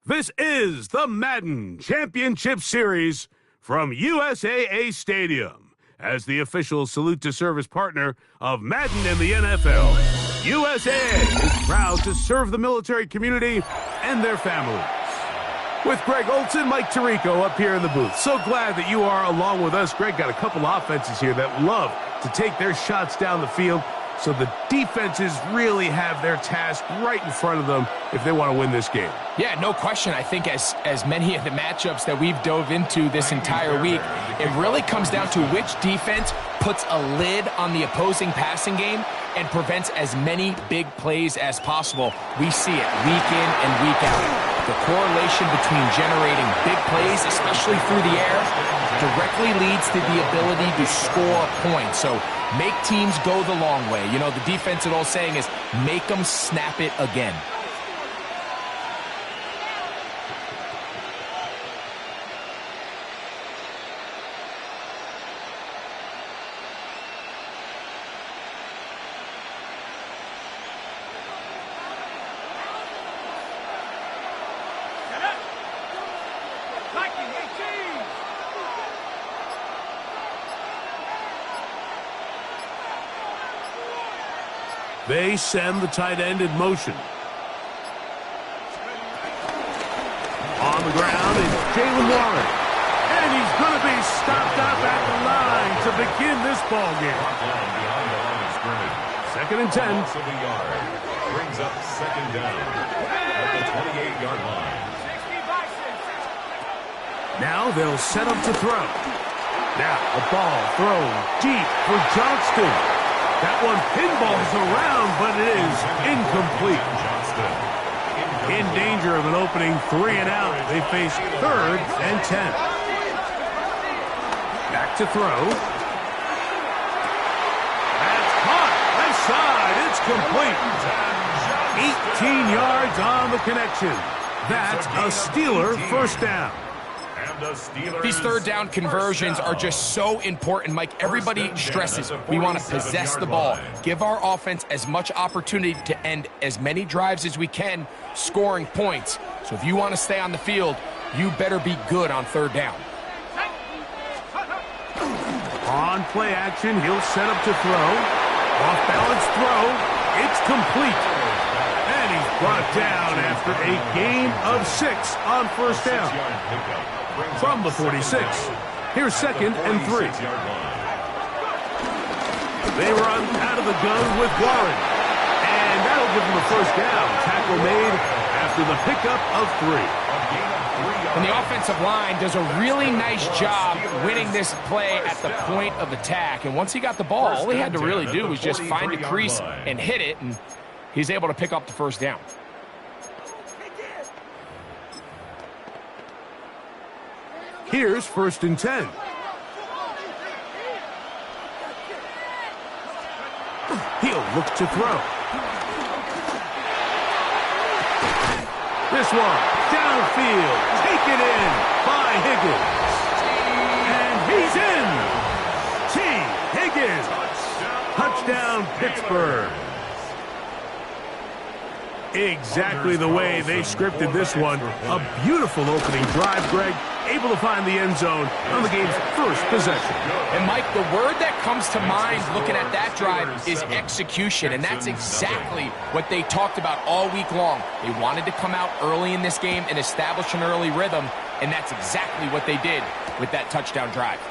This is the Madden Championship Series from USAA Stadium. As the official salute-to-service partner of Madden and the NFL, USAA is proud to serve the military community and their families. With Greg Olson, Mike Tirico up here in the booth. So glad that you are along with us. Greg got a couple offenses here that love to take their shots down the field, so the defenses really have their task right in front of them if they want to win this game. Yeah, no question. I think as many of the matchups that we've dove into this entire week, it really comes down to which defense puts a lid on the opposing passing game and prevents as many big plays as possible. We see it week in and week out. The correlation between generating big plays, especially through the air, directly leads to the ability to score points. So make teams go the long way. You know, the defensive old saying is, make them snap it again. They send the tight end in motion. On the ground is Jalen Warren. And he's going to be stopped up at the line to begin this ball game. 2nd and 10. Brings up 2nd down at the 28-yard line. Now they'll set up to throw. Now a ball thrown deep for Johnston. That one pinballs around, but it is incomplete. In danger of an opening 3 and out. They face 3rd and 10. Back to throw. That's caught. Left side. It's complete. 18 yards on the connection. That's a Steeler first down. These third down conversions are just so important, Mike. Everybody stresses we want to possess the ball, give our offense as much opportunity to end as many drives as we can, scoring points. So if you want to stay on the field, you better be good on third down. On play action, he'll set up to throw. Off balance throw. It's complete. And he's brought down after a gain of 6 on first down. From the 46. Here's 2nd and 3. They run out of the gun with Warren. And that'll give them a first down. Tackle made after the pickup of 3. And the offensive line does a really nice job winning this play at the point of attack. And once he got the ball, all he had to really do was just find a crease and hit it, and he's able to pick up the first down. Here's 1st and 10. He'll look to throw. This one, downfield, taken in by Higgins. And he's in. T. Higgins. Touchdown, Pittsburgh. Exactly the way they scripted this one. A beautiful opening drive, Greg. Able to find the end zone on the game's first possession. And, Mike, the word that comes to mind looking at that drive is execution, and that's exactly what they talked about all week long. They wanted to come out early in this game and establish an early rhythm, and that's exactly what they did with that touchdown drive.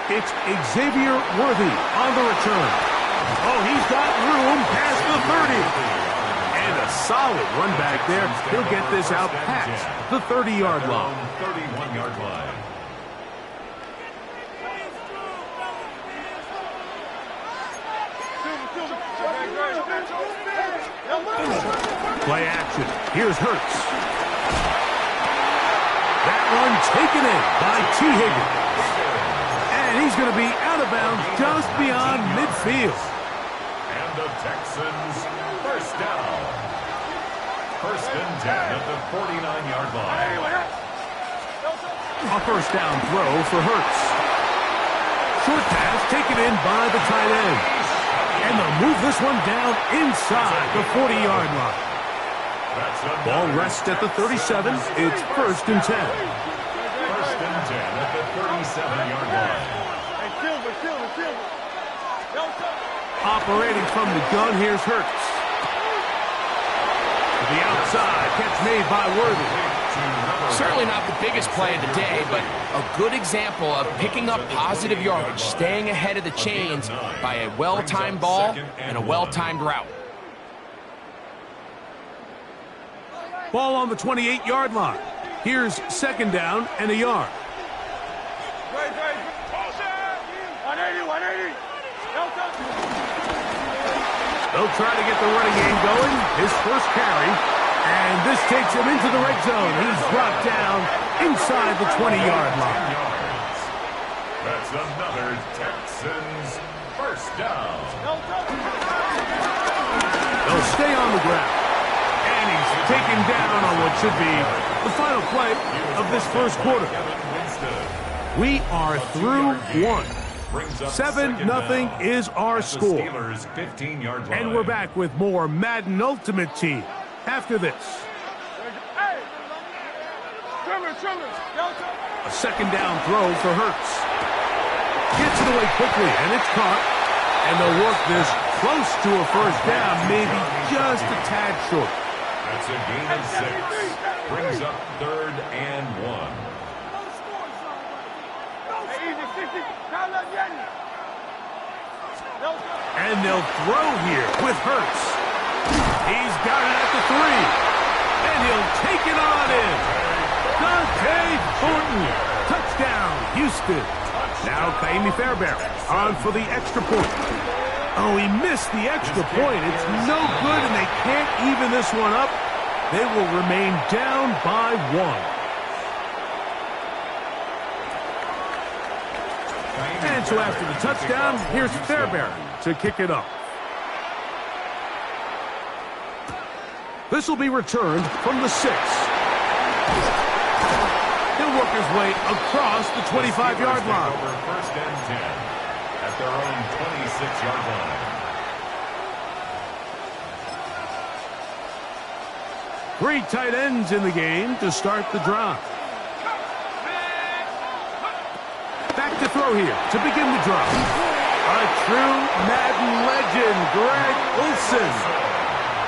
It's Xavier Worthy on the return. Oh, he's got room past the 30. And a solid run back there. He'll get this out past the 30-yard line. 31-yard line. Play action. Here's Hurts. That one taken in by T. Higgins. And he's going to be out of bounds just beyond midfield. And the Texans first down. 1st and 10 at the 49-yard line. A first down throw for Hurts. Short pass taken in by the tight end. And they'll move this one down inside the 40-yard line. Ball rests at the 37. It's 1st and 10. 1st and 10 at the 37-yard line. Operating from the gun, here's Hurts. To the outside, catch made by Worthy. Certainly not the biggest play of the day, but a good example of picking up positive yardage, staying ahead of the chains by a well-timed ball and a well-timed route. Ball on the 28-yard line. Here's 2nd down and a yard. 180. They'll try to get the running game going. His first carry. And this takes him into the red zone. He's brought down inside the 20-yard line. That's another Texans first down. They'll stay on the ground. And he's taken down on what should be the final play of this first quarter. We are through one. 7-0 is our score. And we're back with more Madden Ultimate Team after this. A 2nd down throw for Hurts. Gets it away quickly, and it's caught. And they'll work this close to a first down, maybe just a tad short. That's a gain of 6. Brings up 3rd and 1. And they'll throw here with Hurts. He's got it at the 3. And he'll take it on in. Dante Thornton. Touchdown, Houston. Now Kaimi Fairbairn on for the extra point. Oh, he missed the extra point. It's no good, and they can't even this one up. They will remain down by 1. And so after the touchdown, here's Fairbairn to kick it off. This will be returned from the 6. He'll work his way across the 25-yard line. Over first and 10 at their own 26-yard line. Three tight ends in the game to start the drive. Back to throw here to begin the drive. A true Madden legend, Greg Olsen.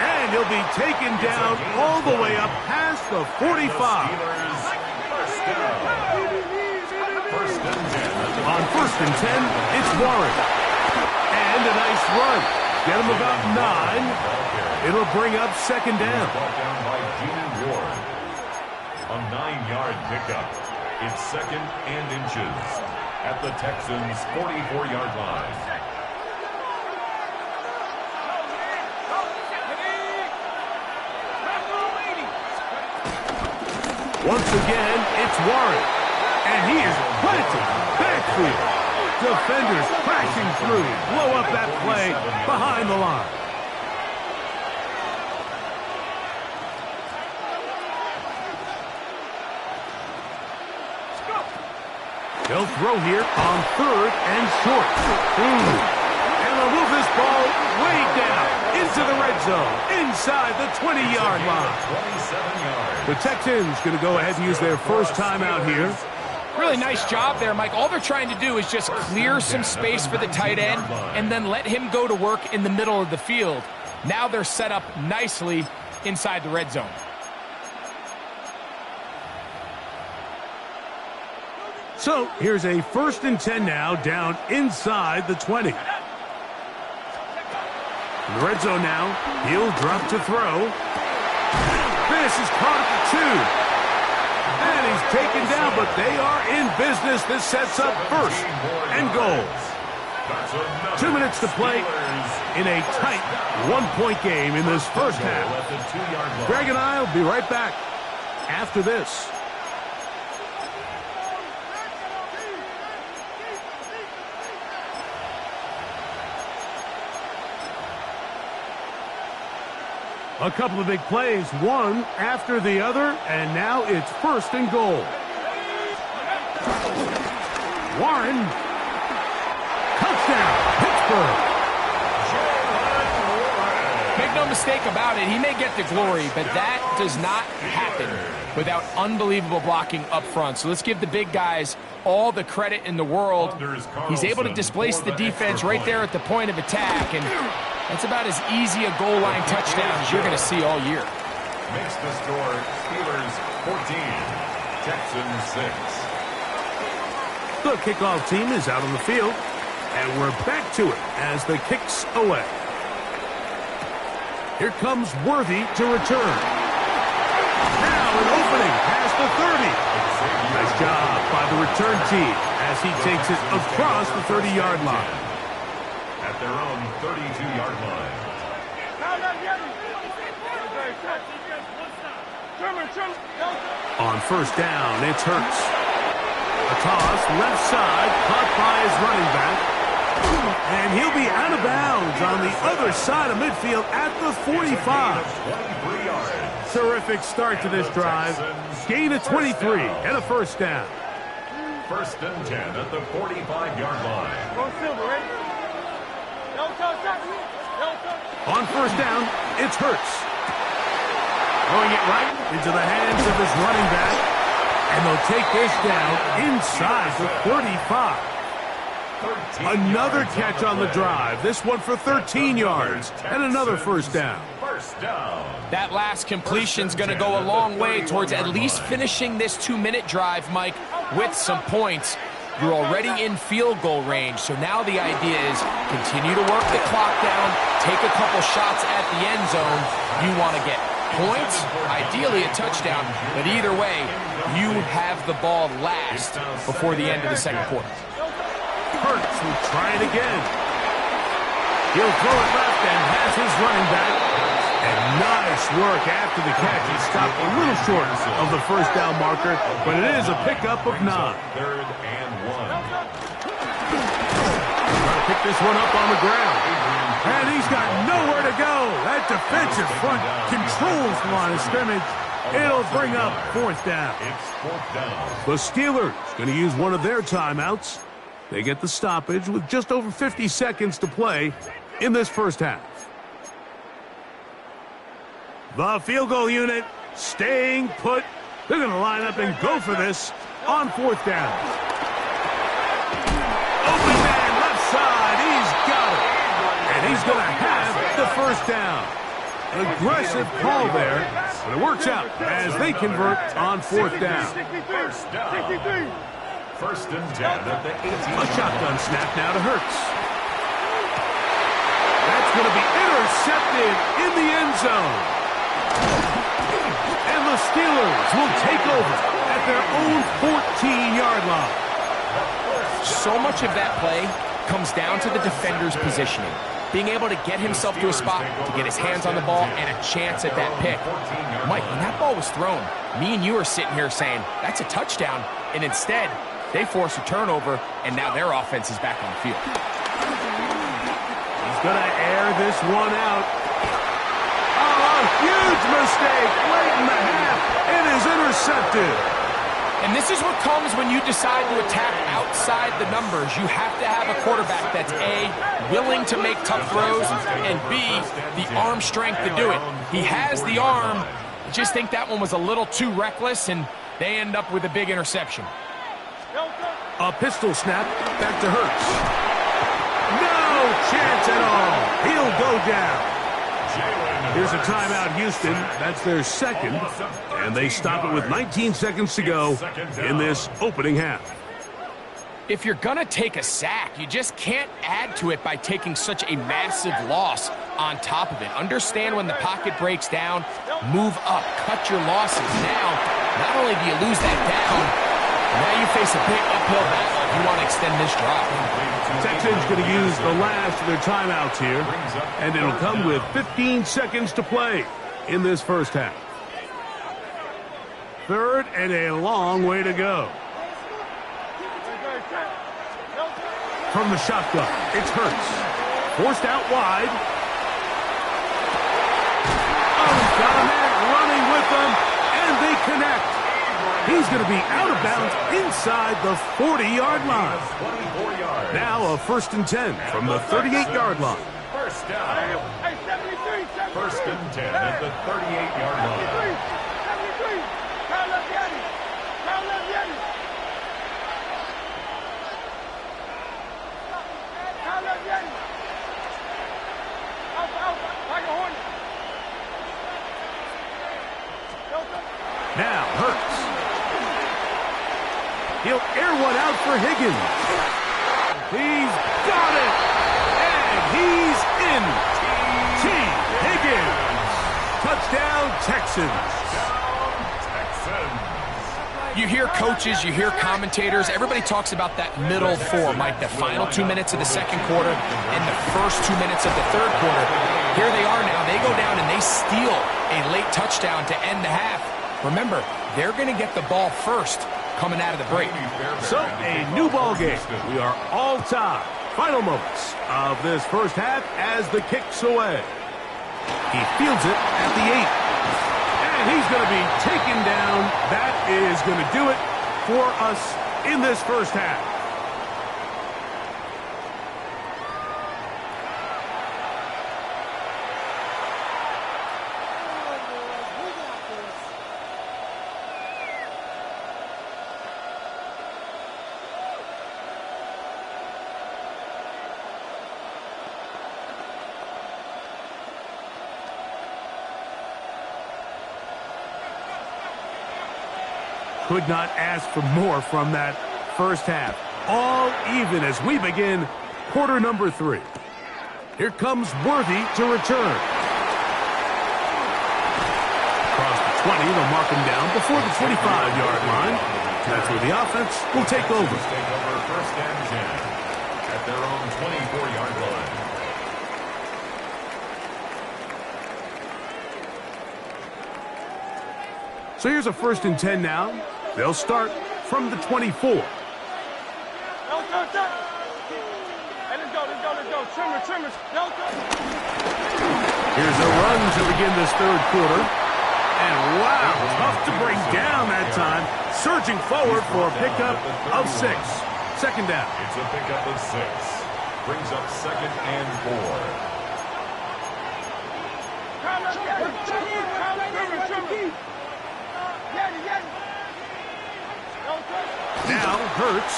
And he'll be taken down all the way up past the 45. On first and 10, it's Warren. And a nice run. Get him about 9. It'll bring up second down. Brought down by Gene Ward. A 9-yard pickup. It's second and inches at the Texans' 44-yard line. Once again, it's Warren. And he is planted backfield. Defenders crashing through. Blow up that play behind the line. They'll throw here on third and short. And they'll move this ball way down into the red zone, inside the 20-yard line. 27 yards. The Texans going to go ahead and use their first timeout here. Really nice job there, Mike. All they're trying to do is just clear some space for the tight end and then let him go to work in the middle of the field. Now they're set up nicely inside the red zone. So here's a first and 10 now down inside the 20. In the red zone now, he'll drop to throw. This is caught at the 2. And he's taken down, but they are in business. This sets up first and goal. 2 minutes to play in a tight one-point game in this first half. Greg and I will be right back after this. A couple of big plays, one after the other, and now it's first and goal. Warren. Touchdown, Pittsburgh. Make no mistake about it, he may get the glory, but that does not happen without unbelievable blocking up front. So let's give the big guys all the credit in the world. He's able to displace the defense right there at the point of attack, and that's about as easy a goal line touchdown as you're going to see all year. Makes the score Steelers 14, Texans 6. The kickoff team is out on the field, and we're back to it as the kick's away. Here comes Worthy to return. Now an opening past the 30. Nice job by the return team as he takes it across the 30-yard line. At their own 32-yard line. On first down, it's Hurts. A toss left side, caught by his running back. And he'll be out of bounds on the other side of midfield at the 45. Terrific start to this drive. Gain of 23 and a first down. First and 10 at the 45-yard line. On first down, it's Hurts. Throwing it right into the hands of his running back. And they'll take this down inside the 35. Another catch on the drive. This one for 13 yards. And another first down. That last completion's going to go a long way towards at least finishing this 2-minute drive, Mike, with some points. You're already in field goal range, so now the idea is continue to work the clock down, take a couple shots at the end zone. You want to get points, ideally a touchdown, but either way, you have the ball last before the end of the second quarter. Hurts will try it again. He'll throw it left and has his running back. And nice work after the catch. He stopped a little short of the first down marker, but it is a pickup of 9. Third and 1. Trying to pick this one up on the ground. And he's got nowhere to go. That defensive front controls the line of scrimmage. It'll bring up fourth down. It's fourth down. The Steelers going to use one of their timeouts. They get the stoppage with just over 50 seconds to play in this first half. The field goal unit staying put. They're going to line up and go for this on fourth down. Open man left side. He's got it. And he's going to have the first down. Aggressive call there, but it works out as they convert on fourth down. First down. First and 10 at the 18. A shotgun snap now to Hurts. That's going to be intercepted in the end zone. And the Steelers will take over at their own 14-yard line. So much of that play comes down to the defender's positioning. Being able to get himself to a spot, to get his hands on the ball, and a chance at that pick. Mike, when that ball was thrown, me and you are sitting here saying, that's a touchdown. And instead, they force a turnover, and now their offense is back on the field. He's going to air this one out. Oh, a huge mistake late in the half. It is intercepted. And this is what comes when you decide to attack outside the numbers. You have to have a quarterback that's A, willing to make tough throws, and B, the arm strength to do it. He has the arm. I just think that one was a little too reckless, and they end up with a big interception. A pistol snap back to Hurts. No chance at all. He'll go down. Here's a timeout, Houston. That's their second. And they stop it with 19 seconds to go in this opening half. If you're going to take a sack, you just can't add to it by taking such a massive loss on top of it. Understand when the pocket breaks down, move up, cut your losses. Now, not only do you lose that down, now you face a big uphill battle if you want to extend this drive. Texans going to use the last of their timeouts here, and it'll come with 15 seconds to play in this first half. Third and a long way to go. From the shotgun, it's Hurts. Forced out wide. Oh, he's got a man running with them, and they connect. He's going to be out of bounds inside the 40-yard line. Now a first and 10 from the 38-yard line. First down. First and 10 at the 38-yard line. Now Hurts. He'll air one out for Higgins. He's got it. And he's in. T. Higgins. Touchdown, Texans. You hear coaches, you hear commentators, everybody talks about that middle four, Mike, the final 2 minutes of the second quarter and the first 2 minutes of the third quarter. Here they are now. They go down and they steal a late touchdown to end the half. Remember, they're going to get the ball first coming out of the break. So, a new ball game. We are all tied. Final moments of this first half as the kick's away. He fields it at the 8. And he's going to be taken down. That is going to do it for us in this first half. Could not ask for more from that first half. All even as we begin quarter number 3. Here comes Worthy to return. Across the 20, they'll mark him down before the 25-yard line. That's where the offense will take over. Take over first and 10 at their own 24-yard line. So here's a first and 10 now. They'll start from the 24. Hey, let's go. Trimmers. Here's a run to begin this third quarter. And wow, tough to bring down that time. Surging forward for a pickup of 6. Second down. It's a pickup of 6. Brings up 2nd and 4. Now Hurts.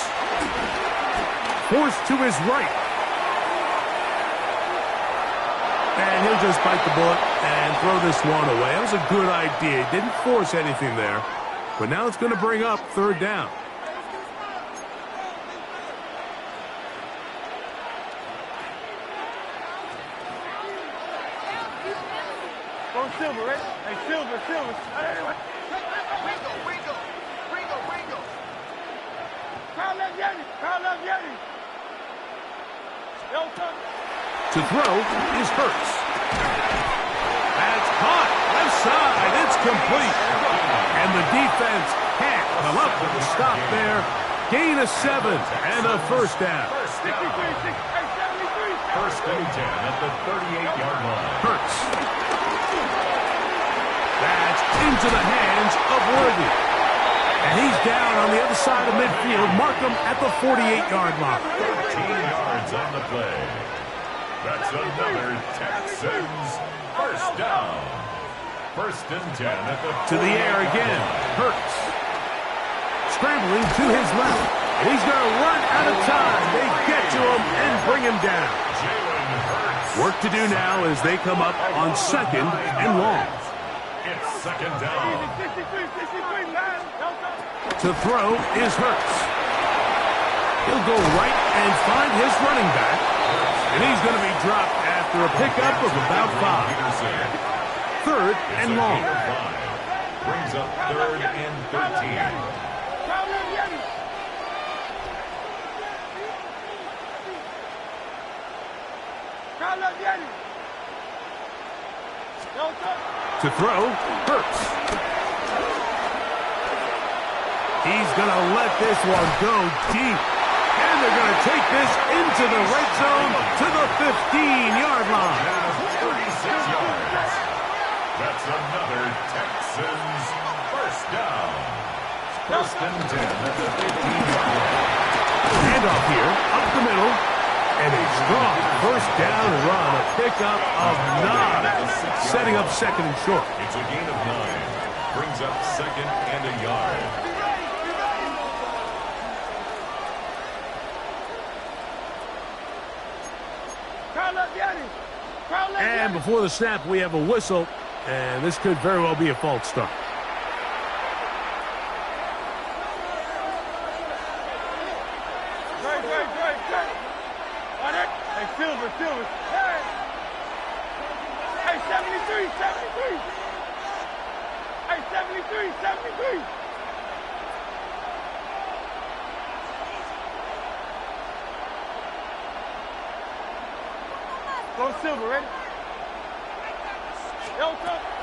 Forced to his right. And he'll just bite the bullet and throw this one away. That was a good idea. He didn't force anything there. But now it's going to bring up 3rd down. Go Silver, right? Hey, Silver. Wingo. Carl left Yeti. To throw is Hurts. That's caught. Left side. It's complete. And the defense can't come up with a stop there. Gain of 7 and a 1st down. 1st and 10 at the 38-yard line. Hurts. That's into the hands of Worthy. And he's down on the other side of midfield. Mark him at the 48-yard line. 13 yards on the play. That's another Texans 1st down. 1st and 10 at the to the air again. Hurts. Scrambling to his left. And he's going to run out of time. They get to him and bring him down. Work to do now as they come up on 2nd and long. It's 2nd down. To throw is Hurts. He'll go right and find his running back. And he's going to be dropped after a pickup of about 5. 3rd and long. Brings up 3rd and 13. To throw, Hurts. He's going to let this one go deep. And they're going to take this into the red zone to the 15-yard line. 36 yards. That's another Texans 1st down. 1st and 10 at the 15-yard line. Handoff here, up the middle. And a strong 1st down run, a pickup of 9. Setting up 2nd and short. It's a gain of 9. Brings up 2nd and a yard. And before the snap, we have a whistle, and this could very well be a false start. Hey, Silver. Hey, 73. Hey, 73. Go Silver, ready?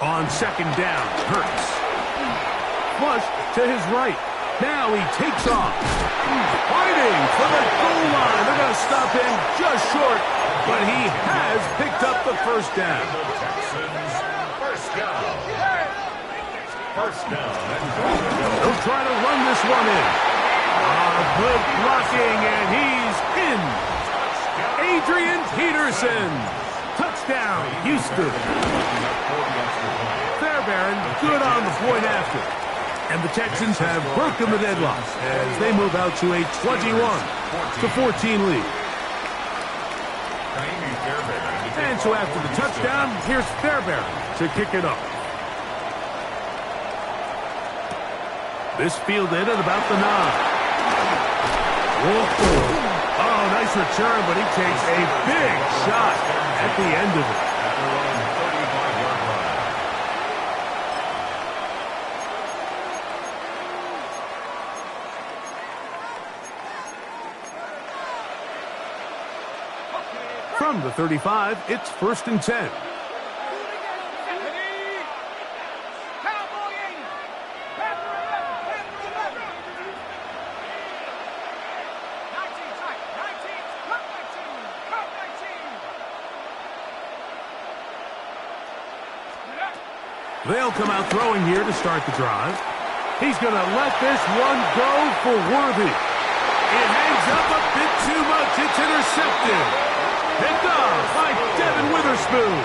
On 2nd down, Hurts. Flush to his right. Now he takes off. Fighting for the goal line. They're going to stop him just short, but he has picked up the 1st down. The Texans 1st down. 1st down. They'll try to run this one in. Good blocking, and he's in. Adrian Peterson. Touchdown, Houston. Fairbairn, good on the point after. And the Texans have broken the deadlock as they move out to a 21-14 lead. And so after the touchdown, here's Fairbairn to kick it off. This fielded at about the 9. Whoa. Oh, nice return, but he takes a big shot at the end of it. From the 35, it's 1st and 10. They'll come out throwing here to start the drive. He's going to let this one go for Worthy. It hangs up a bit too much. It's intercepted. Picked off by Devin Witherspoon.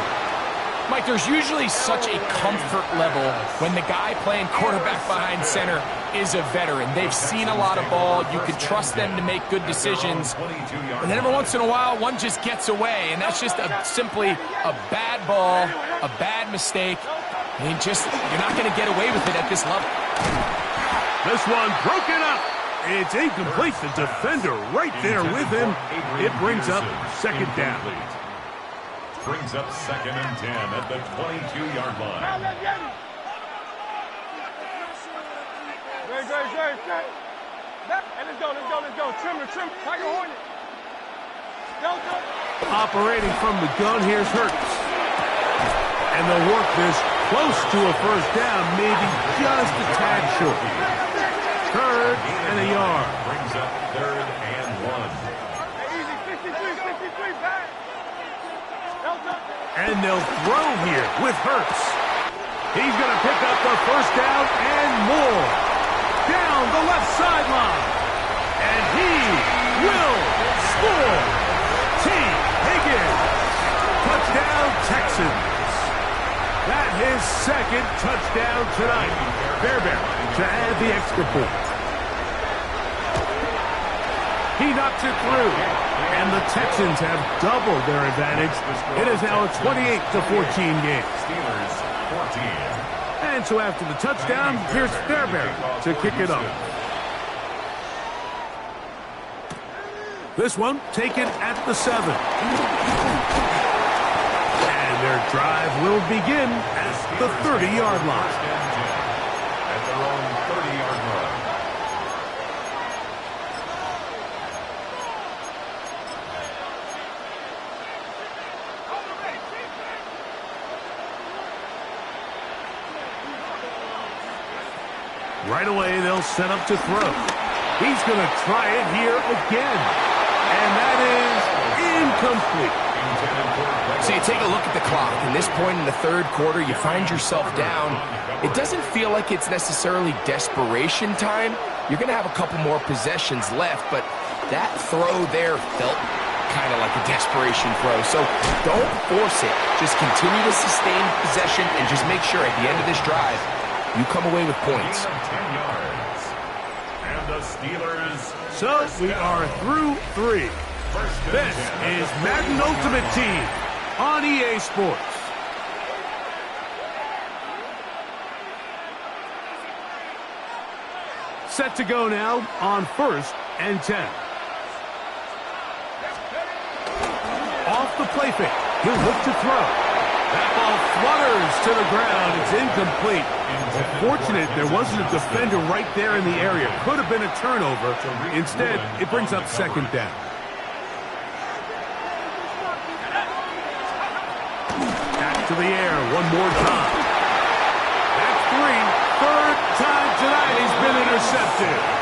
Mike, there's usually such a comfort level when the guy playing quarterback behind center is a veteran. They've seen a lot of ball. You can trust them to make good decisions. And then every once in a while, one just gets away, and that's just simply a bad ball, a bad mistake. And you're not going to get away with it at this level. This one broken up. It's incomplete. The defender right there with him. It brings up second down. Brings up 2nd and 10 at the 22-yard line. Great. And let's go. Trim. Tiger Hornet. Go. Operating from the gun, here's Hurts. And they'll work this close to a first down, maybe just a tad short. 3rd and a yard. Brings up 3rd and 1. Easy, 63, back. And they'll throw here with Hurts. He's going to pick up the first down and more. Down the left sideline. And he will score. T. Higgins. Touchdown, Texans. That his second touchdown tonight. Fairbairn to add the extra point. He knocks it through, and the Texans have doubled their advantage. It is now a 28-14 game. Steelers 14. And so after the touchdown, here's Fairbairn to kick it off. This one taken at the 7. And their drive will begin at the 30-yard line. At their own 30-yard line. Right away, they'll set up to throw. He's going to try it here again. And that is incomplete. So you take a look at the clock. In this point in the 3rd quarter, you find yourself down. It doesn't feel like it's necessarily desperation time. You're going to have a couple more possessions left, but that throw there felt kind of like a desperation throw. So don't force it. Just continue to sustain possession and just make sure at the end of this drive, you come away with points. 10 yards. And the Steelers. So we are through 3. This is Madden Ultimate Team on EA Sports. Set to go now on 1st and 10. Off the play fake. He'll look to throw. That ball flutters to the ground. It's incomplete. Fortunate there wasn't a defender right there in the area. Could have been a turnover. Instead, it brings up second down. Back to the air one more time. That's 3. 3rd time tonight he's been intercepted.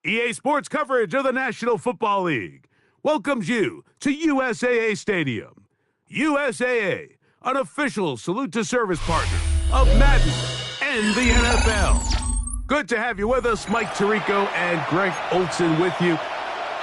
EA Sports coverage of the National Football League welcomes you to USAA Stadium. USAA, an official salute to service partner of Madden and the NFL. Good to have you with us. Mike Tirico and Greg Olson with you.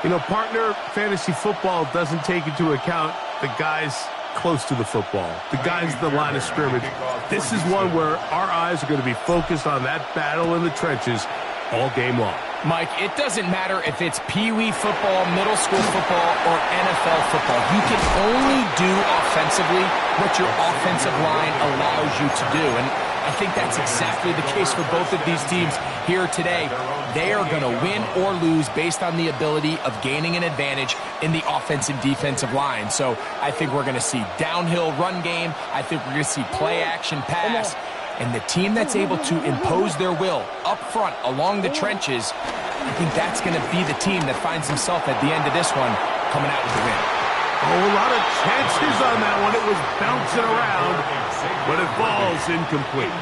You know, partner, fantasy football doesn't take into account the guys close to the football, the guys at the line of scrimmage. This is one where our eyes are going to be focused on that battle in the trenches all game long. Mike, it doesn't matter if it's Pee-wee football, middle school football, or NFL football. You can only do offensively what your offensive line allows you to do. And I think that's exactly the case for both of these teams here today. They are going to win or lose based on the ability of gaining an advantage in the offensive defensive line. So I think we're going to see downhill run game. I think we're going to see play action pass. And the team that's able to impose their will up front along the trenches, I think that's going to be the team that finds himself at the end of this one coming out with the win. Oh, a lot of chances on that one. It was bouncing around, but it falls incomplete.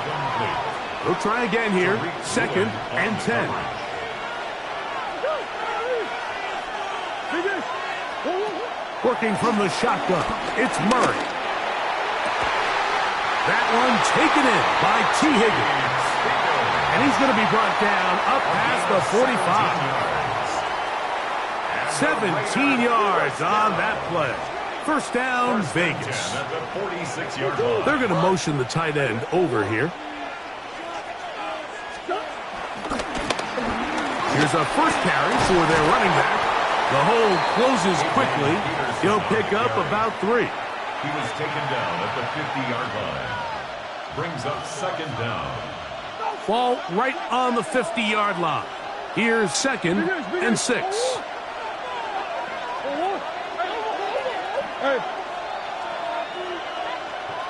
We'll try again here. 2nd and 10. Working from the shotgun, it's Murray. That one taken in by T. Higgins. And he's going to be brought down up past the 45. 17 yards on that play. First down, Vegas. They're going to motion the tight end over here. Here's a first carry for their running back. The hole closes quickly. He'll pick up about 3. He was taken down at the 50-yard line. Brings up 2nd down. Ball right on the 50-yard line. Here's 2nd and 6.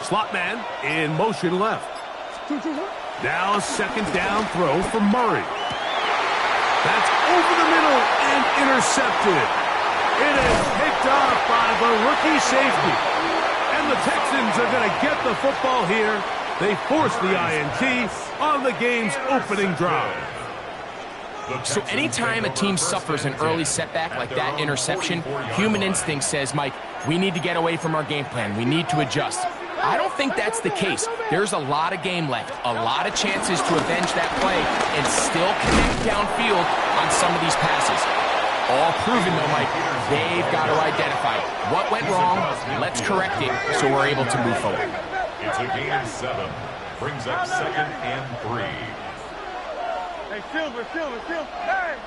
Slot man in motion left. Now a 2nd down throw for Murray. That's over the middle and intercepted. It is picked off by the rookie safety. And the Texans are going to get the football here. They force the INT on the game's opening drive. So anytime a team suffers an early setback like that interception, human instinct says, Mike, we need to get away from our game plan. We need to adjust. I don't think that's the case. There's a lot of game left, a lot of chances to avenge that play and still connect downfield on some of these passes. All proven, though, Mike, they've got to identify what went wrong, let's correct it so we're able to move forward. It's a gain of 7. Brings up 2nd and 3. Hey, Silver. Hey!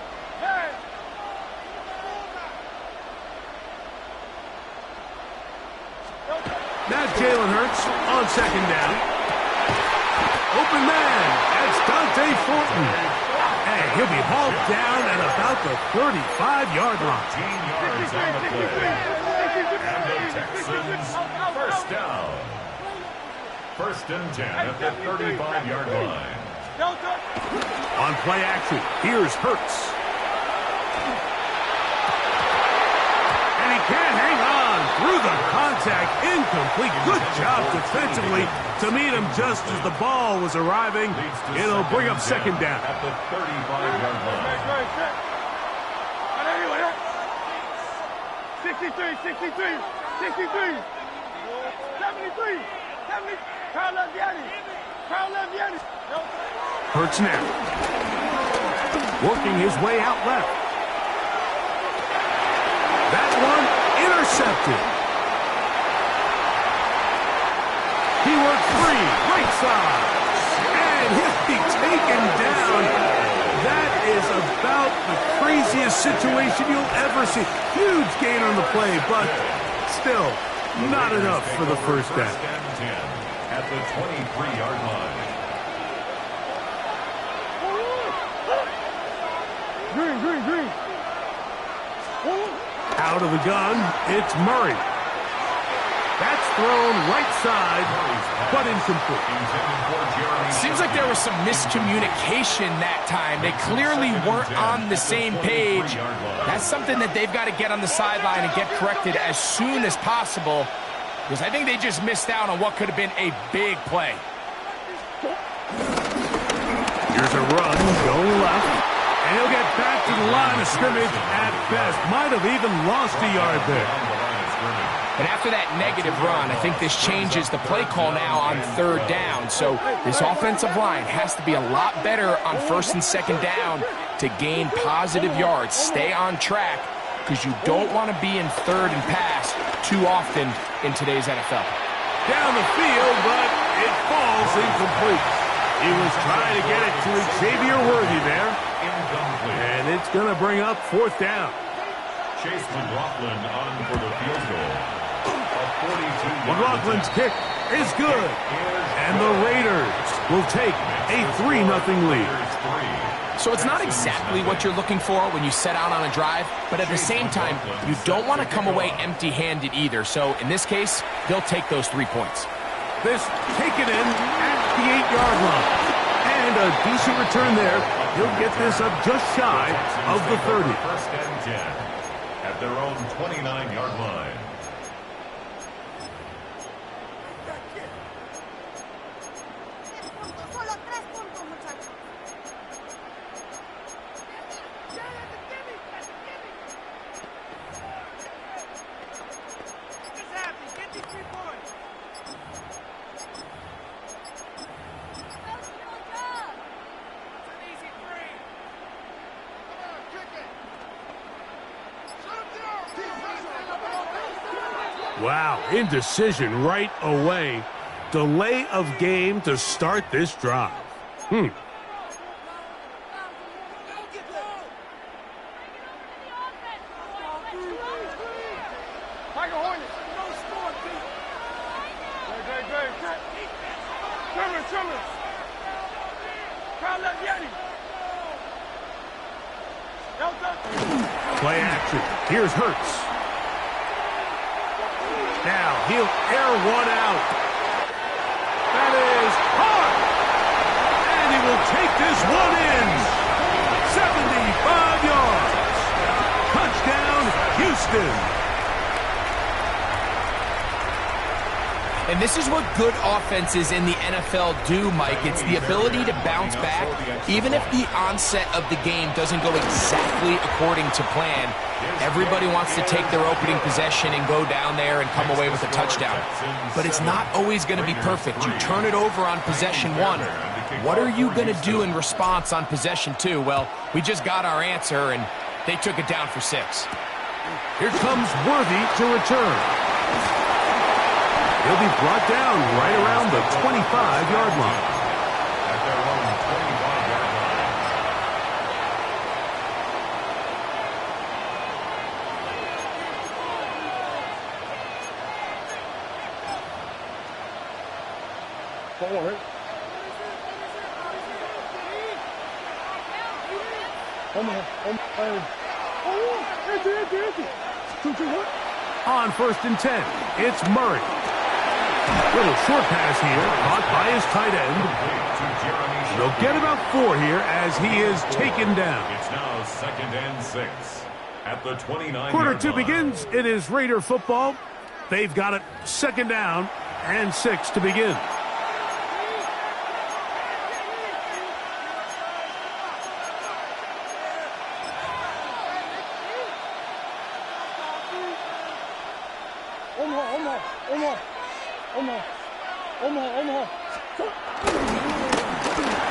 Now Jalen Hurts on 2nd down. Open man, that's Dante Fortin. And he'll be hauled down at about the 35-yard line. 15 yards on the play. And the Texans, first down. 1st and 10 at the 35-yard line. On play action, here's Hurts. And he can't hang on through the contact. Incomplete. Good job defensively to meet him just as the ball was arriving. It'll bring up 2nd down. At the 35-yard line. 63, 73. 70. Carl Leviani. Hurts now. Working his way out left. That one intercepted. He works free, right side. And he'll be taken down. That is about the craziest situation you'll ever see. Huge gain on the play, but still not enough for the first down. At the 23-yard line. Green. Out of the gun, it's Murray. That's thrown right side, but incomplete. Seems like there was some miscommunication that time. They clearly weren't on the same page. That's something that they've got to get on the sideline and get corrected as soon as possible, because I think they just missed out on what could have been a big play. Here's a run going left, and he'll get back to the line of scrimmage at best. Might have even lost a yard there. And after that negative run, I think this changes the play call now on third down. So this offensive line has to be a lot better on first and second down to gain positive yards. Stay on track because you don't want to be in third and pass too often in today's NFL. Down the field, but it falls incomplete. He was trying to get it to Xavier Worthy there. And it's going to bring up fourth down. Chase McLaughlin on for the field goal. McLaughlin's kick is good. And the Raiders will take a 3-0 lead. So it's not exactly what you're looking for when you set out on a drive, but at the same time, you don't want to come away empty-handed either. So in this case, they'll take those 3 points. This taken in at the 8-yard line. And a decent return there. He'll get this up just shy of the 30. First and 10 at their own 29-yard line. Wow, indecision right away. Delay of game to start this drive. Play action. Here's Hurts. Now he'll air one out. That is hard. And he will take this one in. 75 yards. Touchdown, Houston. And this is what good offenses in the NFL do, Mike. It's the ability to bounce back, even if the onset of the game doesn't go exactly according to plan. Everybody wants to take their opening possession and go down there and come away with a touchdown. But it's not always going to be perfect. You turn it over on possession 1. What are you going to do in response on possession 2? Well, we just got our answer, and they took it down for 6. Here comes Worthy to return. He'll be brought down right around the 25-yard line. At their own 25-yard line. Forward. On first and 10, it's Murray. Little short pass here, caught by his tight end. They'll get about 4 here as he is taken down. It's now 2nd and 6 at the 29. Quarter 2 begins. It is Raider football. They've got it 2nd down and 6 to begin.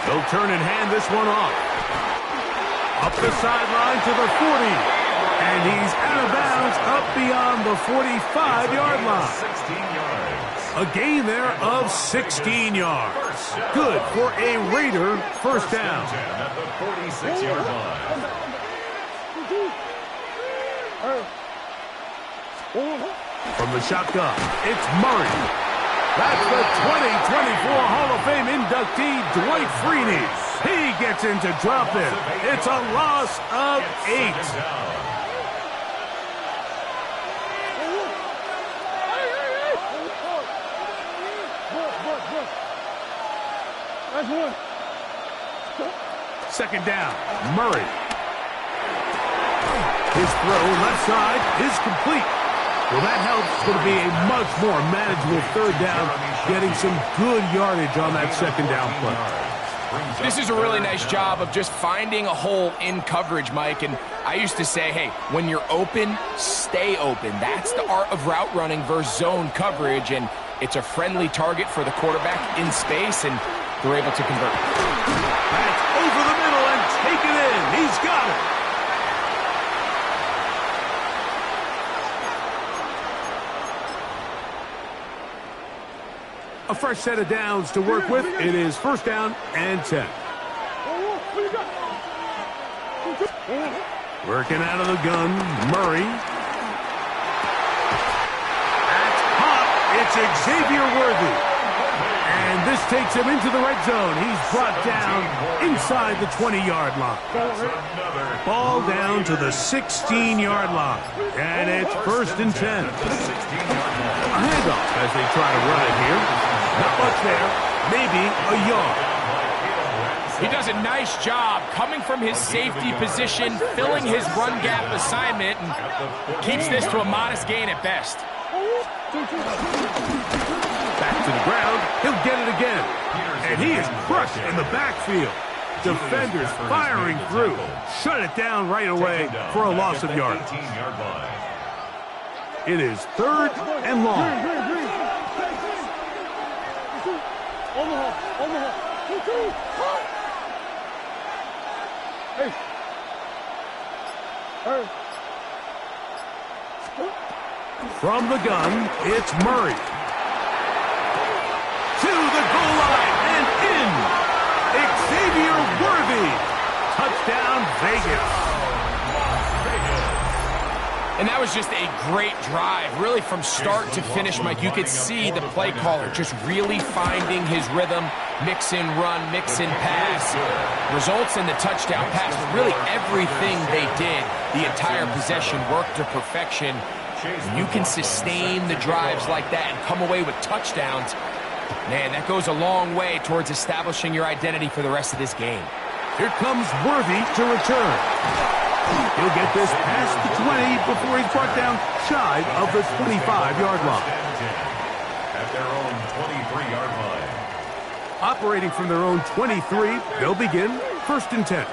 They'll turn and hand this one off. Up the sideline to the 40. And he's out of bounds up beyond the 45-yard line. 16 yards. A gain there of 16 yards. Good for a Raider first down. At the 46-yard line. From the shotgun, it's Murray. That's the 2024 Hall of Fame inductee, Dwight Freeney. He gets in to drop it. It's a loss of 8. Second down, Murray. His throw left side is complete. Well, that helps. It's going to be a much more manageable third down, getting some good yardage on that second down play. This is a really nice job of just finding a hole in coverage, Mike. And I used to say, hey, when you're open, stay open. That's the art of route running versus zone coverage. And it's a friendly target for the quarterback in space, and they're able to convert. That's over the middle and take it in. He's got it. A fresh set of downs to work with. It is first down and 10. Working out of the gun, Murray. That's hot. It's Xavier Worthy. And this takes him into the red zone. He's brought down inside the 20-yard line. Ball down to the 16-yard line. And it's first and 10. A handoff as they try to run it here. Not much there. Maybe a yard. He does a nice job coming from his safety position, filling his run gap assignment, and keeps this to a modest gain at best. Back to the ground. He'll get it again. And he is crushed in the backfield. Defenders firing through. Shut it down right away for a loss of yardage. It is third and long. From the gun, it's Murray. To the goal line and in. Xavier Worthy. Touchdown, Vegas. And that was just a great drive, really from start to finish, Mike. You could see the play caller just really finding his rhythm, mix in run, mix in pass. Results in the touchdown pass, but really everything they did, the entire possession worked to perfection. You can sustain the drives like that and come away with touchdowns. Man, that goes a long way towards establishing your identity for the rest of this game. Here comes Worthy to return. He'll get this past the 20 before he's brought down shy of the 25-yard line. At their own 23-yard line. Operating from their own 23, they'll begin first and 10.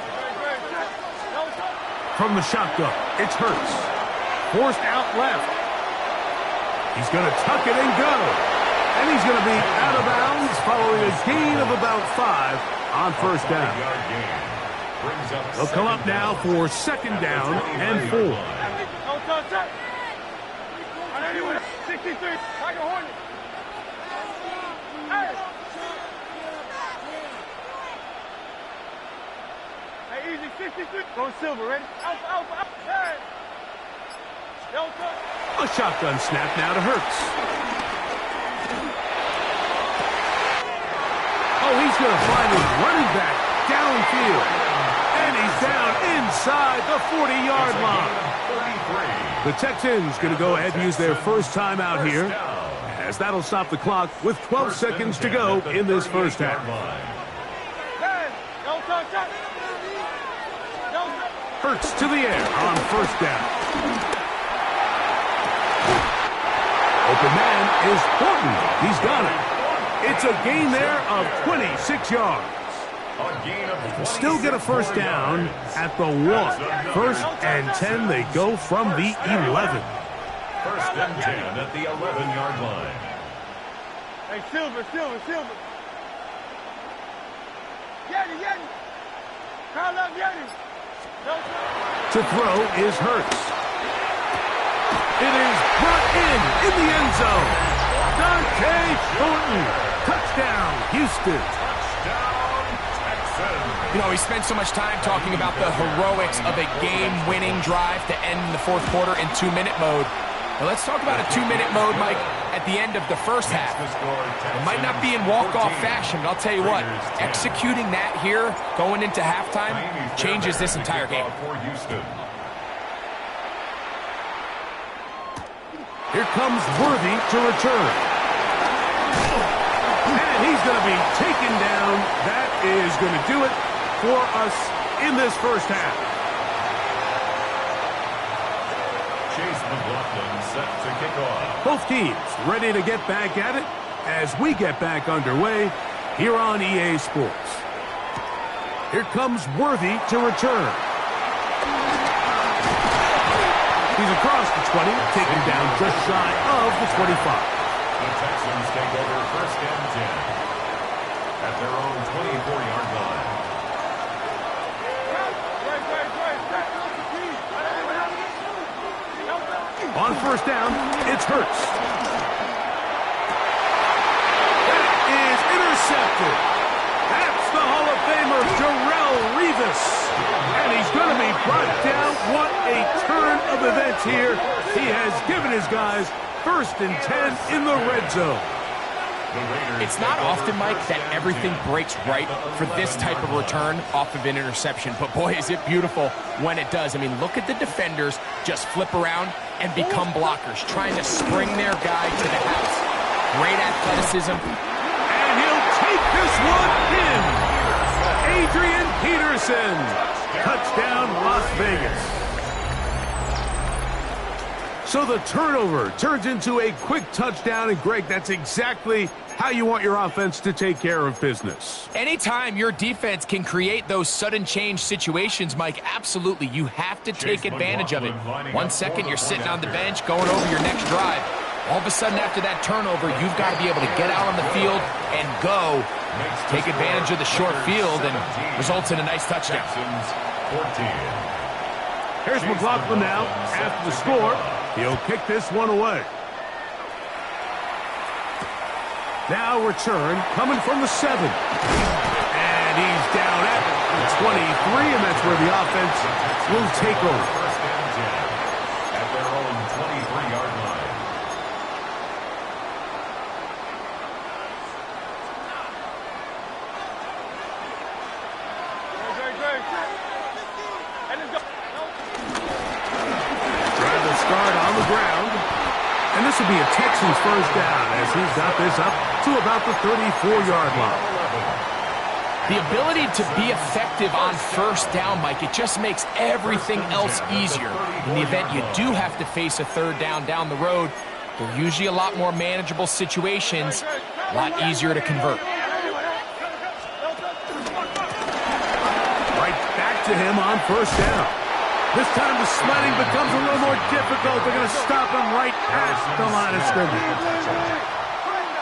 From the shotgun, it's Hurts. Forced out left. He's going to tuck it and go. And he's going to be out of bounds following a gain of about 5 on first down. They'll come up now for second down and 4. Hey, easy, 63. Go Silver, ready? Out. Hey. A shotgun snap now to Hurts. Oh, he's going to find his running back downfield. And he's down inside the 40-yard line. The Texans going to go ahead and use their first timeout here, as that'll stop the clock with 12 seconds to go in this first half. Hurts to the air on first down. Open man is Horton. He's got it. It's a gain there of 26 yards. Still get a first down at the 1. First and 10, they go from the 11. First and 10 at the 11-yard line. Hey, Silver. Yeti. Call up Yeti. To throw is Hurts. It is brought in the end zone. Dante Thornton. Touchdown, Houston. You know, we spent so much time talking about the heroics of a game-winning drive to end the fourth quarter in 2-minute mode. Now let's talk about a 2-minute mode, Mike, at the end of the first half. It might not be in walk-off fashion, but I'll tell you what, executing that here, going into halftime, changes this entire game. Here comes Worthy to return. And he's going to be taken down. That is going to do it for us in this first half. Chase McLaughlin set to kick off. Both teams ready to get back at it as we get back underway here on EA Sports. Here comes Worthy to return. He's across the 20, taken down just shy of the 25. The Texans take over first and 10 at their own 24-yard line. On first down, it's Hurts. That is intercepted. That's the Hall of Famer, Darrelle Revis. And he's going to be brought down. What a turn of events here. He has given his guys first and 10 in the red zone. It's not often, Mike, that everything breaks right for this type of return off of an interception. But, boy, is it beautiful when it does. I mean, look at the defenders just flip around and become blockers, trying to spring their guy to the house. Great athleticism. And he'll take this one in. Adrian Peterson. Touchdown, Las Vegas. So the turnover turns into a quick touchdown, and Greg, that's exactly how you want your offense to take care of business. Anytime your defense can create those sudden change situations, Mike, absolutely, you have to take advantage of it. 1 second, you're sitting on the bench, going over your next drive. All of a sudden, after that turnover, you've got to be able to get out on the field and go. Take advantage of the short field, and results in a nice touchdown. Here's McLaughlin now. After the score, he'll kick this one away. Now return coming from the 7. And he's down at the 23, and that's where the offense will take over. First and 10 at their own 23-yard line. Trying to start on the ground. And this will be a Texans first down as he's got this up to about the 34-yard line. The ability to be effective on first down, Mike, it just makes everything else easier. In the event you do have to face a third down the road, they're usually a lot more manageable situations, a lot easier to convert. Right back to him on first down. This time the sledding becomes a little more difficult. They're going to stop him right past the line of scrimmage.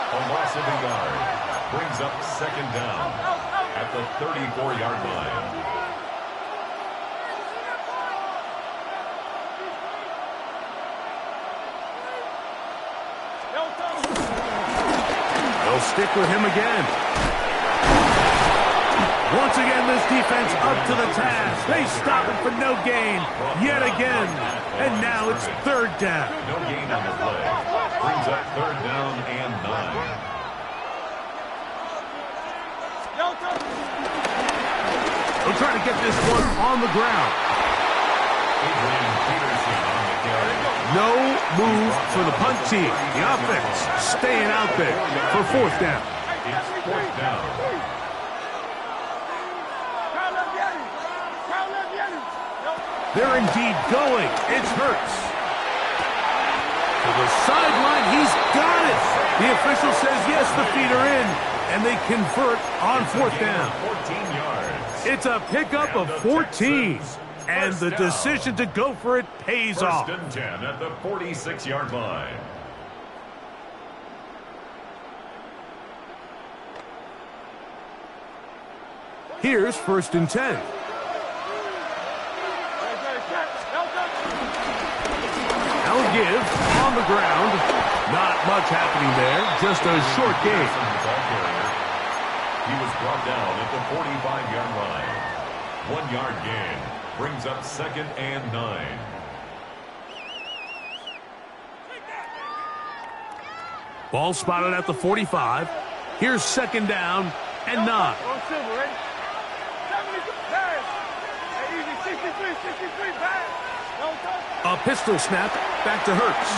A loss of a yard brings up second down at the 34-yard line. They'll stick with him again. Once again, this defense up to the task. They stop it for no gain yet again. And now it's third down. No gain on the play. Brings up third down and 9. They'll try to get this one on the ground. Adrian Peterson on the carry. No move for the punt team. The offense staying out there for fourth down. It's fourth down. They're indeed going. It's Hurts. To the sideline, he's got it. The official says yes, the feet are in, and they convert on fourth down. 14 yards. It's a pickup of 14, and the decision to go for it pays off. First and 10 at the 46-yard line. Here's first and 10. Now give on the ground. Not much happening there. Just a short game. He was brought down at the 45-yard line. 1 yard gain brings up second and 9. Ball spotted at the 45. Here's second down and 9. A pistol snap back to Hurts.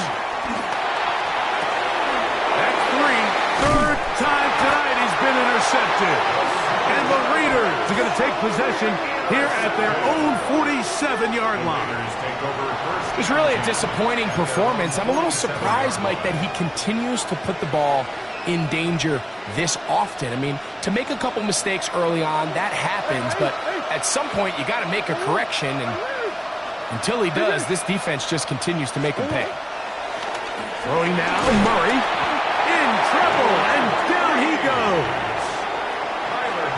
That's 3. Third time tonight he's been intercepted. And the Raiders are going to take possession here at their own 47-yard line. It was really a disappointing performance. I'm a little surprised, Mike, that he continues to put the ball in danger this often. I mean, to make a couple mistakes early on, that happens, but at some point you got to make a correction, and until he does, this defense just continues to make him pay. Throwing now, Murray in trouble, and down he goes.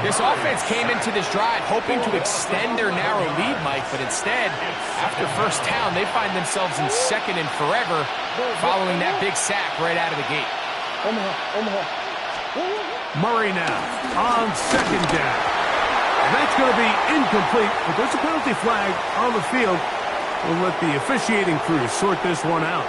This offense came into this drive hoping to extend their narrow lead, Mike, but instead, after first down, they find themselves in second and forever following that big sack right out of the gate. Murray now on second down. And that's going to be incomplete, but there's a penalty flag on the field. We'll let the officiating crew sort this one out.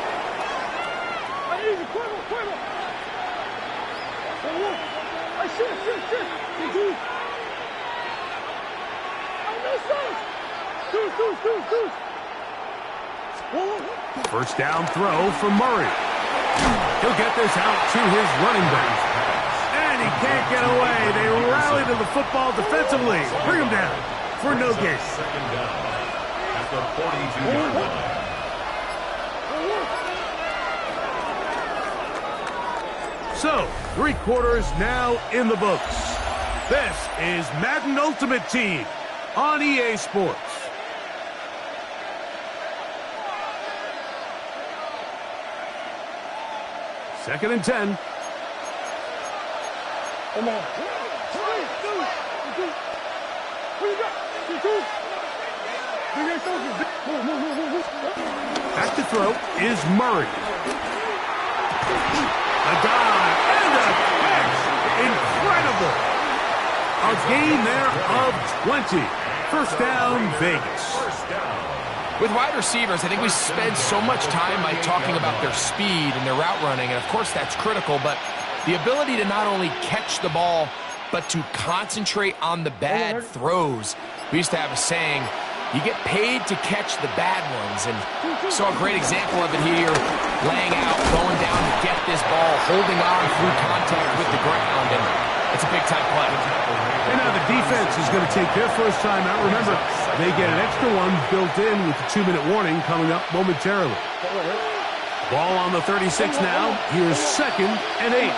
First down throw from Murray. He'll get this out to his running back. And he can't get away. They rally to the football defensively. Bring him down for no gain. Second down at the 42-yard line. So, 3 quarters now in the books. This is Madden Ultimate Team on EA Sports. Second and 10. Back to throw is Murray. A dive and a catch. Incredible. A gain there of 20. First down, Vegas. With wide receivers, I think we spend so much time, Mike, talking about their speed and their route running, and of course that's critical, but the ability to not only catch the ball, but to concentrate on the bad throws. We used to have a saying, you get paid to catch the bad ones, and saw a great example of it here, laying out, going down to get this ball, holding on through contact with the ground, and it's a big-time play. And now the defense is going to take their first time out. Remember, they get an extra one built in with the 2-minute warning coming up momentarily. Ball on the 36 now. Here's second and 8.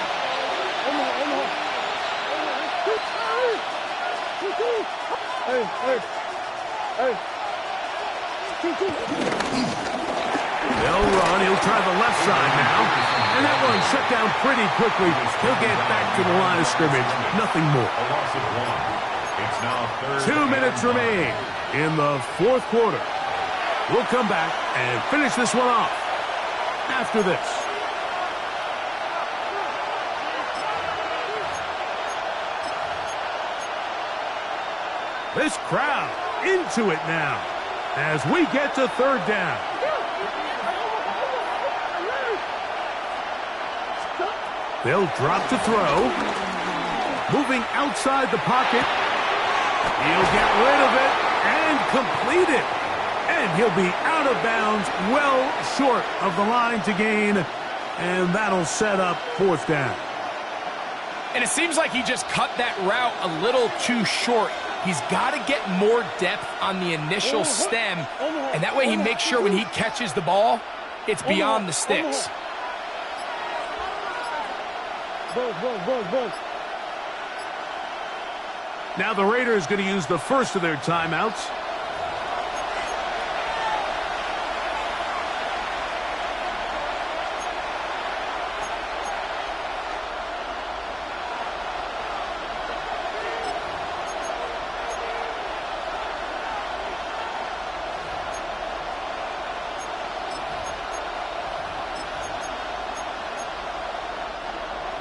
They'll run. He'll try the left side now. And that one shut down pretty quickly. He'll get back to the line of scrimmage. Nothing more. A loss of 1. It's now 2 minutes remain in the 4th quarter. We'll come back and finish this one off after this. This crowd into it now as we get to third down. They'll drop to throw. Moving outside the pocket. He'll get rid of it and complete it. And he'll be out of bounds, well short of the line to gain. And that'll set up 4th down. And it seems like he just cut that route a little too short. He's got to get more depth on the initial stem, and that way he makes sure when he catches the ball, it's beyond the sticks. Now the Raiders going to use the first of their timeouts.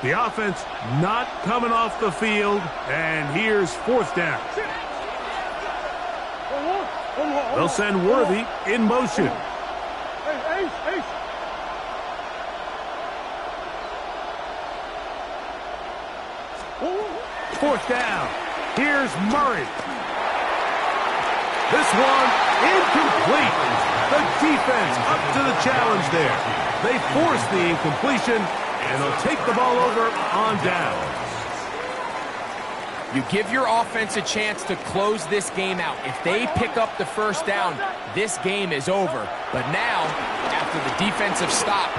The offense not coming off the field, and here's 4th down. They'll send Worthy in motion. 4th down. Here's Murray. This one incomplete. The defense up to the challenge there. They force the incompletion, and they'll take the ball over on down. You give your offense a chance to close this game out. If they pick up the 1st down, this game is over. But now, after the defensive stop,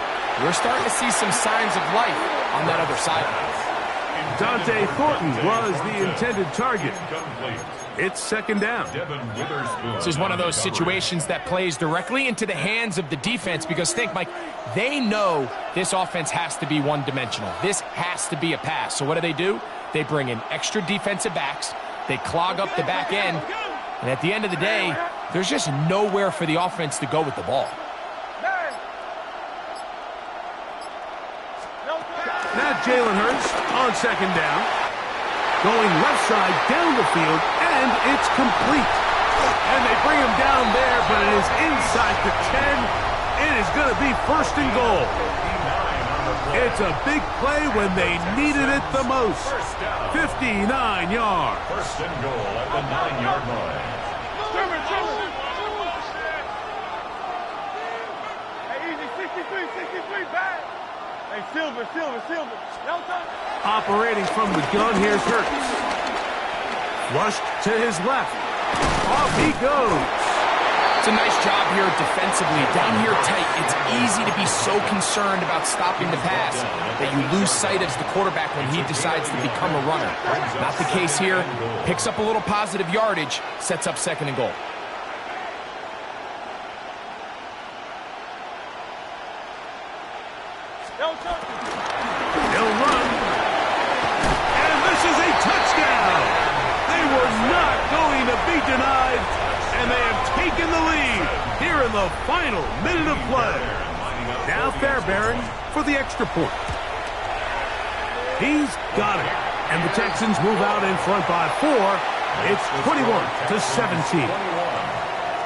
we're starting to see some signs of life on that other sideline. Dante Thornton was the intended target. It's second down. This is one of those situations that plays directly into the hands of the defense because think, Mike, they know this offense has to be one-dimensional. This has to be a pass. So what do? They bring in extra defensive backs. They clog up the back end. And at the end of the day, there's just nowhere for the offense to go with the ball. Now Jalen Hurts on second down. Going left side down the field, and it's complete. And they bring him down there, but it is inside the 10. It is going to be first and goal. It's a big play when they needed it the most. 59 yards. First and goal at the 9-yard line. Hey, easy, 63, back. Hey, Silver. Operating from the gun, here's Hurts. Flushed to his left. Off he goes. It's a nice job here defensively. Down here tight, it's easy to be so concerned about stopping the pass that you lose sight of the quarterback when he decides to become a runner. Not the case here. Picks up a little positive yardage, sets up second and goal. They'll run. And this is a touchdown. They were not going to be denied, and they have taken the lead here in the final minute of play. Now Fairbairn for the extra point. He's got it. And the Texans move out in front by 4. It's 21-17.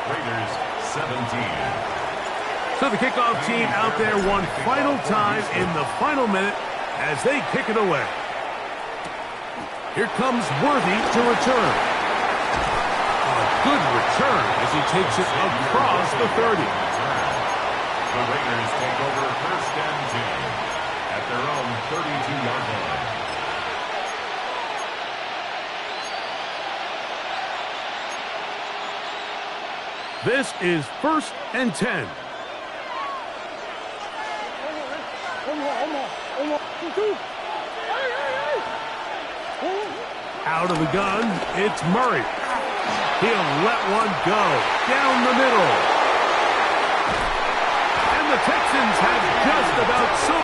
Raiders 17. So the kickoff team out there one final time in the final minute as they kick it away. Here comes Worthy to return. A good return as he takes it across the 30. The Raiders take over first and 10 at their own 32-yard line. This is first and 10. Out of the gun, it's Murray. He'll let one go down the middle. And the Texans have just about so.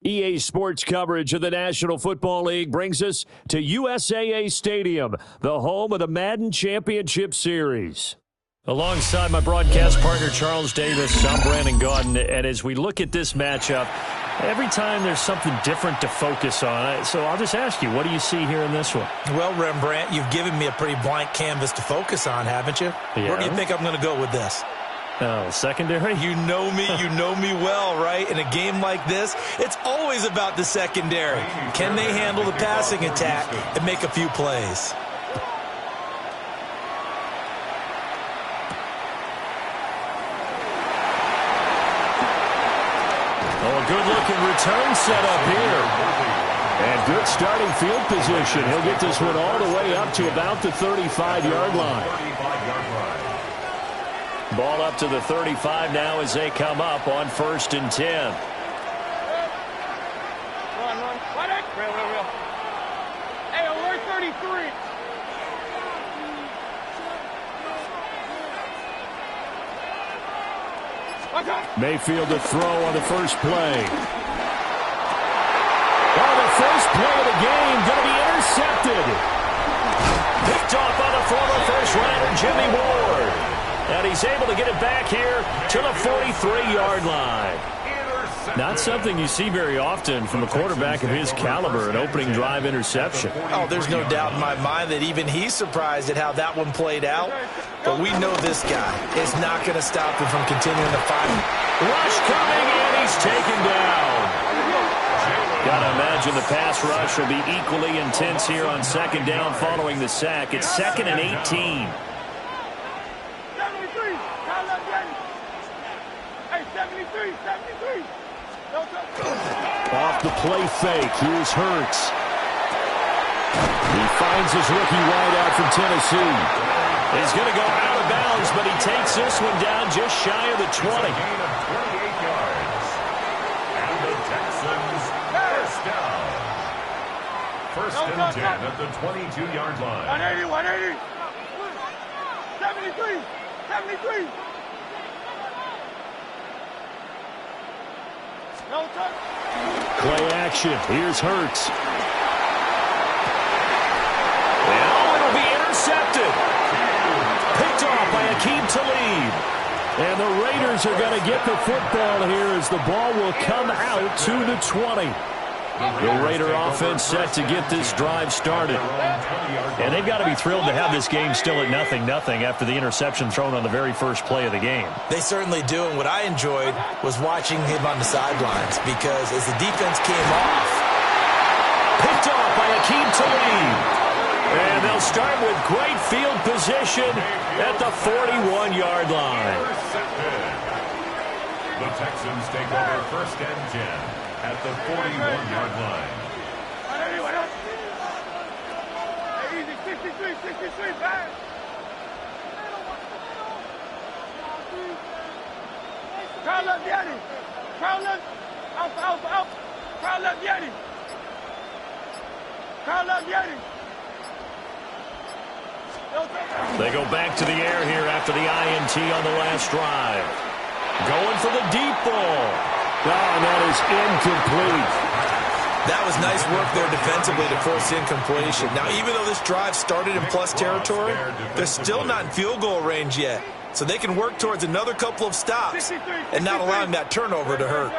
EA Sports coverage of the National Football League brings us to USAA Stadium, the home of the Madden Championship Series. Alongside my broadcast partner, Charles Davis, I'm Brandon Gaudin, and as we look at this matchup, every time there's something different to focus on. So I'll just ask you, what do you see here in this one? Well, Rembrandt, you've given me a pretty blank canvas to focus on, haven't you? Yeah. Where do you think I'm going to go with this? Oh, secondary? You know me well, right? In a game like this, it's always about the secondary. Can they handle the passing attack and make a few plays? Oh, a good-looking return set up here. And good starting field position. He'll get this one all the way up to about the 35-yard line. Ball up to the 35 now as they come up on first and 10. Run. Real. Hey, alert 33. Mayfield to throw on the first play. Oh, the first play of the game going to be intercepted. Picked off by the former first-rounder Jimmy Ward. And he's able to get it back here to the 43-yard line. Not something you see very often from a quarterback of his caliber, an opening drive interception. Oh, there's no doubt in my mind that even he's surprised at how that one played out. But we know this guy is not going to stop him from continuing to fight. Rush coming, and he's taken down. Gotta imagine the pass rush will be equally intense here on second down following the sack. It's 2nd and 18. 73. Hey, 73. Off the play fake, here's Hurts. He finds his rookie wideout from Tennessee. He's going to go out of bounds, but he takes this one down just shy of the 20. Gain of 28 yards. And the Texans first down. First and 10 at the 22-yard line. 180. 73. No touch. Play action, here's Hurts. Now it'll be intercepted. Picked off by Akeem Talib. And the Raiders are going to get the football here as the ball will come out to the 20. The Raider offense set to get this drive started. And they've got to be thrilled to have this game still at 0-0 after the interception thrown on the very first play of the game. They certainly do, and what I enjoyed was watching him on the sidelines because as the defense came off, picked off by Akeem Talib. And they'll start with great field position at the 41-yard line. The Texans take over first and 10 at the 41-yard line. Easy, 63, back. Crowd left, Yeti. Crowd left. Out. Crowd left, Yeti. They go back to the air here after the INT on the last drive. Going for the deep ball. Oh, and that is incomplete. That was nice work there defensively to force incompletion. Now, even though this drive started in plus territory, they're still not in field goal range yet. So they can work towards another couple of stops and not allowing that turnover to hurt.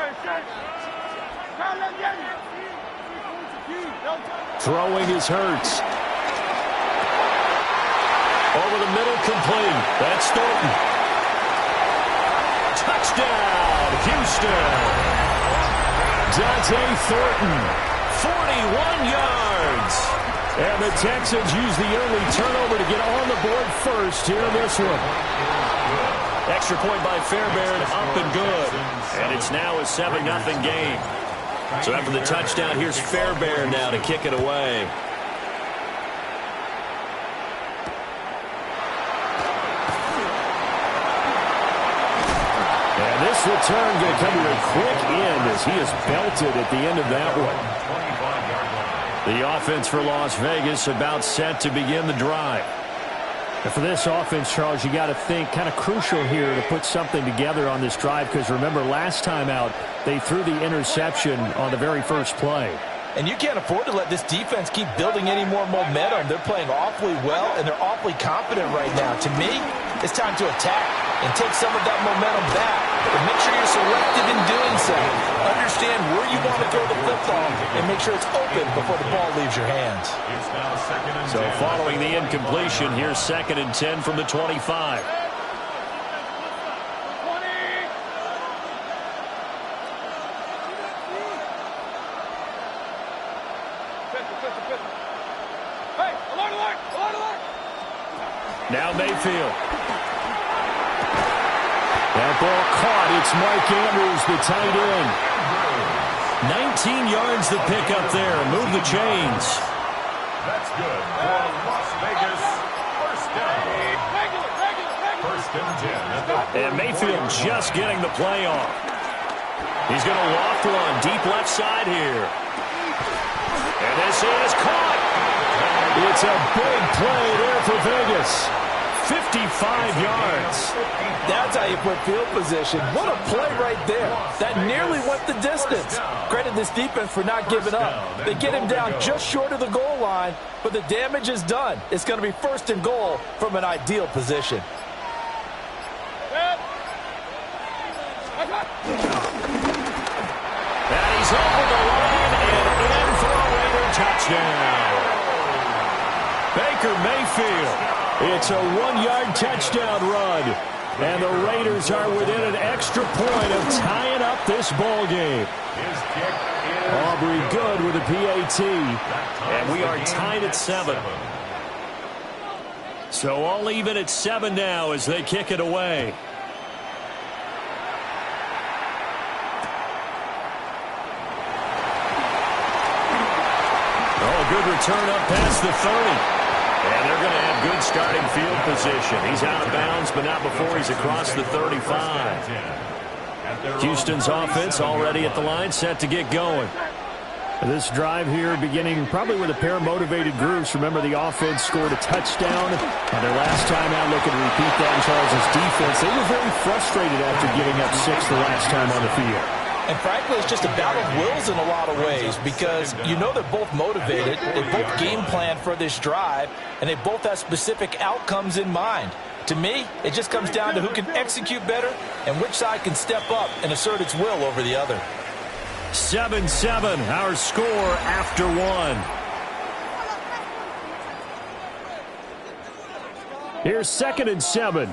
Throwing his Hurts. Over the middle, complete. That's Thornton. Touchdown, Houston. Dante Thornton, 41 yards. And the Texans use the early turnover to get on the board first here in this one. Extra point by Fairbairn, up and good. And it's now a 7-0 game. So after the touchdown, here's Fairbairn now to kick it away. And this return going to come to a quick end as he is belted at the end of that one. The offense for Las Vegas about set to begin the drive. And for this offense, Charles, you got to think kind of crucial here to put something together on this drive because remember last time out they threw the interception on the very first play. And you can't afford to let this defense keep building any more momentum. They're playing awfully well, and they're awfully confident right now. To me, it's time to attack and take some of that momentum back. But make sure you're selective in doing so. Understand where you want to throw the football and make sure it's open before the ball leaves your hands. So following the incompletion, here's 2nd and 10 from the 25. Now Mayfield. That ball caught. It's Mike Andrews, the tight end. 19 yards the pick up there. Move the chains. That's good for Las Vegas. First down. First and 10. And Mayfield just getting the play off. He's going to loft one deep left side here. And this is caught. It's a big play there for Vegas. 55 yards. That's how you put field position. What a play right there. That nearly went the distance. Credit this defense for not giving up. They get him down just short of the goal line, but the damage is done. It's going to be 1st and goal from an ideal position. is over the line and in for a Raider touchdown. Baker Mayfield. It's a 1-yard touchdown run. And the Raiders are within an extra point of tying up this ball game. Aubrey good with a PAT. And we are tied at 7. So all even at 7 now as they kick it away. Oh, a good return up past the 30. And they're going to have good starting field position. He's out of bounds, but not before he's across the 35. Houston's offense already at the line, set to get going. This drive here beginning probably with a pair of motivated groups. Remember, the offense scored a touchdown on their last time out. Looking to repeat that in Charles' defense. They were very frustrated after giving up 6 the last time on the field. And frankly, it's just a battle of wills in a lot of ways because you know they're both motivated. They both game plan for this drive, and they both have specific outcomes in mind. To me, it just comes down to who can execute better and which side can step up and assert its will over the other. 7-7, our score after 1. Here's 2nd and 7.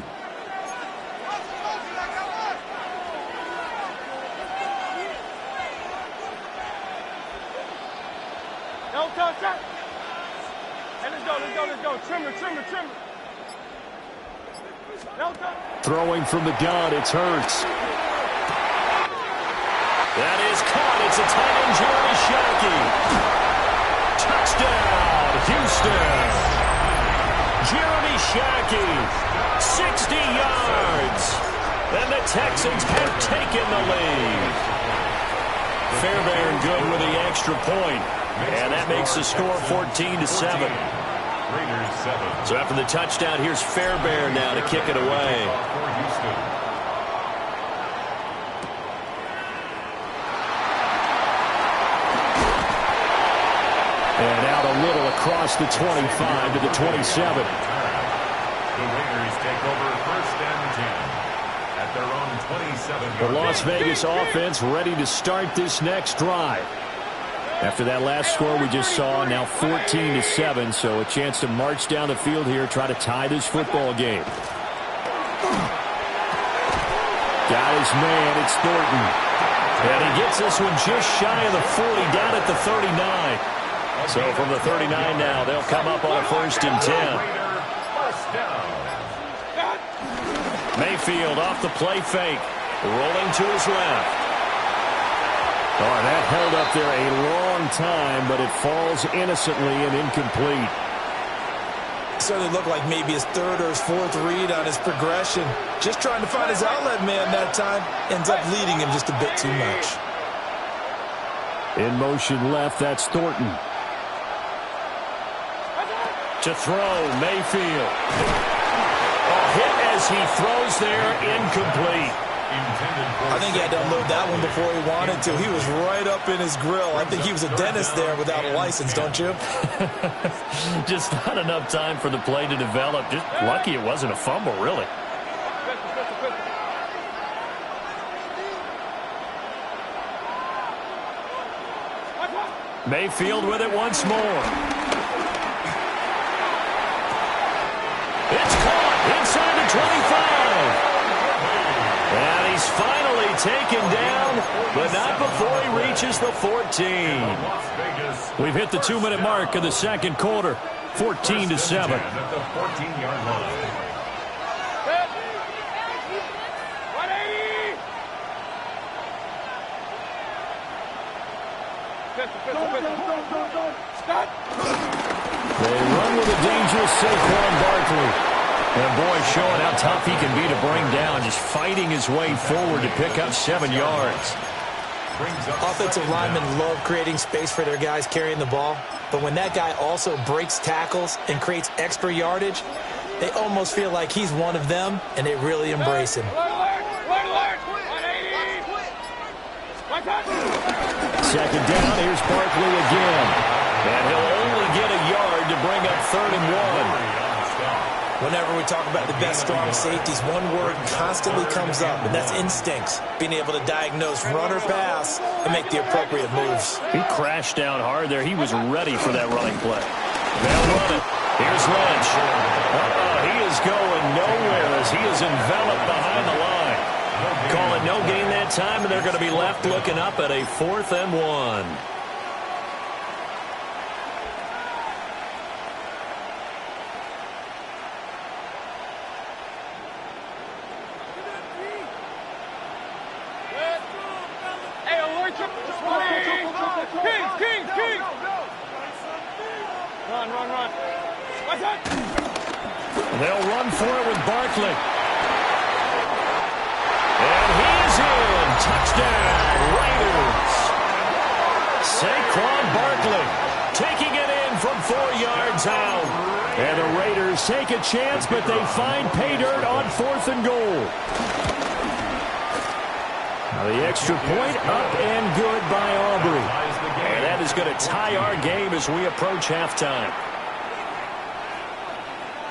Let's go. Trimmer. Throwing from the gun, it's Hurts. That is caught. It's a tight end, Jeremy Shockey. Touchdown, Houston. Jeremy Shockey, 60 yards. And the Texans have taken the lead. Fairbairn good with the extra point. And that makes the score 14-7. So after the touchdown, here's Fairbairn now to kick it away. And out a little across the 25 to the 27. The Raiders take over 1st and 10 at their own 27. The Las Vegas offense ready to start this next drive. After that last score we just saw, now 14-7, so a chance to march down the field here, try to tie this football game. Got his man, it's Thornton. And he gets this one just shy of the 40, down at the 39. So from the 39 now, they'll come up on a 1st and 10. Mayfield off the play fake, rolling to his left. Oh, that held up there a long time, but it falls innocently and incomplete. Certainly looked like maybe his 3rd or his 4th read on his progression. Just trying to find his outlet man that time. Ends up leading him just a bit too much. In motion left, that's Thornton. To throw, Mayfield. A hit as he throws there, incomplete. I think he had to unload that one before he wanted to. He was right up in his grill. I think he was a dentist there without a license, don't you? Just not enough time for the play to develop. Just lucky it wasn't a fumble, really. Mayfield with it once more. It's caught inside the 25. And he's finally taken down, but not before he reaches the 14. We've hit the 2-minute mark of the 2nd quarter, 14-7. At the 14-yard line. They run with a dangerous Saquon Barkley. And boy, showing how tough he can be to bring down, just fighting his way forward to pick up 7 yards. Offensive linemen love creating space for their guys carrying the ball, but when that guy also breaks tackles and creates extra yardage, they almost feel like he's one of them, and they really embrace him. Second down, here's Barkley again. And he'll only get a yard to bring up 3rd and 1. Whenever we talk about the best strong safeties, one word constantly comes up, and that's instincts. Being able to diagnose run or pass and make the appropriate moves. He crashed down hard there. He was ready for that running play. They'll run it. Here's Lynch. He is going nowhere as he is enveloped behind the line. Call it no gain that time, and they're going to be left looking up at a 4th and 1. Run. What's that? They'll run for it with Barkley. And he's in. Touchdown, Raiders. Saquon Barkley taking it in from 4 yards out. And the Raiders take a chance, but they find pay dirt on 4th and goal. Now the extra point up and good by Aubrey. And that is going to tie our game as we approach halftime.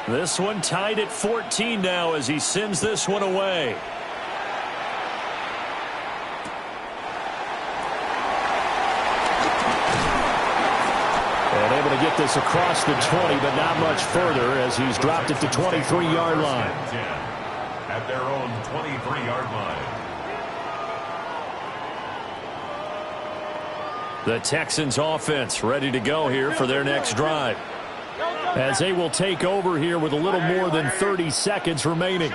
This one tied at 14 now as he sends this one away. And able to get this across the 20, but not much further as he's dropped it to 23-yard line. At their own 23-yard line. The Texans offense ready to go here for their next drive, as they will take over here with a little more than 30 seconds remaining.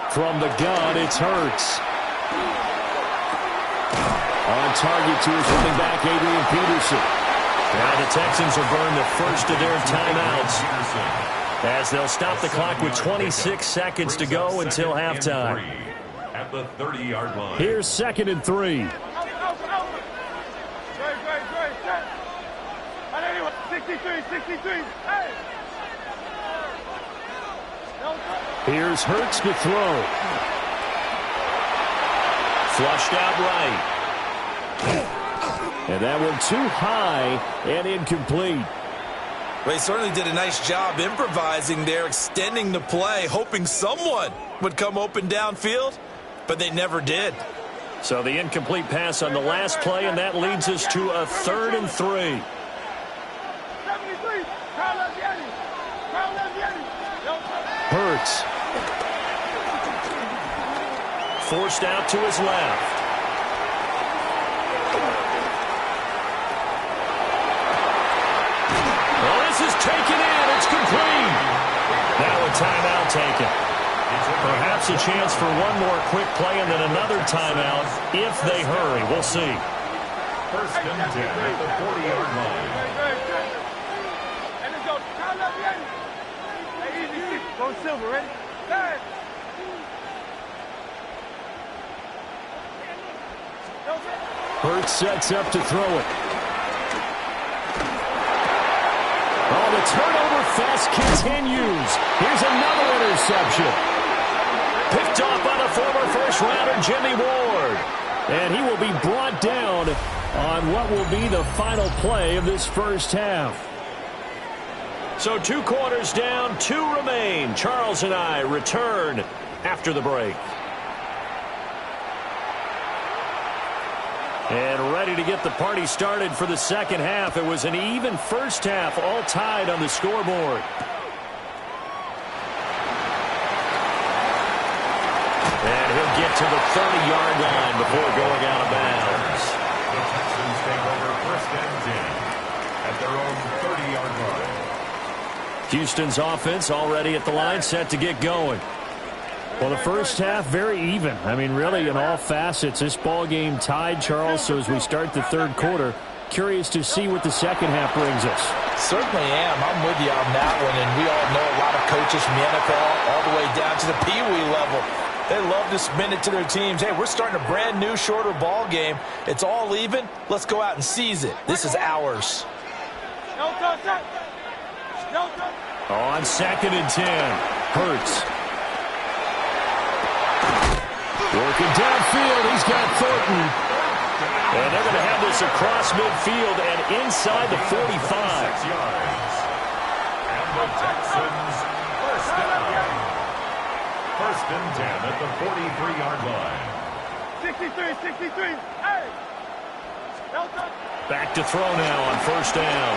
From the gun, it's Hurts. On target to his running back, Adrian Peterson. Now the Texans will burn the first of their timeouts, as they'll stop the clock with 26 seconds to go until halftime. At the 30-yard line. Here's 2nd and 3. Great. 63. Hey! Here's Hurts to throw. Flushed out right. And that one too high and incomplete. Well, he certainly did a nice job improvising there, extending the play, hoping someone would come open downfield, but they never did. So the incomplete pass on the last play, and that leads us to a 3rd and 3. Hurts. Forced out to his left. Well, this is taken in. It's complete. Now a timeout taken. Perhaps a chance for one more quick play and then another timeout if they hurry. We'll see. 1st and 10 at the 40-yard line. And let's go. Hey, easy. Go Silver, ready? Hey. Hurts sets up to throw it. Oh, the turnover fest continues. Here's another interception. Picked off by the former first-rounder Jimmy Ward. And he will be brought down on what will be the final play of this first half. So 2 quarters down, 2 remain. Charles and I return after the break. And ready to get the party started for the second half. It was an even first half, all tied on the scoreboard. And he'll get to the 30-yard line before going out of bounds. The Texans take over 1st and 10 at their own 30-yard line. Houston's offense already at the line, set to get going. Well, the first half, very even. I mean, really, in all facets, this ball game tied, Charles. So as we start the 3rd quarter, curious to see what the second half brings us. Certainly am. I'm with you on that one. And we all know a lot of coaches from the NFL all the way down to the Pee-wee level. They love to spin it to their teams. Hey, we're starting a brand new, shorter ball game. It's all even. Let's go out and seize it. This is ours. On 2nd and 10, Hurts. Working downfield, he's got Thornton. And they're going to have this across midfield and inside the 45. 6 yards. And the Texans first down. First and 10 at the 43-yard line. 63. Hey! Delta. Back to throw now on first down.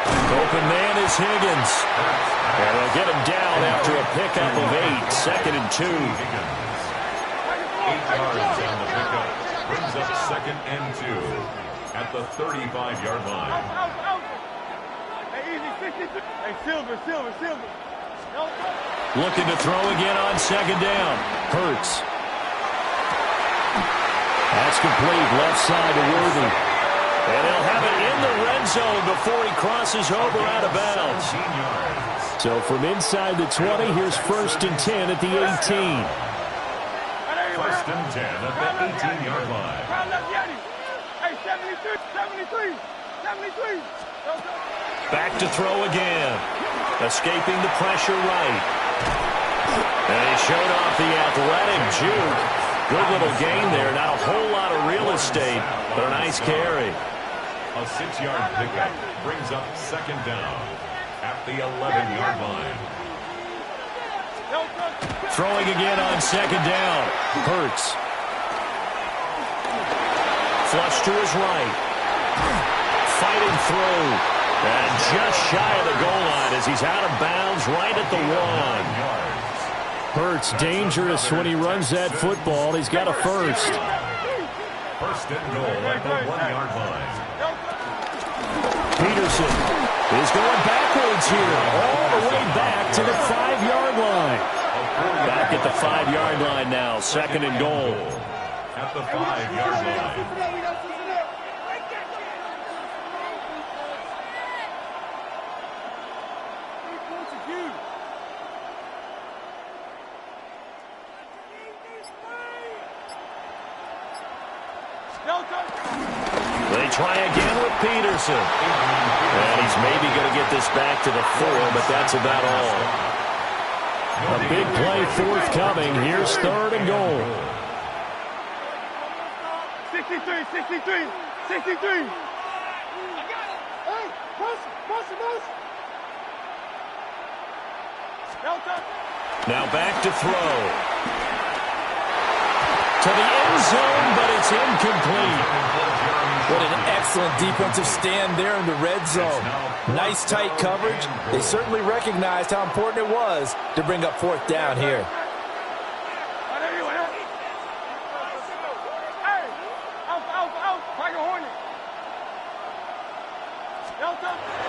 Open man is Higgins. And they'll get him down after a pickup of 8. Second and 2. 8 yards on the pickup. Brings up second and 2 at the 35-yard line. Out. Hey, easy, 63. Hey, Silver. Delta. Looking to throw again on second down. Hurts. That's complete. Left side to Worthy. And they'll have it in the red zone before he crosses over out of bounds. 17 yards. So from inside the 20, here's first and 10 at the 18. First and 10 at the 18-yard line. Hey, 73. Back to throw again. Escaping the pressure right. And he showed off the athletic juke. Good little gain there. Not a whole lot of real estate, but a nice carry. A 6-yard pickup brings up second down at the 11-yard line. Throwing again on second down. Hurts. Flush to his right. Fighting through. And just shy of the goal line as he's out of bounds right at the 1. Hurts dangerous when he runs that football. He's got a first. First and goal at the 1-yard line. Peterson is going backwards here. All the way back to the 5-yard line. Back at the 5-yard line now. Second and goal. At the 5-yard line. They try again with Peterson. And he's maybe going to get this back to the 4, but that's about all. A big play forthcoming. Here's third and goal. 63. Hey, push. Now back to throw. To the end zone, but it's incomplete. What an excellent defensive stand there in the red zone. Nice tight coverage. They certainly recognized how important it was to bring up fourth down here.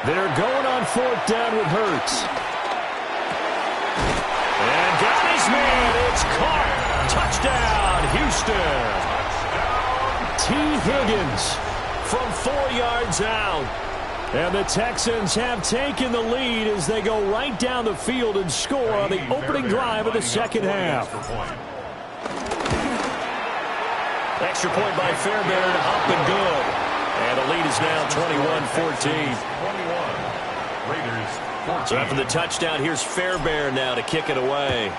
They're going on fourth down with Hurts. And got his man. It's caught. Touchdown, Houston. T. Higgins from 4 yards out. And the Texans have taken the lead as they go right down the field and score on the opening drive of the second half. Extra point by Fairbairn, up and good. And the lead is now 21-14. So after the touchdown, here's Fairbairn now to kick it away.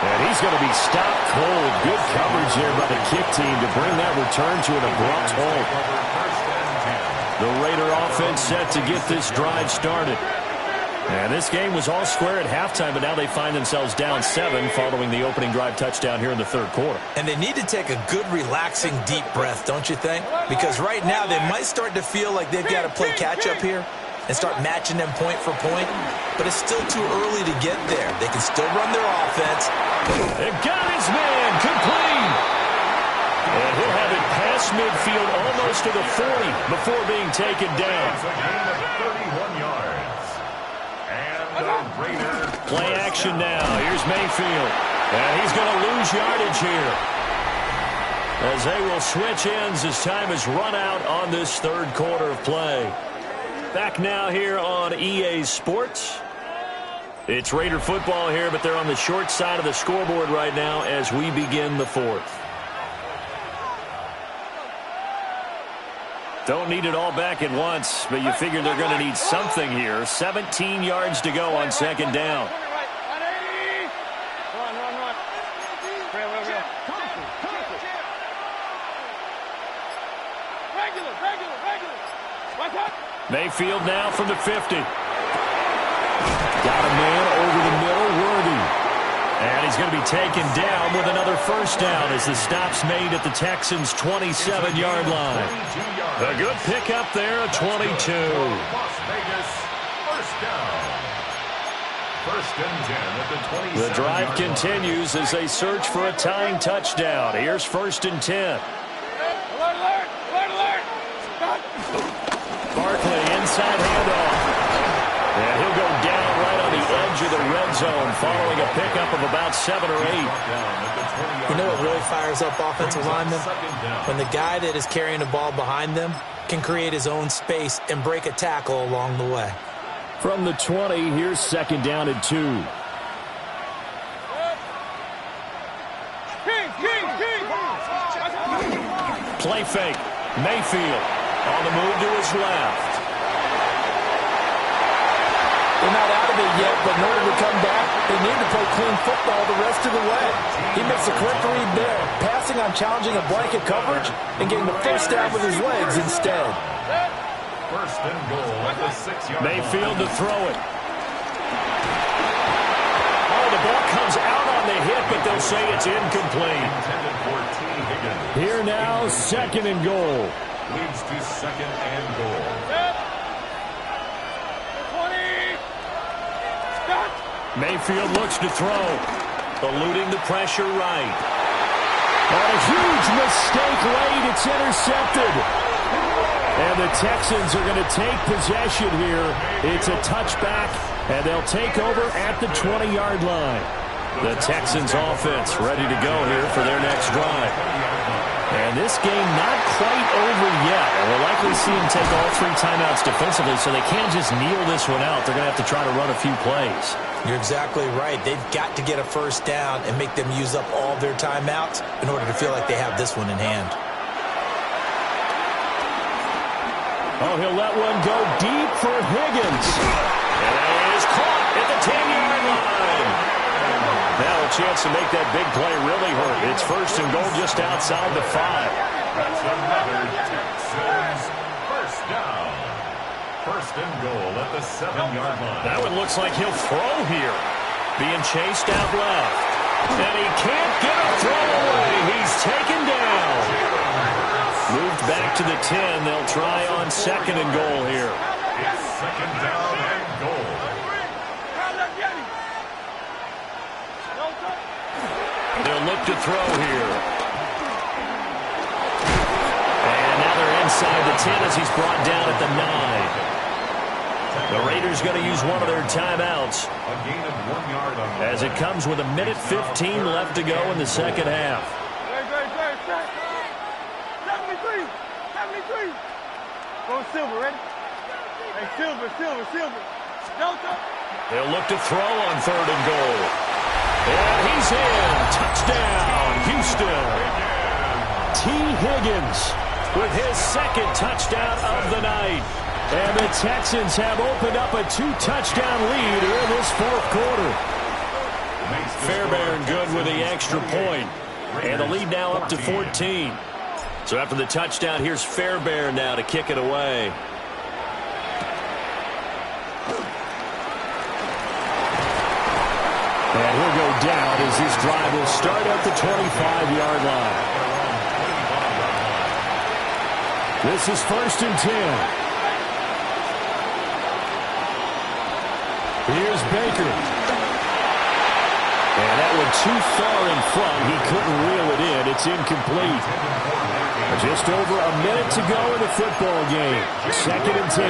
And he's going to be stopped cold. Good coverage there by the kick team to bring that return to an abrupt halt. The Raider offense set to get this drive started. And this game was all square at halftime, but now they find themselves down 7 following the opening drive touchdown here in the third quarter. And they need to take a good, relaxing, deep breath, don't you think? Because right now they might start to feel like they've got to play catch-up here and start matching them point for point. But it's still too early to get there. They can still run their offense. They got his man complete. And he'll have it past midfield almost to the 40 before being taken down. It's a gain of 31 yards. Play action now. Here's Mayfield. And he's going to lose yardage here. As they will switch ends as time is run out on this third quarter of play. Back now here on EA Sports. It's Raider football here, but they're on the short side of the scoreboard right now as we begin the fourth. Don't need it all back at once, but you figure they're going to need something here. 17 yards to go on second down. Mayfield now from the 50. Got a man over the middle, Worthy. And he's going to be taken down with another first down as the stop's made at the Texans' 27-yard line. A good pickup there, a 22. Las Vegas, first down. First and 10 at the 27. The drive continues as they search for a tying touchdown. Here's first and 10. Barkley, inside handoff. And he'll go down right on the edge of the red zone following a pickup of about 7 or 8. You know what really fires up offensive linemen? When the guy that is carrying the ball behind them can create his own space and break a tackle along the way. From the 20, here's second down and 2. Play fake. Mayfield on the move to his left. They're not out of it yet, but in order to come back, they need to play clean football the rest of the way. He makes the correct read there, passing on challenging a blanket coverage and getting the first down with his legs instead. First and goal at the 6-yard line. Mayfield to throw it. Oh, the ball comes out on the hit, but they'll say it's incomplete. Here now, second and goal. Leads to second and goal. Mayfield looks to throw. Eluding the pressure right. On a huge mistake late, it's intercepted. And the Texans are going to take possession here. It's a touchback, and they'll take over at the 20-yard line. The Texans offense ready to go here for their next drive. And this game not quite over yet. We'll likely see them take all 3 timeouts defensively, so they can't just kneel this one out. They're going to have to try to run a few plays. You're exactly right. They've got to get a first down and make them use up all their timeouts in order to feel like they have this one in hand. Oh, he'll let one go deep for Higgins. And it is caught at the 10-yard line. Now a chance to make that big play really hurt. It's first and goal just outside the 5. That's another Texans first down. First and goal at the 7-yard line. That one looks like he'll throw here. Being chased out left. And he can't get a throw away. He's taken down. Moved back to the 10. They'll try on second and goal here. It's second down and goal. They'll look to throw here. And now they're inside the 10 as he's brought down at the 9. The Raiders going to use one of their timeouts. A gain of 1 yard on as it comes with a minute 15 left to go in the second half. 73. Go Silver, ready? Hey, Silver. Delta. They'll look to throw on third and goal. And he's in. Touchdown, Houston. T. Higgins with his second touchdown of the night. And the Texans have opened up a 2-touchdown lead here in this fourth quarter. Fairbairn good with the extra point. And the lead now up to 14. So after the touchdown, here's Fairbairn now to kick it away. And he'll go down as this drive will start at the 25-yard line. This is first and 10. Here's Baker. And that one too far in front. He couldn't reel it in. It's incomplete. Just over a minute to go in the football game. Second and 10.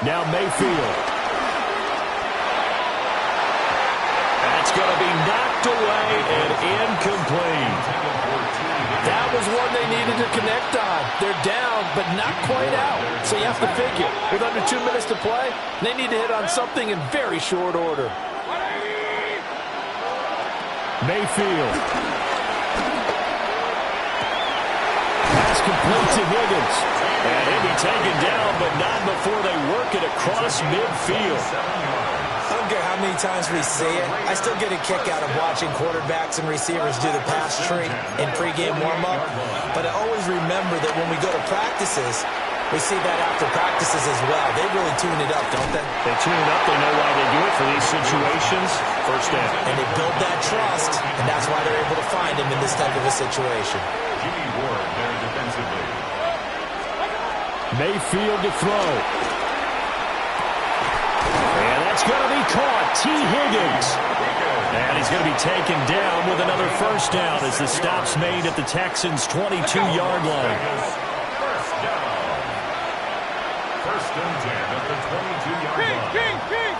Now Mayfield. That's going to be knocked away and incomplete. That was one they needed needed to connect on. They're down, but not quite out. So you have to figure, with under 2 minutes to play, they need to hit on something in very short order. Mayfield. Pass complete to Higgins. And he'll be taken down, but not before they work it across midfield. I don't care how many times we see it. I still get a kick out of watching quarterbacks and receivers do the pass tree in pregame warm-up. But I always remember that when we go to practices, we see that after practices as well. They really tune it up, don't they? They tune it up. They know why they do it for these situations. First down. And they build that trust, and that's why they're able to find him in this type of a situation. Jimmy Ward there defensively. Mayfield to throw. And that's going to be caught. T. Higgins. And he's going to be taken down with another first down as the stop's made at the Texans' 22-yard line. First down. First and 10 at the 22-yard line. King.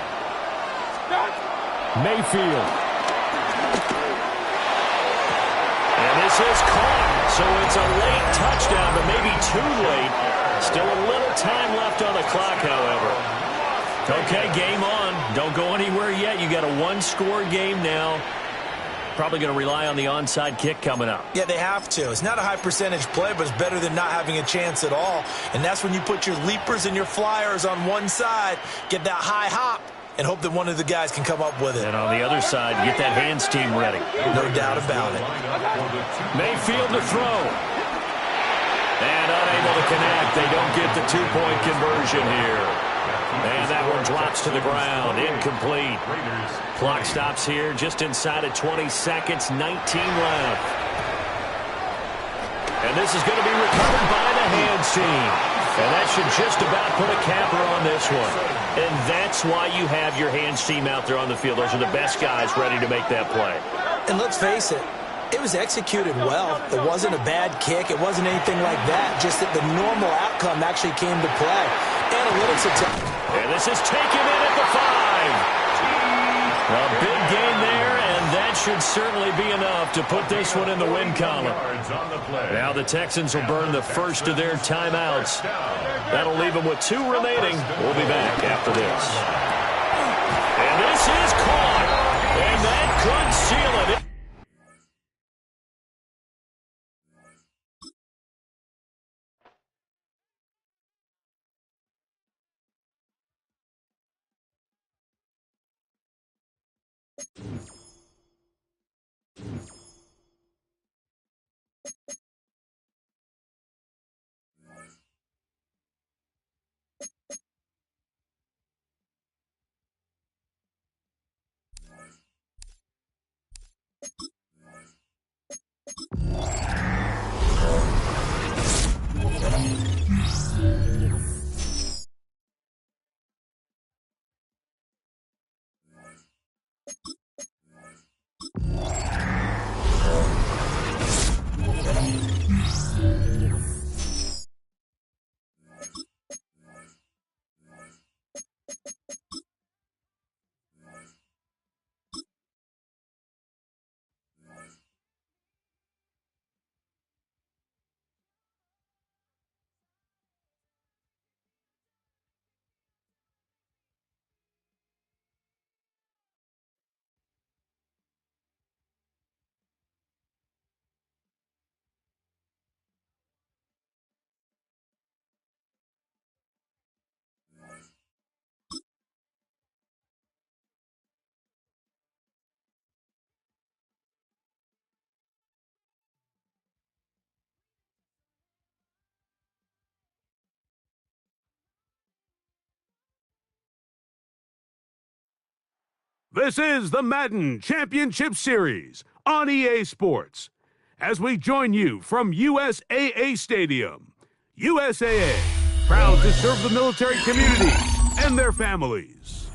Stop. Mayfield. And this is caught. So it's a late touchdown, but maybe too late. Still a little time left on the clock, however. Okay, game on. Don't go anywhere yet. You got a one-score game now. Probably going to rely on the onside kick coming up. Yeah, they have to. It's not a high-percentage play, but it's better than not having a chance at all. And that's when you put your leapers and your flyers on one side, get that high hop, and hope that one of the guys can come up with it. And on the other side, get that hands team ready. No doubt about it. Mayfield to throw. And unable to connect. They don't get the two-point conversion here. And that one drops to the ground. Incomplete. Clock stops here just inside of 20 seconds. 19 left. And this is going to be recovered by the hands team. And that should just about put a capper on this one. And that's why you have your hands team out there on the field. Those are the best guys ready to make that play. And let's face it, it was executed well. It wasn't a bad kick. It wasn't anything like that. Just that the normal outcome actually came to play. Analytics attack. And this is taken in at the 5. A big gain there, and that should certainly be enough to put this one in the win column. Now the Texans will burn the first of their timeouts. That'll leave them with 2 remaining. We'll be back after this. And this is caught. And that could seal it. This is the Madden Championship Series on EA Sports. As we join you from USAA Stadium, USAA, proud to serve the military communities and their families.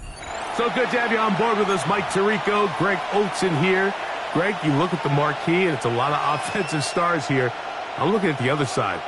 So good to have you on board with us, Mike Tirico, Greg Olson here. Greg, you look at the marquee, and it's a lot of offensive stars here. I'm looking at the other side.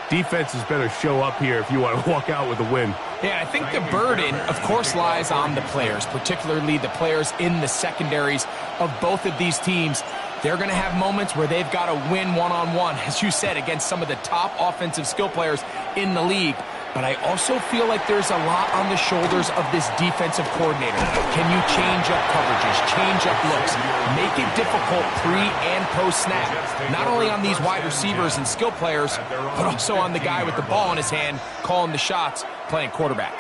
Defenses better show up here if you want to walk out with a win. Yeah, I think the burden, of course, lies on the players, particularly the players in the secondaries of both of these teams. They're going to have moments where they've got to win one-on-one, as you said, against some of the top offensive skill players in the league. But I also feel like there's a lot on the shoulders of this defensive coordinator. Can you change up coverages, change up looks, make it difficult pre- and post-snap? Not only on these wide receivers and skill players, but also on the guy with the ball in his hand, calling the shots, playing quarterback.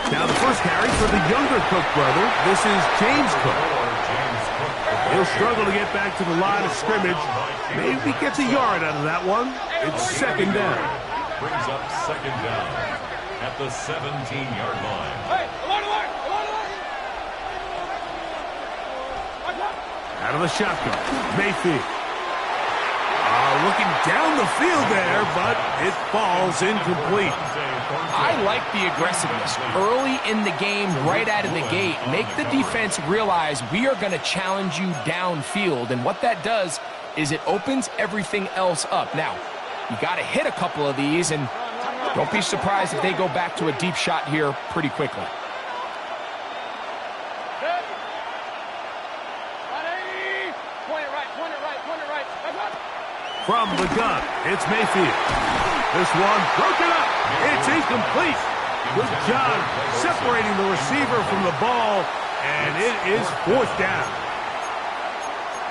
Now the first carry for the younger Cook brother. This is James Cook. He'll struggle to get back to the line of scrimmage. Maybe gets a yard out of that one. It's second down. Brings up second down at the 17-yard line. Out of the shotgun, Mayfield. Looking down the field there, but it falls incomplete. I like the aggressiveness early in the game, right out of the gate. Make the defense realize we are going to challenge you downfield, and what that does is it opens everything else up. Now, you got to hit a couple of these, and don't be surprised if they go back to a deep shot here pretty quickly. From the gun, it's Mayfield. This one broken up. It's incomplete. Good job separating the receiver from the ball, and it is fourth down.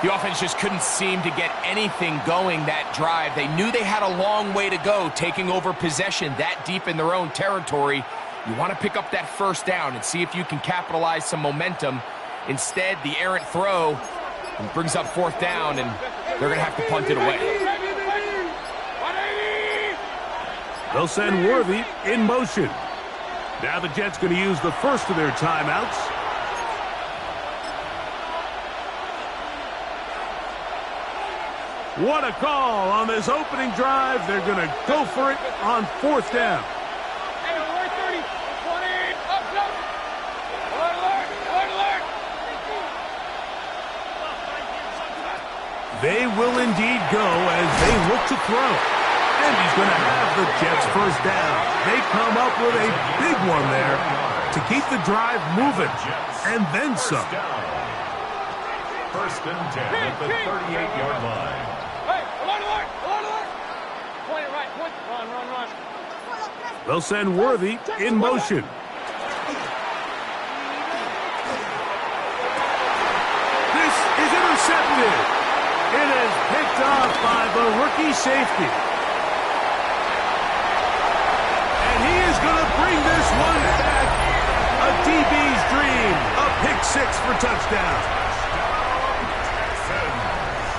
The offense just couldn't seem to get anything going that drive. They knew they had a long way to go, taking over possession that deep in their own territory. You want to pick up that first down and see if you can capitalize some momentum. Instead, the errant throw brings up fourth down, and they're going to have to punt it away. They'll send Worthy in motion. Now the Jets going to use the first of their timeouts. What a call on this opening drive. They're going to go for it on fourth down. They will indeed go as they look to throw. And he's going to have the Jets first down. They come up with a big one there to keep the drive moving. And then some. First and 10 at the 38-yard line. They'll send Worthy in motion. This is intercepted. It is picked off by the rookie safety. And he is going to bring this one back. A DB's dream. A pick six for touchdown.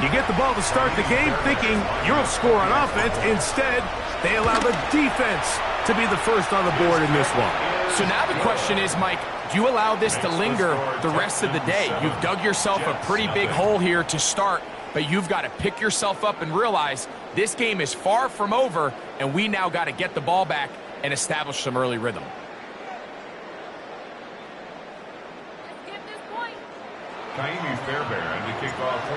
You get the ball to start the game thinking you'll score on offense. Instead, they allow the defense to be the first on the board in this one. So now the question is, Mike, do you allow this to linger the rest of the day? You've dug yourself a pretty big hole here to start, but you've got to pick yourself up and realize this game is far from over, and we now got to get the ball back and establish some early rhythm.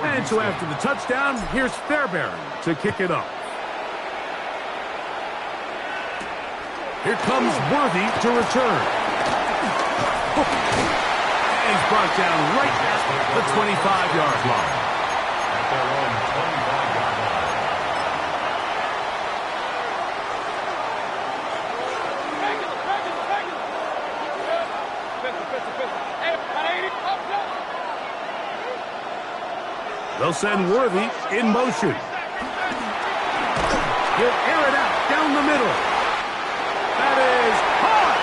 And so after the touchdown, here's Fairbairn to kick it off. Here comes Worthy to return. And he's brought down right at the 25-yard line. At their own 25-yard line. They'll send Worthy in motion. He'll air it out down the middle. That is hard.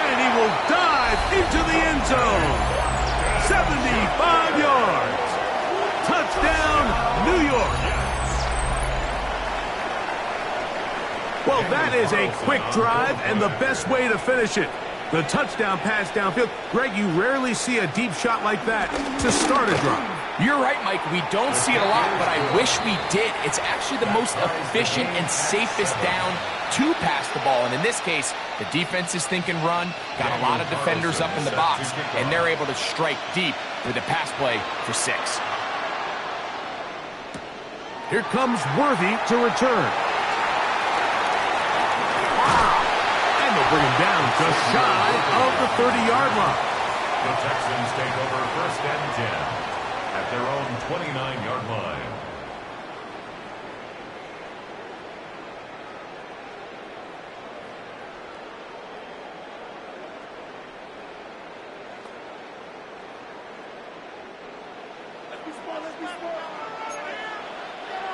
And he will dive into the end zone. 75 yards. Touchdown, New York. Well, that is a quick drive and the best way to finish it. The touchdown pass downfield. Greg, you rarely see a deep shot like that to start a drive. You're right, Mike. We don't see it a lot, but I wish we did. It's actually the most efficient and safest down to pass the ball. And in this case, the defense is thinking run, got a lot of defenders up in the box, and they're able to strike deep with a pass play for 6. Here comes Worthy to return. And they'll bring him down just shy of the 30-yard line. The Texans take over 1st and 10 at their own 29-yard line.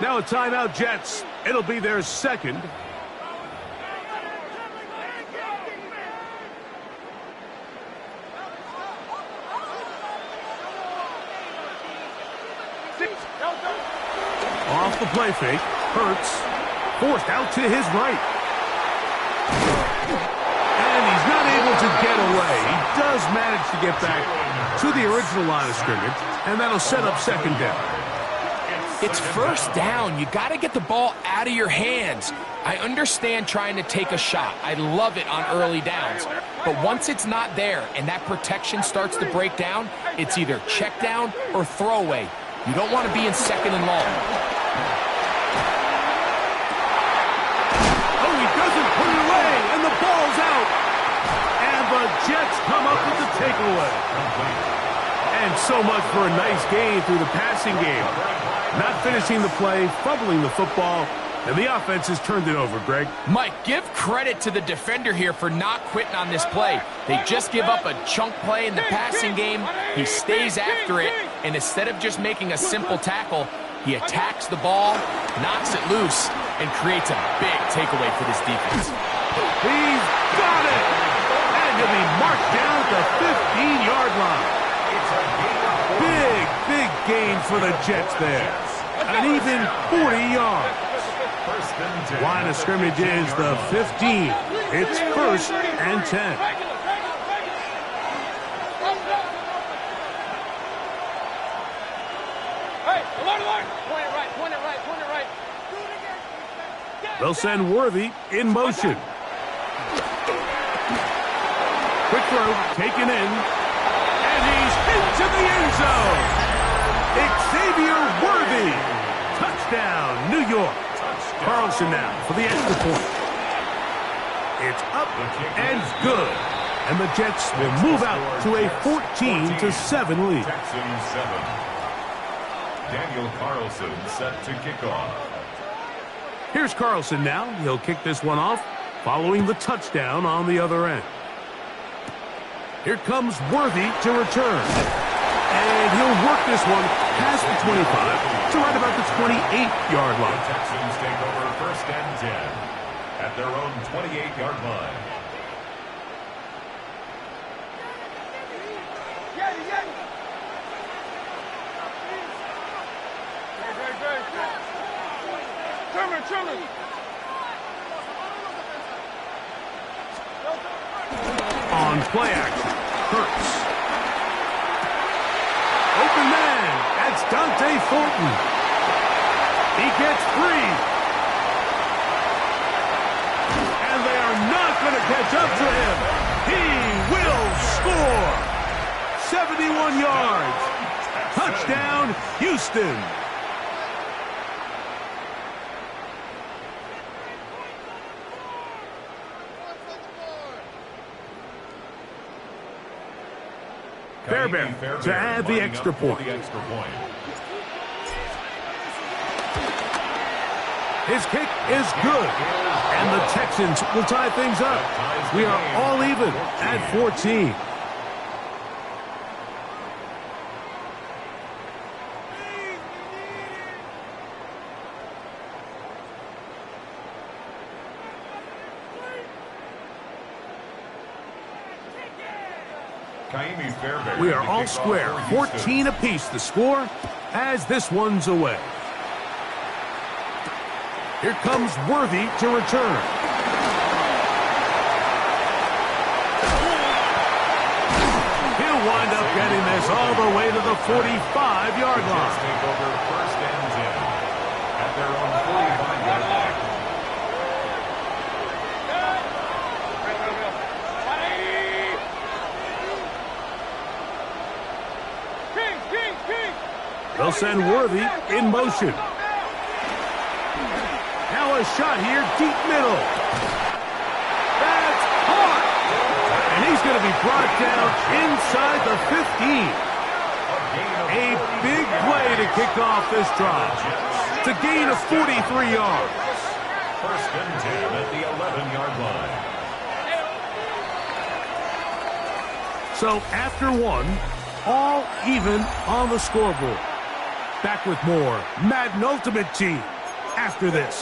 Now a timeout, Jets. It'll be their second. Off the play fake. Hurts. Forced out to his right. And he's not able to get away. He does manage to get back to the original line of scrimmage, and that'll set up 2nd down. It's 1st down. You got to get the ball out of your hands. I understand trying to take a shot. I love it on early downs. But once it's not there and that protection starts to break down, it's either check down or throwaway. You don't want to be in 2nd and long. Oh, he doesn't put it away, and the ball's out. And the Jets come up with the takeaway. And so much for a nice gain through the passing game. Not finishing the play, fumbling the football, and the offense has turned it over, Greg. Mike, give credit to the defender here for not quitting on this play. They just give up a chunk play in the passing game. He stays after it, and instead of just making a simple tackle, he attacks the ball, knocks it loose, and creates a big takeaway for this defense. He's got it! And he'll be marked down at the 15-yard line. Big gain for the Jets there. An even 40 yards. Line of scrimmage is the 15. It's 1st and 10. They'll send Worthy in motion. Quick throw, taken in. And he's into the end zone. Xavier Worthy. Touchdown, New York. Carlson now for the extra point. It's up and good. And the Jets will move out to a 14-7 lead. Texans 7. Daniel Carlson set to kick off. Here's Carlson now. He'll kick this one off, following the touchdown on the other end. Here comes Worthy to return. And he'll work this one past the 25 to right about the 28-yard line. The Texans take over 1st and 10 at their own 28-yard line. On play action, Hurts. Open man, that's Dante Thornton. He gets free. And they are not going to catch up to him. He will score. 71 yards. Touchdown, Houston. Fairbairn to add the extra point. His kick is good. And the Texans will tie things up. We are all even at 14. We are all square. 14 apiece the score as this one's away. Here comes Worthy to return. getting this all the way to the 45-yard line. Take over 1st and 10 at their own 45-yard line. They'll send Worthy in motion. Now a shot here, deep middle. That's hard. And he's going to be brought down inside the 15. A big play to kick off this drive. It's a gain of 43 yards. 1st and 10 at the 11-yard line. So after one, all even on the scoreboard. Back with more Madden Ultimate Team after this.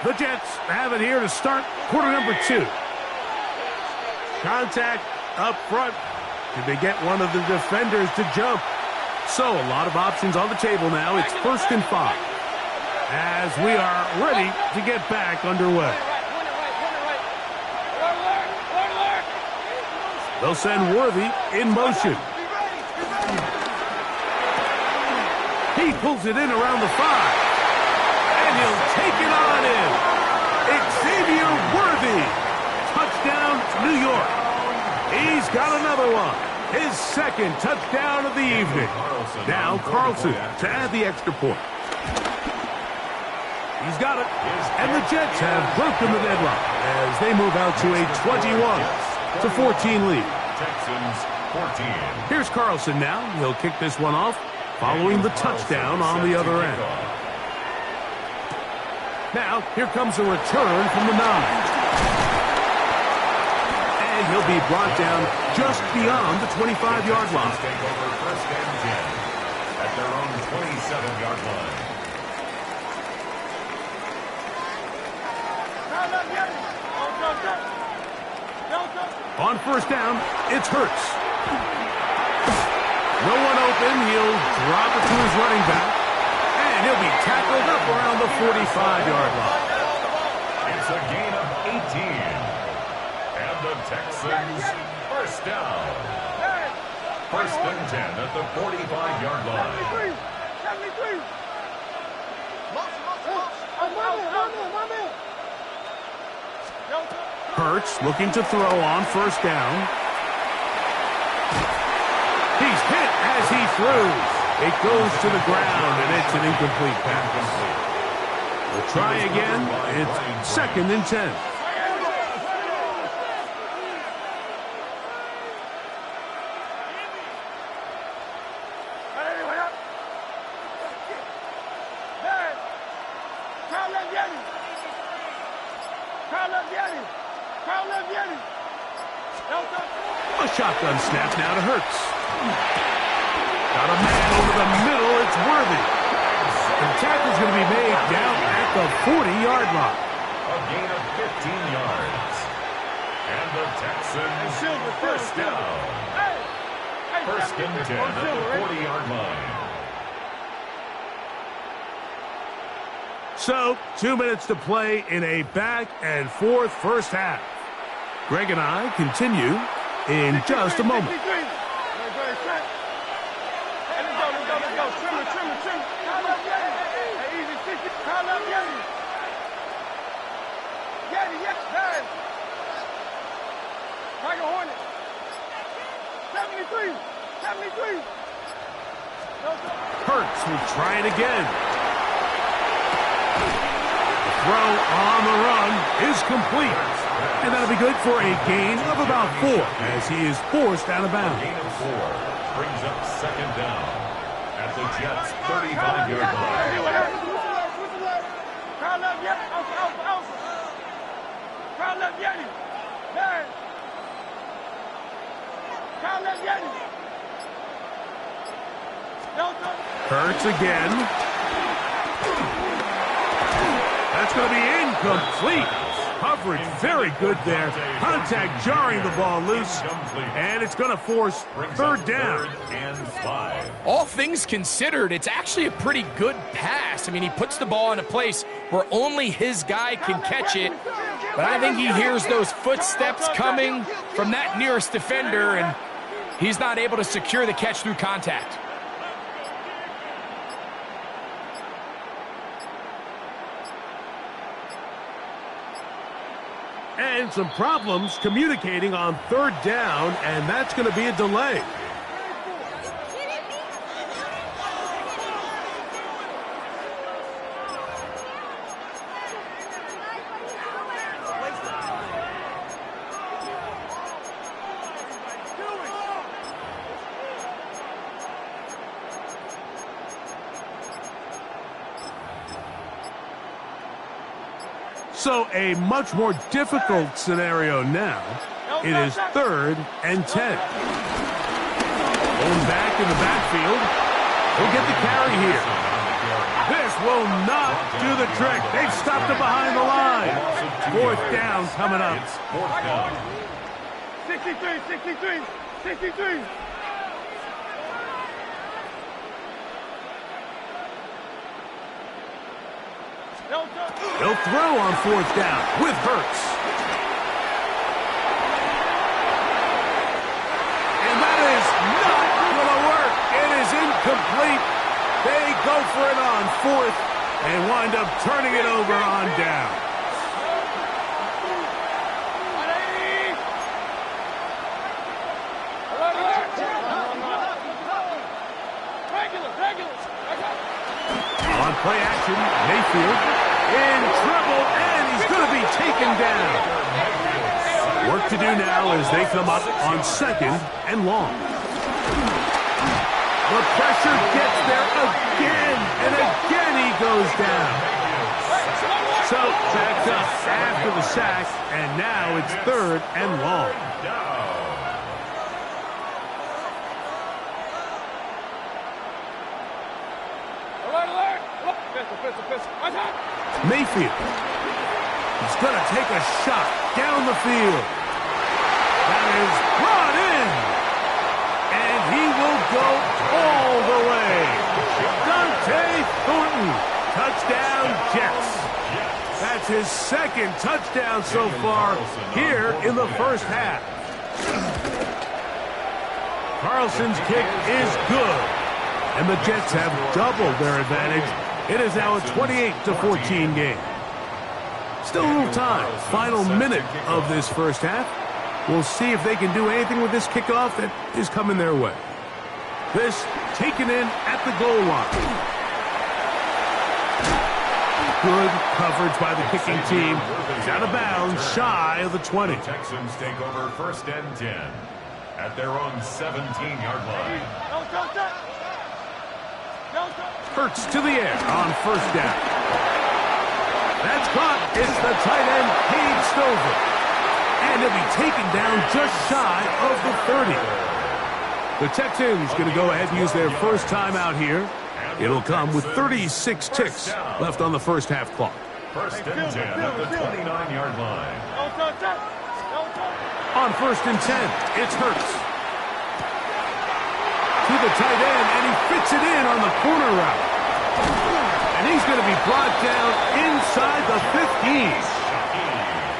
The Jets have it here to start quarter number 2. Contact up front. Did they get one of the defenders to jump? So a lot of options on the table now. It's 1st and 5 as we are ready to get back underway. They'll send Worthy in motion. He pulls it in around the 5. And he'll take it on in. Xavier Worthy. Touchdown, New York. He's got another one. His 2nd touchdown of the evening. Now Carlson to add the extra point. He's got it. And the Jets have broken the deadlock as they move out to a 21-14 lead. Texans 14. Here's Carlson now. He'll kick this one off following the touchdown on the other end. Now, here comes a return from the 9. And he'll be brought down just beyond the 25-yard line. Take over 1st and 10 at their own 27-yard line. On 1st down, it's Hurts. No one open. He'll drop it to his running back. And he'll be tackled up around the 45-yard line. It's a gain of 18. And the Texans 1st down. 1st and 10 at the 45-yard line. 73. Hurts looking to throw on 1st down. He's hit as he throws. It goes to the ground, and it's an incomplete pass. We'll try again. It's 2nd and 10. A shotgun snap now to Hurts. Got a man over the middle. It's Worthy. The tackle's going to be made down at the 40-yard line. A gain of 15 yards. And the Texans 1st down. 1st and 10 at the 40-yard line. So, 2 minutes to play in a back-and-forth first half. Greg and I continue in just a moment. Hurts will try it again. The throw on the run is complete. And that'll be good for a gain of about 4 as he is forced out of bounds. Gain of 4 brings up 2nd down at the Jets' 35-yard line. Hurts again. That's going to be incomplete. Coverage very good there. Contact jarring the ball loose. And it's going to force 3rd down. 3rd and 5. All things considered, it's actually a pretty good pass. I mean, he puts the ball in a place where only his guy can catch it. But I think he hears those footsteps coming from that nearest defender, and he's not able to secure the catch through contact. And some problems communicating on third down, and that's going to be a delay. So a much more difficult scenario now. It is 3rd and 10. Going back in the backfield. He'll get the carry here. This will not do the trick. They've stopped it behind the line. 4th down coming up. 63, 63, 63. He'll throw on 4th down with Hurts. And that is not going to work. It is incomplete. They go for it on 4th and wind up turning it over on down. On play action, Mayfield in trouble, and he's going to be taken down. Work to do now as they come up on 2nd and long. The pressure gets there again, and again he goes down. So backed up after the sack, and now it's 3rd and long. Mayfield. He's going to take a shot down the field. That is brought in. And he will go all the way. Dante Thornton. Touchdown, Jets. That's his 2nd touchdown so far here in the first half. Carlson's kick is good. And the Jets have doubled their advantage. It is now a 28-14 game. Still a little time. Final minute of this first half. We'll see if they can do anything with this kickoff that is coming their way. This taken in at the goal line. Good coverage by the kicking team. It's out of bounds, shy of the 20. The Texans take over 1st and 10 at their own 17-yard line. Hurts to the air on 1st down. That's caught. It's the tight end, Cade Stover. And he'll be taken down just shy of the 30. The Texans going to go ahead and use their first timeout here. It'll come with 36 ticks left on the first half clock. 1st and 10 at the 29-yard line. On 1st and 10, it's Hurts. To the tight end, and he fits it in on the corner route. And he's going to be brought down inside the 15.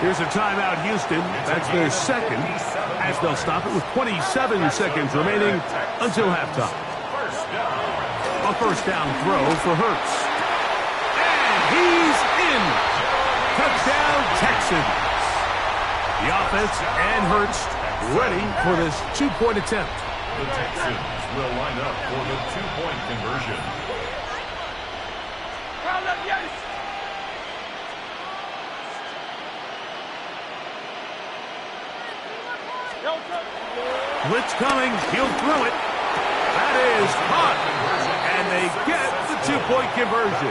Here's a timeout, Houston. That's their 2nd, as they'll stop it with 27 seconds remaining until halftime. A 1st down throw for Hurts. And he's in. Touchdown, Texans. The offense and Hurts ready for this 2-point attempt. The Texans will line up for the 2-point conversion. Blitz coming. He'll throw it. That is caught. And they get the 2-point conversion.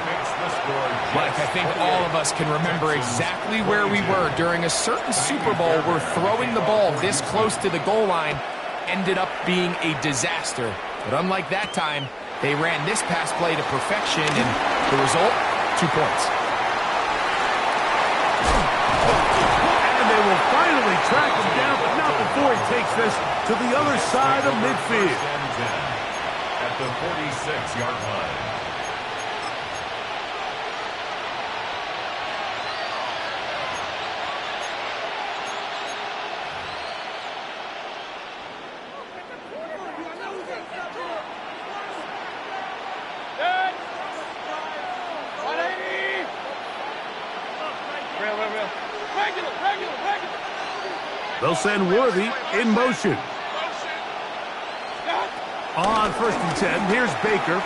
Mike, I think all of us can remember exactly where we were during a certain Super Bowl where throwing the ball this close to the goal line ended up being a disaster. But unlike that time, they ran this pass play to perfection, and the result, 2 points. And they will finally track him down, but not before he takes this to the other side of midfield. At the 46-yard line. They'll send Worthy in motion. On 1st and 10, here's Baker.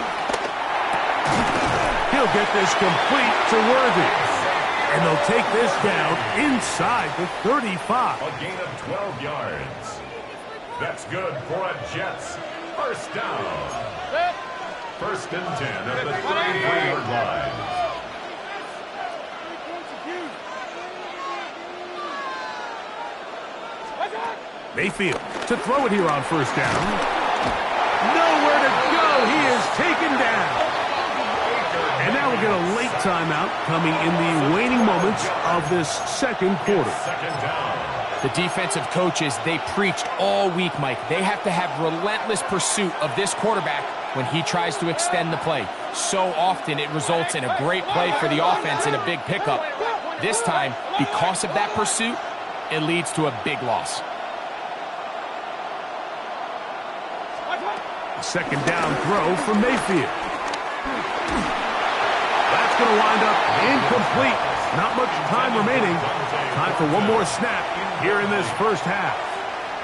He'll get this complete to Worthy. And they'll take this down inside the 35. A gain of 12 yards. That's good for a Jets first down. 1st and 10 at the 33-yard line. Mayfield to throw it here on 1st down. Nowhere to go. He is taken down. And now we'll get a late timeout coming in the waning moments of this 2nd quarter. 2nd down. The defensive coaches, they preached all week, Mike. They have to have relentless pursuit of this quarterback when he tries to extend the play. So often it results in a great play for the offense and a big pickup. This time, because of that pursuit, it leads to a big loss. 2nd down throw for Mayfield. That's going to wind up incomplete. Not much time remaining. Time for one more snap here in this 1st half.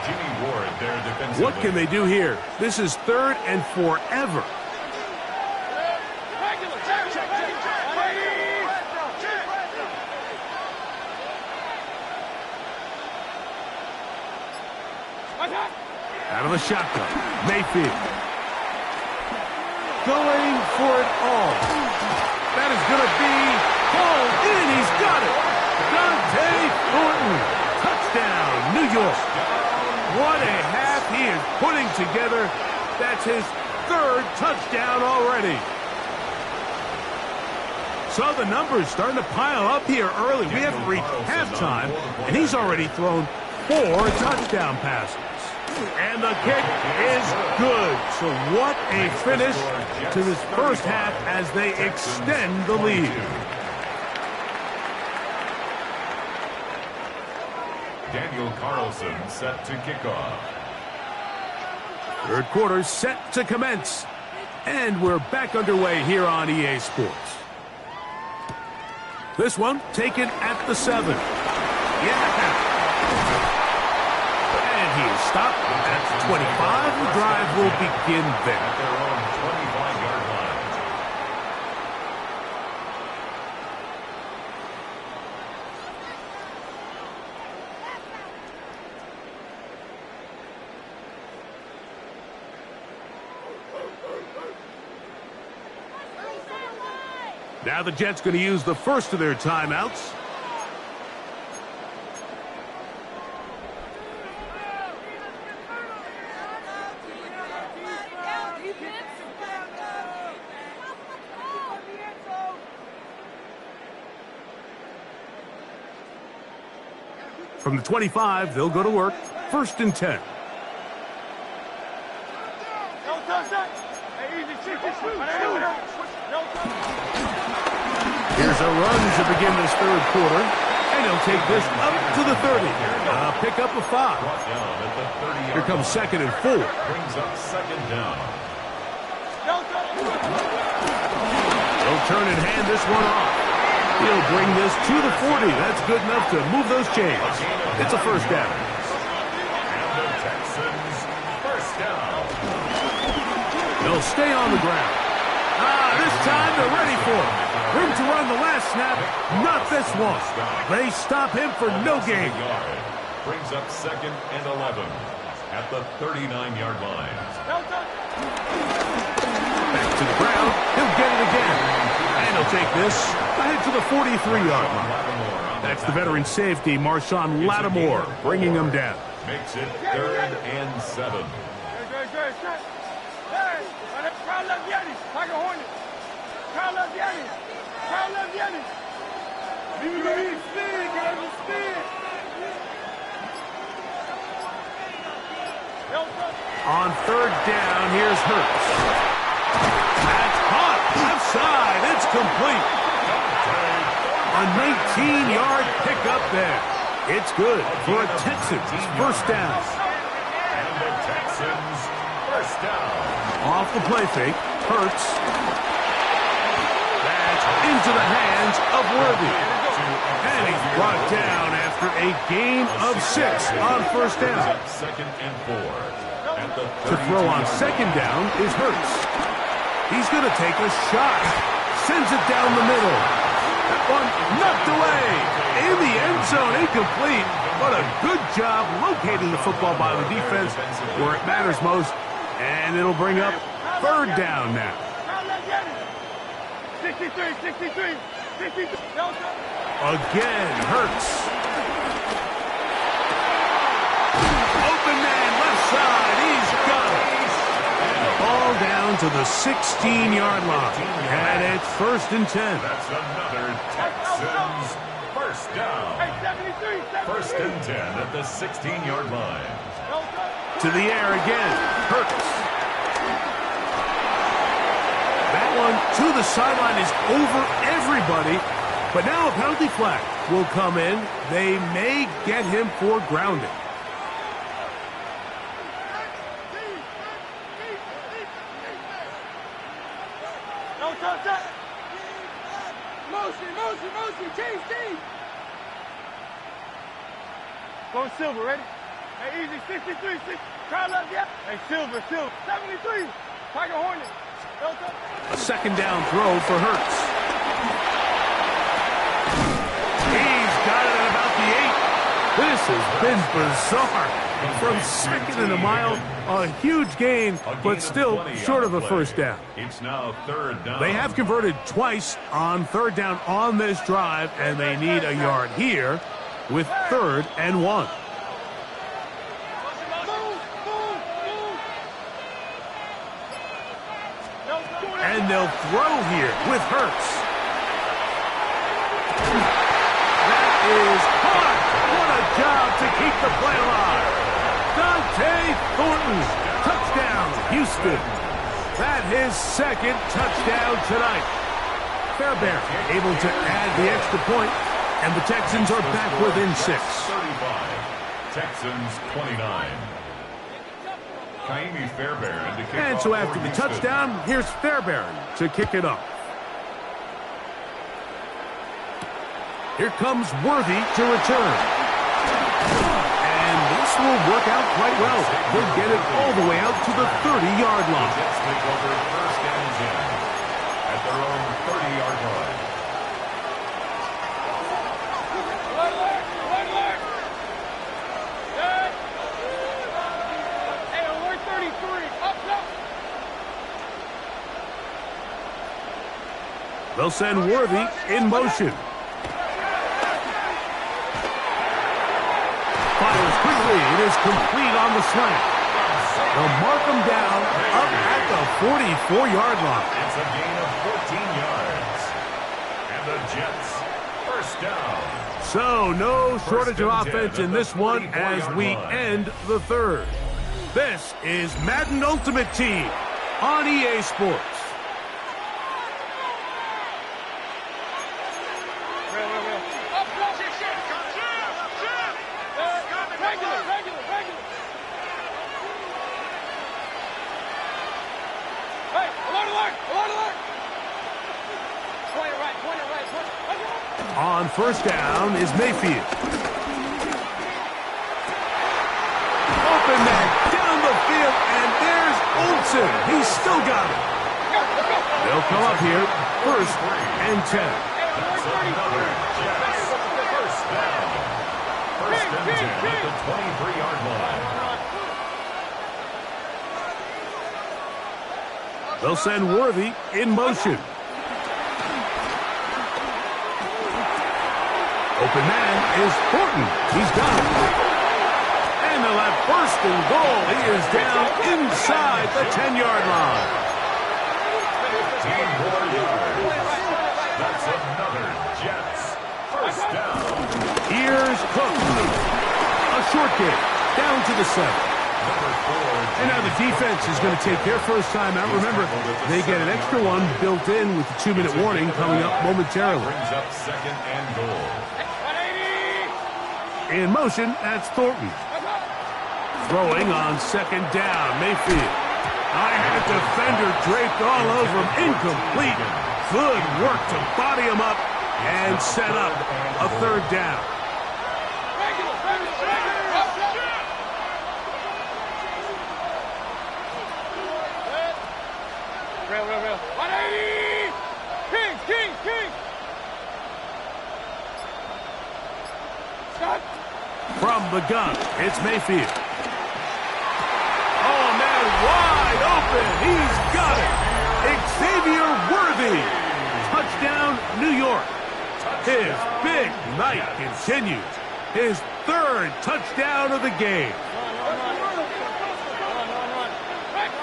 Jimmy Ward there defensively. What can they do here? This is 3rd and forever. Out of the shotgun, Mayfield. Going for it all. That is going to be hauled in. He's got it. Dante Thornton. Touchdown, New York. What a half he is putting together. That's his 3rd touchdown already. So the numbers starting to pile up here early. We haven't reached halftime, and he's already thrown 4 touchdown passes. And the kick is good. So what a finish to this 1st half as they extend the lead. Daniel Carlson set to kick off. 3rd quarter set to commence. And we're back underway here on EA Sports. This one taken at the 7. Yeah. He is stopped at 25. The drive will begin there. At their own 25-yard line. Now the Jets going to use the first of their timeouts. From the 25, they'll go to work. 1st and 10. Here's a run to begin this 3rd quarter. And he'll take this up to the 30. Pick up a 5. Here comes 2nd and 4. Brings up 2nd down. They'll turn and hand this one off. He'll bring this to the 40. That's good enough to move those chains. It's a 1st down. And the Texans first down. They'll stay on the ground. This time they're ready for it. Room to run the last snap. Not this one. They stop him for no gain. Brings up 2nd and 11 at the 39-yard line. Back to the ground. He'll get it again. And he'll take this ahead to the 43-yard line. That's the veteran safety, Marshawn Lattimore, bringing him down. Makes it 3rd and 7. On 3rd down, here's Hurts. That's caught. Left side. It's complete. A 19-yard pickup there. It's good for a Texans 1st down. And the Texans first down. Off the play fake. Hurts. That's into the hands of Worthy. And he's brought down after a gain of 6 on first down. Second and 4. To throw on second down is Hurts. He's going to take a shot. Sends it down the middle. That one knocked away. In the end zone, incomplete. But a good job locating the football by the defense where it matters most. And it'll bring up third down now. 63. Again, Hurts. Open man, left side. He's got it. Ball down to the 16-yard line. And it's first and 10. That's another Texans first down. First and 10 at the 16-yard line. To the air again. Hurts. That one to the sideline is over everybody. But now a penalty flag will come in. They may get him for grounding. Motion, change team. Go Silver, ready? Hey, easy, 63, 6. Try left, yeah. Hey, Silver, 73. Tiger Hornet. A second down throw for Hurts. He's got it at about the 8. This has been bizarre. From second and a mile, a huge gain, but still short of a first down. It's now third down. They have converted twice on third down on this drive, and they need a yard here with 3rd and 1. And they'll throw here with Hurts. That is caught. What a job to keep the play alive. Dante Thornton, touchdown, Houston. That his second touchdown tonight. Fairbairn able to add the extra point, and the Texans are back within 6. 35. Texans 29. Kaimi Fairbairn to kick And off so after for the Houston. touchdown, here's Fairbairn to kick it off. Here comes Worthy to return. And this will work out quite well. They'll get it all the way out to the 30-yard line. Jets take over first and 10 at their own 30-yard line. Hey, alert 33. Up. They'll send Worthy in motion. Fires quickly. It is complete on the slant. They'll mark him down up at the 44-yard line. It's a gain of 14 yards. And the Jets first down. So no shortage of offense in this one as we end the third. This is Madden Ultimate Team on EA Sports. On first down is Mayfield. Open man down the field, and there's Olsen. He's still got it. They'll come up here, 1st and 10. That's another Jets first down. First and 10 at the 23-yard line. They'll send Worthy in motion. Open man is Thornton. He's got it. And they'll have 1st and goal. He is down inside the 10-yard line. 15 more yards. That's another Jets first down. Here's Cook. A short kick down to the 7. And now the defense is going to take their first time out. Remember, they get an extra one built in with the 2-minute warning coming up momentarily. Brings up 2nd and goal. In motion, that's Thornton. Throwing on 2nd down, Mayfield. I had a defender draped all over him. Incomplete. Good work to body him up and set up a third down. Real. 180! King! Stop! From the gun, it's Mayfield. Oh, man, wide open. He's got it. Xavier Worthy. Touchdown, New York. His big night continues. His third touchdown of the game.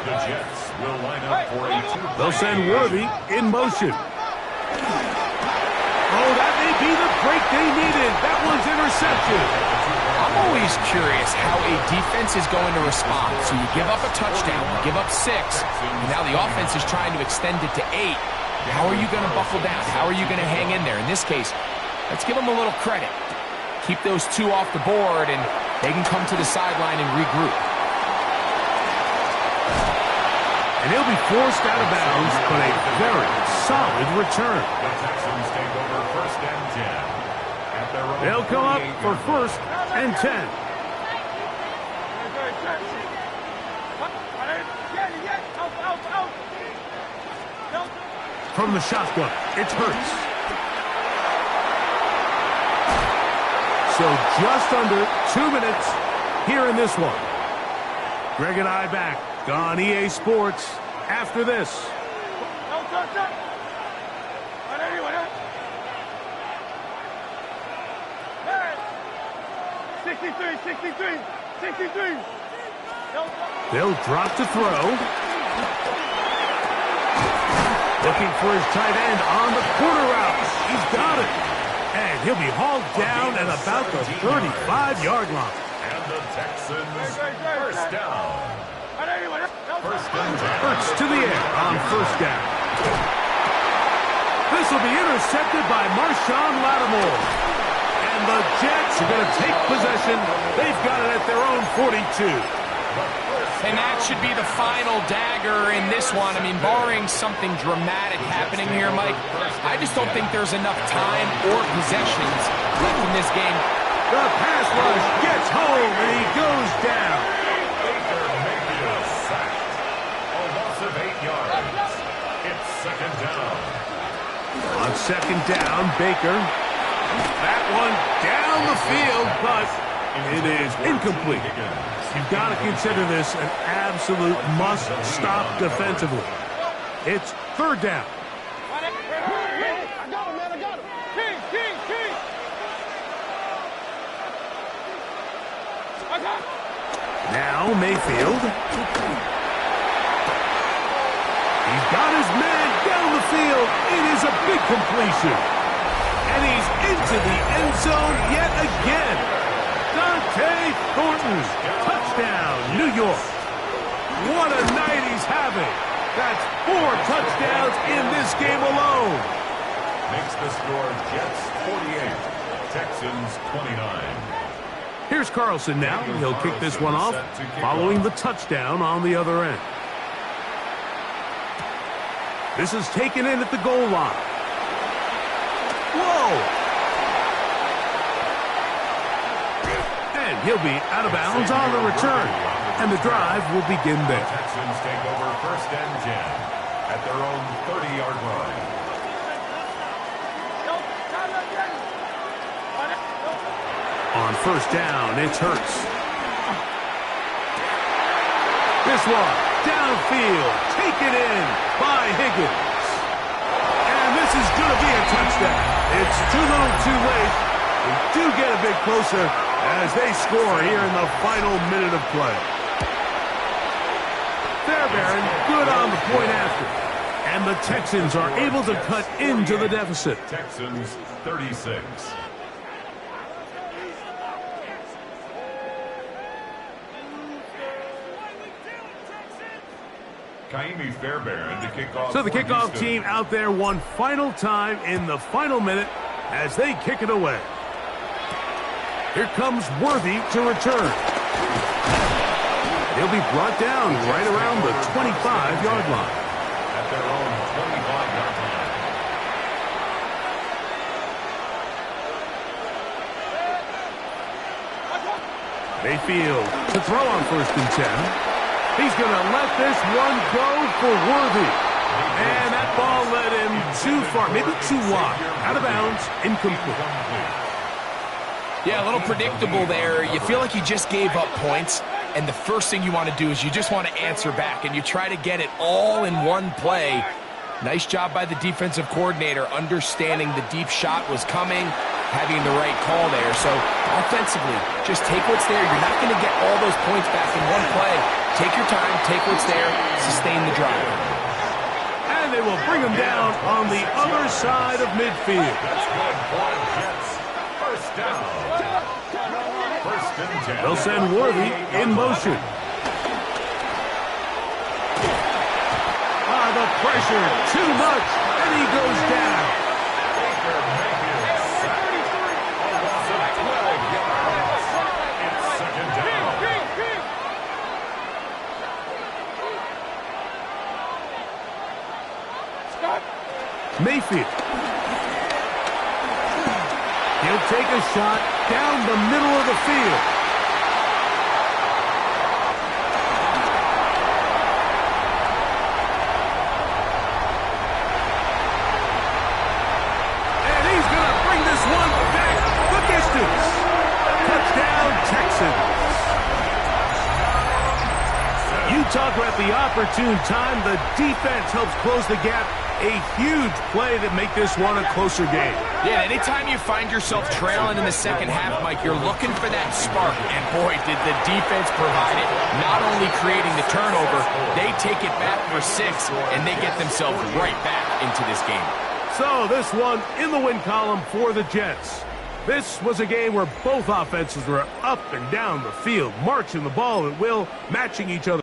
The Jets will line up for a two-point. They'll send Worthy in motion. Oh, that may be the break they needed. That one's intercepted. I'm always curious how a defense is going to respond. So you give up a touchdown, you give up 6, and now the offense is trying to extend it to 8. How are you going to buckle down? How are you going to hang in there? In this case, let's give them a little credit. Keep those 2 off the board, and they can come to the sideline and regroup. And he'll be forced out of bounds, but a very solid return. The Texans take over 1st and 10. At their own They'll come up for 1st and 10. From the shotgun, it's Hurts. So just under 2 minutes here in this one. Greg and I back on EA Sports after this. 63. They'll drop to throw. Looking for his tight end on the corner route. He's got it. And he'll be hauled down at about the 35-yard line. And the Texans 1st down. 1st and 10. Hurts to the air on 1st down. This will be intercepted by Marshawn Lattimore. And the Jets are going to take possession. They've got it at their own 42. And that should be the final dagger in this one. I mean, barring something dramatic happening here, Mike, I just don't think there's enough time or possessions left in this game. The pass rush gets home, and he goes down. Baker Mayfield sacked. A loss of 8 yards. It's 2nd down. On 2nd down, Baker. That one down the field, but it is incomplete. You've got to consider this an absolute must-stop defensively. It's 3rd down. I got him. King. Now Mayfield. He's got his man down the field. It is a big completion. And he's into the end zone yet again. Dante Thornton. Touchdown, New York. What a night he's having. That's 4 touchdowns in this game alone. Makes the score Jets 48, Texans 29. Here's Carlson now. He'll kick this one off following the touchdown on the other end. This is taken in at the goal line. Whoa! And he'll be out of bounds on the return. And the drive will begin there. Texans take over 1st and 10 at their own 30-yard line. On 1st down, it's Hurts. This one, downfield, taken in by Higgins. And this is going to be a touchdown. It's too little too late. We do get a bit closer as they score here in the final minute of play. Fairbairn, good on the point after. And the Texans are able to cut into the deficit. Texans 36. Kaimi Fairbairn to kick off. So the kickoff team out there one final time in the final minute as they kick it away. Here comes Worthy to return. He'll be brought down right around the 25-yard line. At their own 25-yard line. Mayfield to throw on 1st and 10. He's going to let this one go for Worthy. And that ball led him too far, maybe too wide. Out of bounds, incomplete. Yeah, a little predictable there. You feel like you just gave up points, and the first thing you want to do is you just want to answer back, and you try to get it all in one play. Nice job by the defensive coordinator, understanding the deep shot was coming, having the right call there. So offensively, just take what's there. You're not going to get all those points back in one play. Take your time, take what's there, sustain the drive. And they will bring him down on the other side of midfield. That's good for the Jets. First down. 1st and 10. They'll send Worthy in motion. The pressure, too much, and he goes down. Baker Mayfield sacked. A loss of 12 yards. It's 2nd down. Mayfield. He'll take a shot down the middle of the field. You talk about the opportune time. The defense helps close the gap. A huge play to make this one a closer game. Yeah, anytime you find yourself trailing in the second half, Mike, you're looking for that spark. And boy, did the defense provide it. Not only creating the turnover, they take it back for 6, and they get themselves right back into this game. So this one in the win column for the Jets. This was a game where both offenses were up and down the field, marching the ball at will, matching each other.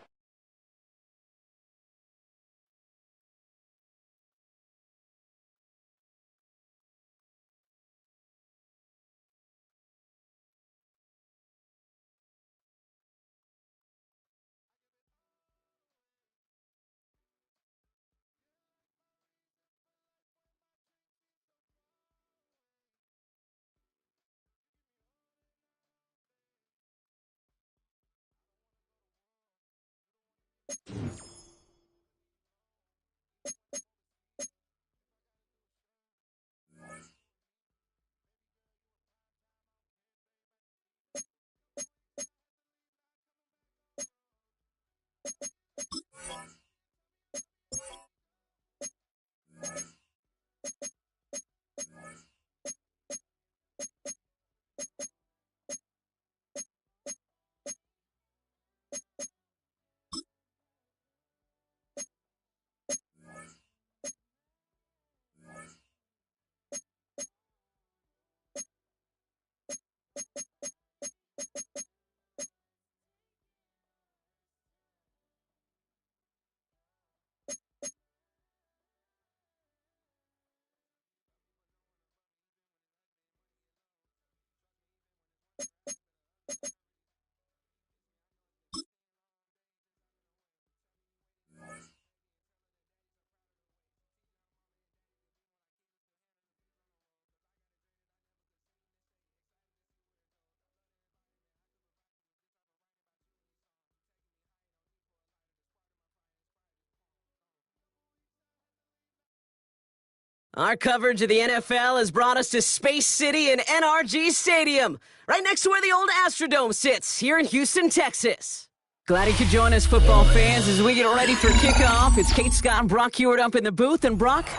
Our coverage of the NFL has brought us to Space City and NRG Stadium, right next to where the old Astrodome sits, here in Houston, Texas. Glad you could join us, football fans, as we get ready for kickoff. It's Kate Scott and Brock Heward up in the booth. And Brock,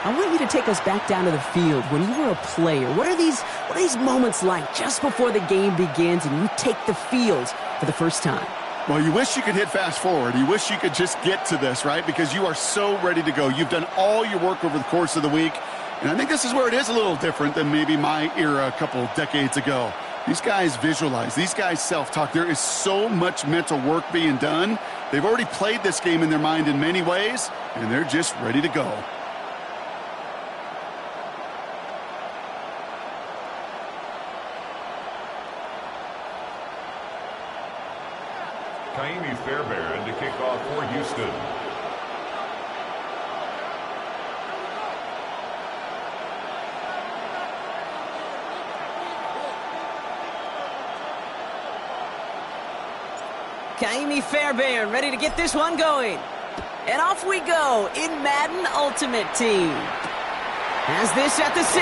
I want you to take us back down to the field when you were a player. What are these moments like just before the game begins and you take the field for the first time? Well, you wish you could hit fast forward. You wish you could just get to this, right? Because you are so ready to go. You've done all your work over the course of the week. And I think this is where it is a little different than maybe my era a couple decades ago. These guys visualize. These guys self-talk. There is so much mental work being done. They've already played this game in their mind in many ways, and they're just ready to go. Kaimi Fairbairn to kick off for Houston. Kaimi Fairbairn ready to get this one going. And off we go in Madden Ultimate Team. Has this at the 6.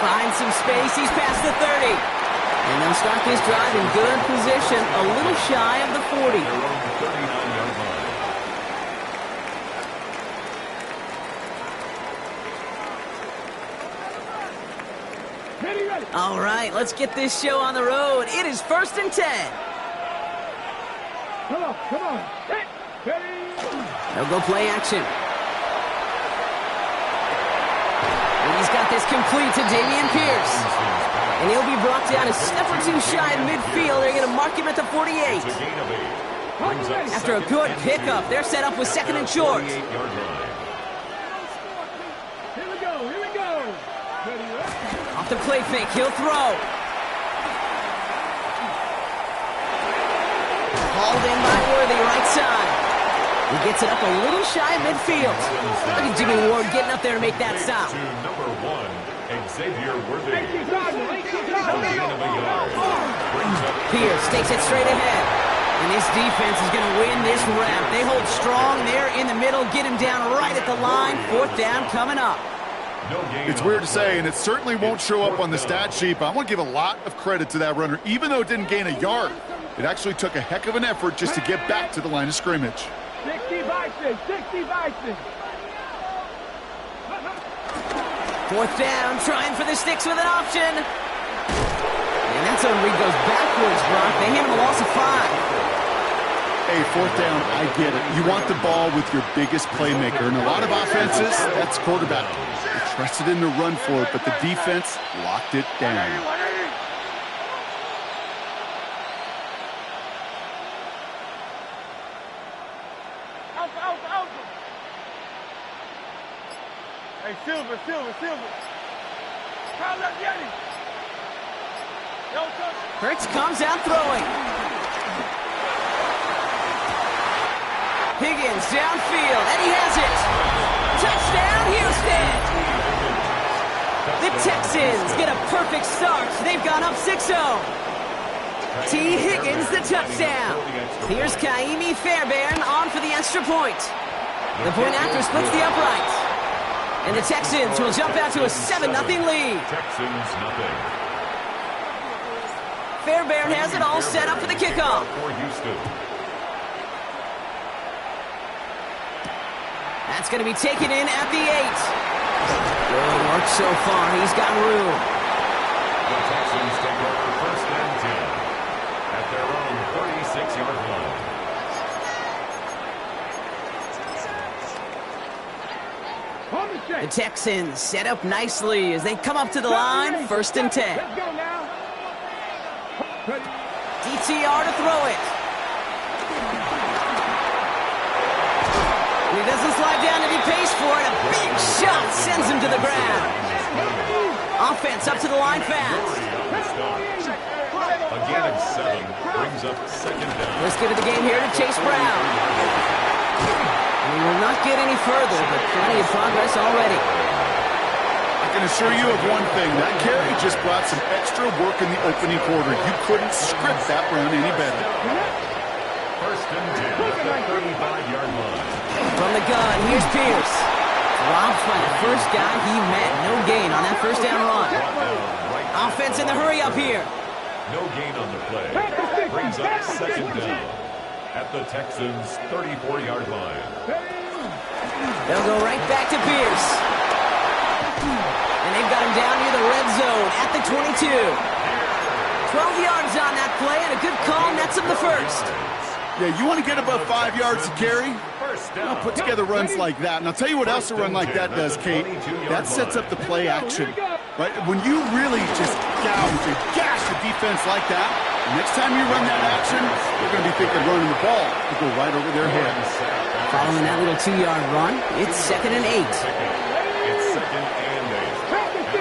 Finds some space. He's past the 30. And they'll start this drive in good position, a little shy of the 40. All right, let's get this show on the road. It is 1st and 10. Come on. They'll go play action. And he's got this complete to Dameon Pierce. And he'll be brought down a step or two shy of midfield. They're going to mark him at the 48. After a good pickup, they're set up with 2nd and short. Here we go. Off the play fake, he'll throw. Hauled in by Worthy, right side. He gets it up a little shy of midfield. Look at Jimmy Ward getting up there to make that stop. Number 1, Xavier Worthy. Pierce takes it straight ahead. And this defense is going to win this round. They hold strong there in the middle, get him down right at the line. 4th down coming up. It's weird to say, and it certainly won't show up on the stat sheet, but I want to give a lot of credit to that runner. Even though it didn't gain a yard, it actually took a heck of an effort just to get back to the line of scrimmage. 60 Bison. 4th down, trying for the sticks with an option. And that's when Reed goes backwards, Brock. They hand him a loss of 5. Hey, 4th down, I get it. You want the ball with your biggest playmaker. And a lot of offenses, that's quarterback. They trusted him to run for it, but the defense locked it down. Hey, Silver. Kyle left Yeti. Hurts comes out throwing. Higgins downfield, and he has it. Touchdown, Houston. The Texans get a perfect start. They've gone up 6-0. T. Higgins, the touchdown. Here's Kaimi Fairbairn on for the extra point. The point after splits the upright. And the Texans will jump out to a 7-0 lead. Texans nothing. Fairbairn has it all set up for the kickoff. For Houston. That's going to be taken in at the 8. Good work so far. He's got room. The Texans take over 1st and 10 at their own 36-yard line. The Texans set up nicely as they come up to the line. 1st and 10. Let's go now. DTR to throw it. And he doesn't slide down and he pays for it. A big shot sends him to the ground. Offense up to the line fast. Again at 7 brings up 2nd down. Let's get to the game here to Chase Brown. We will not get any further, but plenty of progress already. I can assure you of one thing. That carry just brought some extra work in the opening quarter. You couldn't script that run any better. 1st and 10 at the 35-yard line. From the gun, here's Pierce. Dropped by the first guy he met. No gain on that 1st down run. Offense in the hurry up here. No gain on the play. Brings up 2nd down at the Texans' 34-yard line. They'll go right back to Pierce. And they've got him down near the red zone at the 22. 12 yards on that play and a good call nets him the 1st. Yeah, you want to get above 5 yards to carry? I'll put together runs like that. And I'll tell you what else a run like that does, Kate. That sets up the play action. Right? When you really just gouge and gash a defense like that, next time you run that action, you're going to be thinking running the ball. It'll go right over their head. Following that little 2-yard run, it's 2nd and 8. It's 2nd and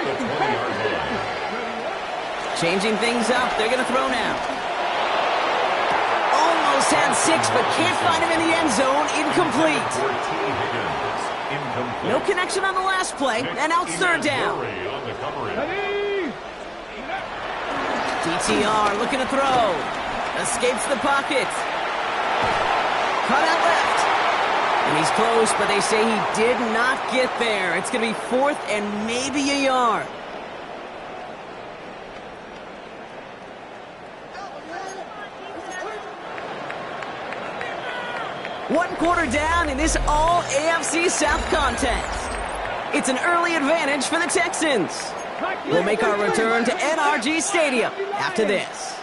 8 at the 20-yard line. Changing things up, they're going to throw now. Almost had 6, but can't find him in the end zone. Incomplete. No connection on the last play, and out 3rd down. DTR looking to throw. Escapes the pocket. Cut out left. And he's close, but they say he did not get there. It's going to be 4th and maybe a yard. One quarter down in this all-AFC South contest. It's an early advantage for the Texans. We'll make our return to NRG Stadium after this.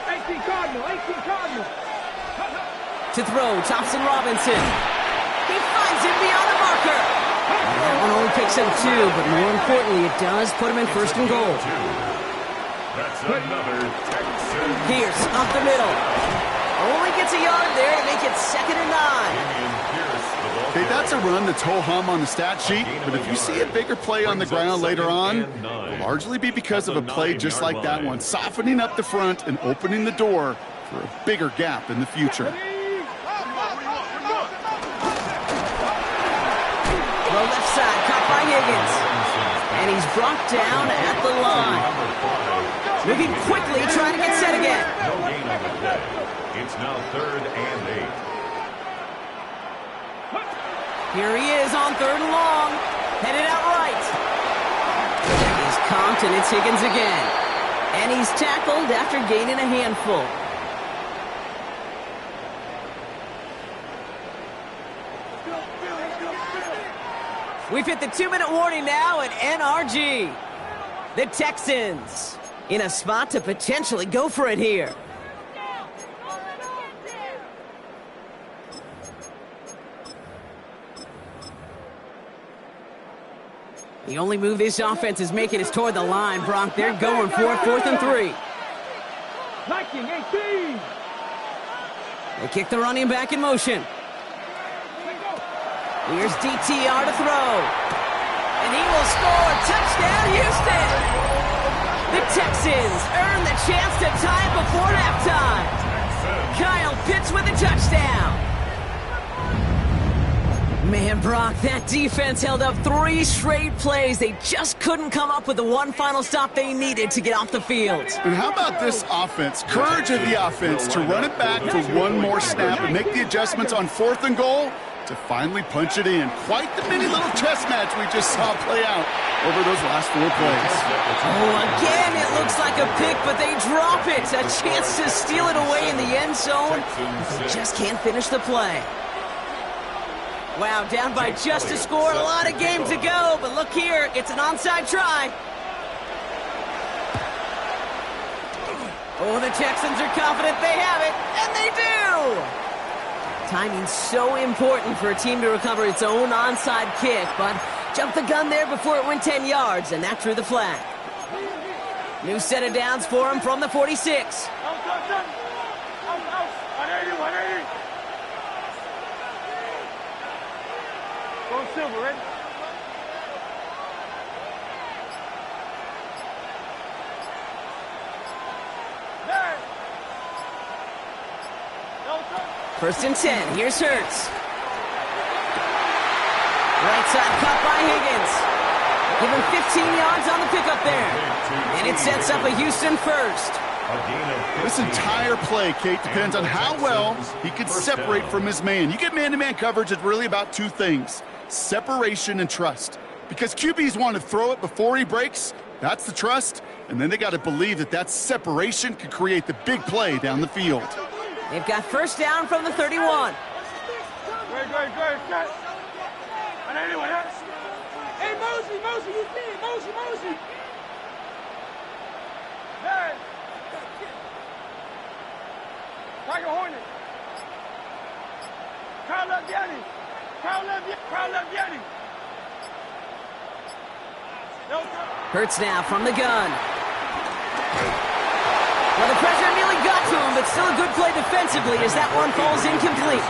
18 Cardinal, 18 Cardinal. To throw, Thompson Robinson. He finds him beyond the marker. That one only picks him 2, but more importantly, it does put him in 1st and goal. That's another Texan. Pierce up the middle. Only gets a yard there to make it 2nd and 9. Okay, that's a run that's ho-hum on the stat sheet, but if you see a bigger play on the ground later on, it'll largely be because of a play just like that one, softening up the front and opening the door for a bigger gap in the future. The left side, caught by Higgins. And he's brought down at the line. Moving quickly, trying to get set again. No gain on the play. It's now 3rd and 8. Here he is on 3rd and long. Headed out right. He's comped, and it's Higgins again. And he's tackled after gaining a handful. We've hit the 2-minute warning now at NRG. The Texans in a spot to potentially go for it here. The only move this offense is making is toward the line, Bronk. They're going for it, 4th and 3. 19, 18. They kick the running back in motion. Here's DTR to throw. And he will score. Touchdown, Houston. The Texans earn the chance to tie it before halftime. Kyle Pitts with a touchdown. Man, Brock, that defense held up 3 straight plays. They just couldn't come up with the one final stop they needed to get off the field. And how about this offense? Courage of the offense to run it back for one more snap and make the adjustments on 4th and goal to finally punch it in. Quite the mini little chess match we just saw play out over those last 4 plays. Oh, again, it looks like a pick, but they drop it. A chance to steal it away in the end zone. They just can't finish the play. Wow, down by just a score. A lot of game to go, but look here. It's an onside try. Oh, the Texans are confident they have it, and they do! Timing's so important for a team to recover its own onside kick, but jumped the gun there before it went 10 yards, and that drew the flag. New set of downs for him from the 46. Go Silver, ready? First and 10. Here's Hurts. Right side cut by Higgins. Give him 15 yards on the pickup there. And it sets up a Houston first. This entire play, Kate, depends on how well he can separate from his man. You get man-to-man coverage, it's really about 2 things: separation and trust. Because QBs want to throw it before he breaks. That's the trust. And then they got to believe that that separation could create the big play down the field. They've got first down from the 31. Great, shot. Hey, Mosey, you see it, Mosey. Hey. Tiger Hornet. Kyle left Yeti. Hurts now from the gun. Well, the pressure nearly got to him, but still a good play defensively as that one falls incomplete.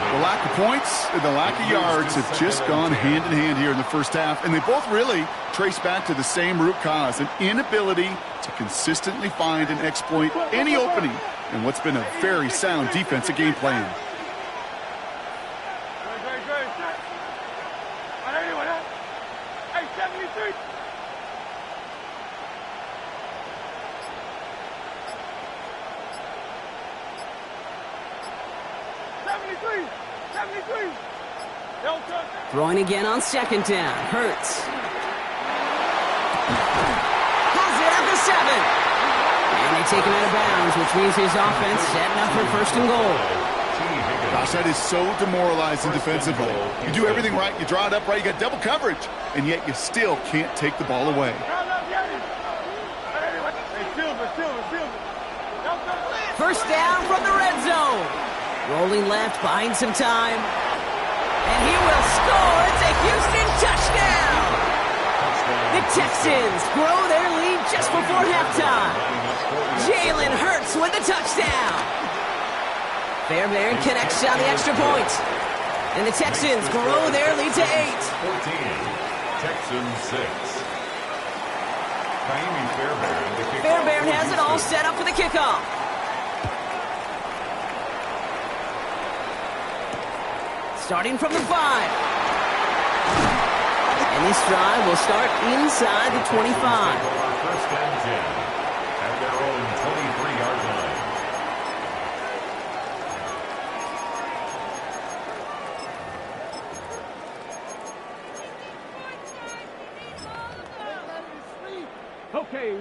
The lack of points and the lack of yards have just gone hand in hand here in the first half, and they both really trace back to the same root cause: an inability to consistently find and exploit any opening in what's been a very sound defensive game plan. Great shot. Hey, 73. 73. 73. Delta. Throwing again on second down. Hurts. Has it at the 7. And they take him out of bounds, which means his offense setting up for first and goal. Gosh, that is so demoralizing defensively. You do everything right, you draw it up right, you got double coverage, and yet you still can't take the ball away. First down from the red zone. Rolling left, buying some time. And he will score. It's a Houston touchdown. The Texans grow their lead just before halftime. Jalen Hurts with the touchdown. Fairbairn connects on the extra point. And the Texans grow their lead to 8. 14, Texans 6. Fairbairn has it all set up for the kickoff. Starting from the 5. And this drive will start inside the 25. First and 10 at their own 23-yard line.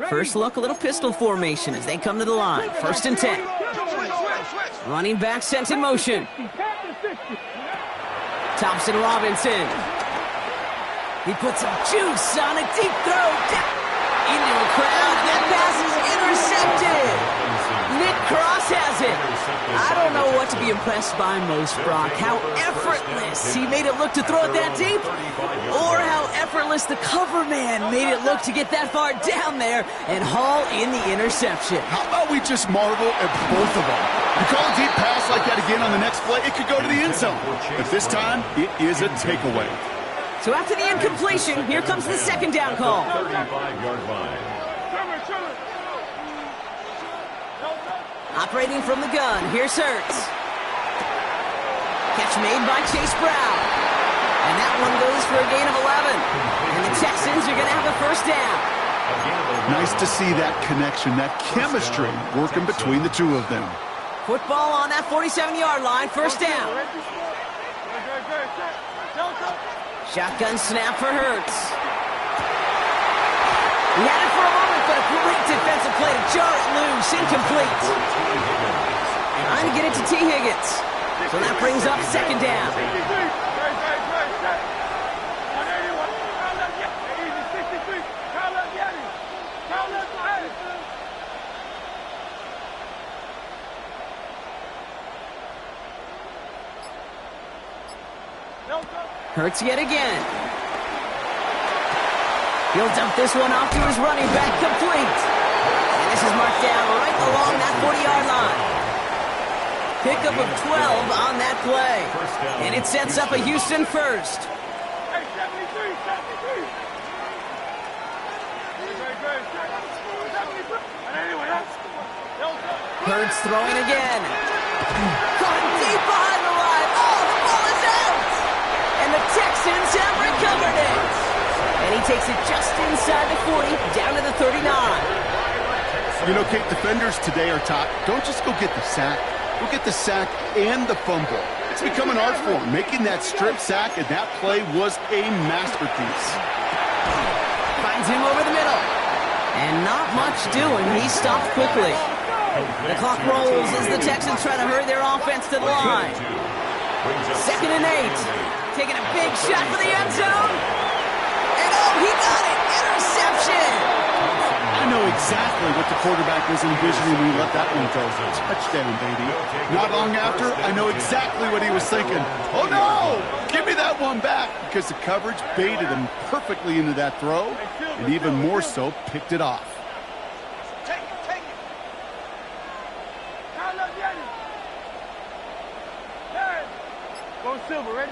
First look, a little pistol formation as they come to the line. First and 10. Running back sent in motion. Thompson Robinson. He puts some juice on a deep throw. Into the crowd. That pass is intercepted. Nick Cross has it. I don't know what to be impressed by most, Brock. How effortless he made it look to throw it that deep, or how effortless the cover man made it look to get that far down there and haul in the interception. How about we just marvel at both of them? You call a deep pass like that again on the next play, it could go to the end zone. But this time, it is a takeaway. So after the incompletion, here comes the second down call. 35-yard line. Operating from the gun, here's Hurts. Catch made by Chase Brown. And that one goes for a gain of 11. And the Texans are going to have a first down. Nice to see that connection, that chemistry working between the two of them. Football on that 47-yard line, first down. Shotgun snap for Hurts. He had it for a moment, but a great defensive play to jar it loose. Incomplete. Trying to get it to T. Higgins. So that brings up second down. Hurts yet again. He'll dump this one off to his running back, complete. And this is marked down right along that 40-yard line. Pickup of 12 on that play. And it sets up a Houston first. Hurts throwing again. Caught deep behind the line. Oh, the ball is out. And the Texans have recovered it. And he takes it just inside the 40, down to the 39. You know, Kate, defenders today are taught, don't just go get the sack. Go get the sack and the fumble. It's become an art form. Making that strip sack, and that play was a masterpiece. Finds him over the middle. And not much doing. He stopped quickly. The clock rolls as the Texans try to hurry their offense to the line. Second and 8. Taking a big shot for the end zone. And oh, he got it! Interception! I know exactly what the quarterback was envisioning when he let that one go. Touchdown, baby. Not long after, I know exactly what he was thinking. Oh, no! Give me that one back! Because the coverage baited him perfectly into that throw, and even more so, picked it off. Take it. Go Silver, ready?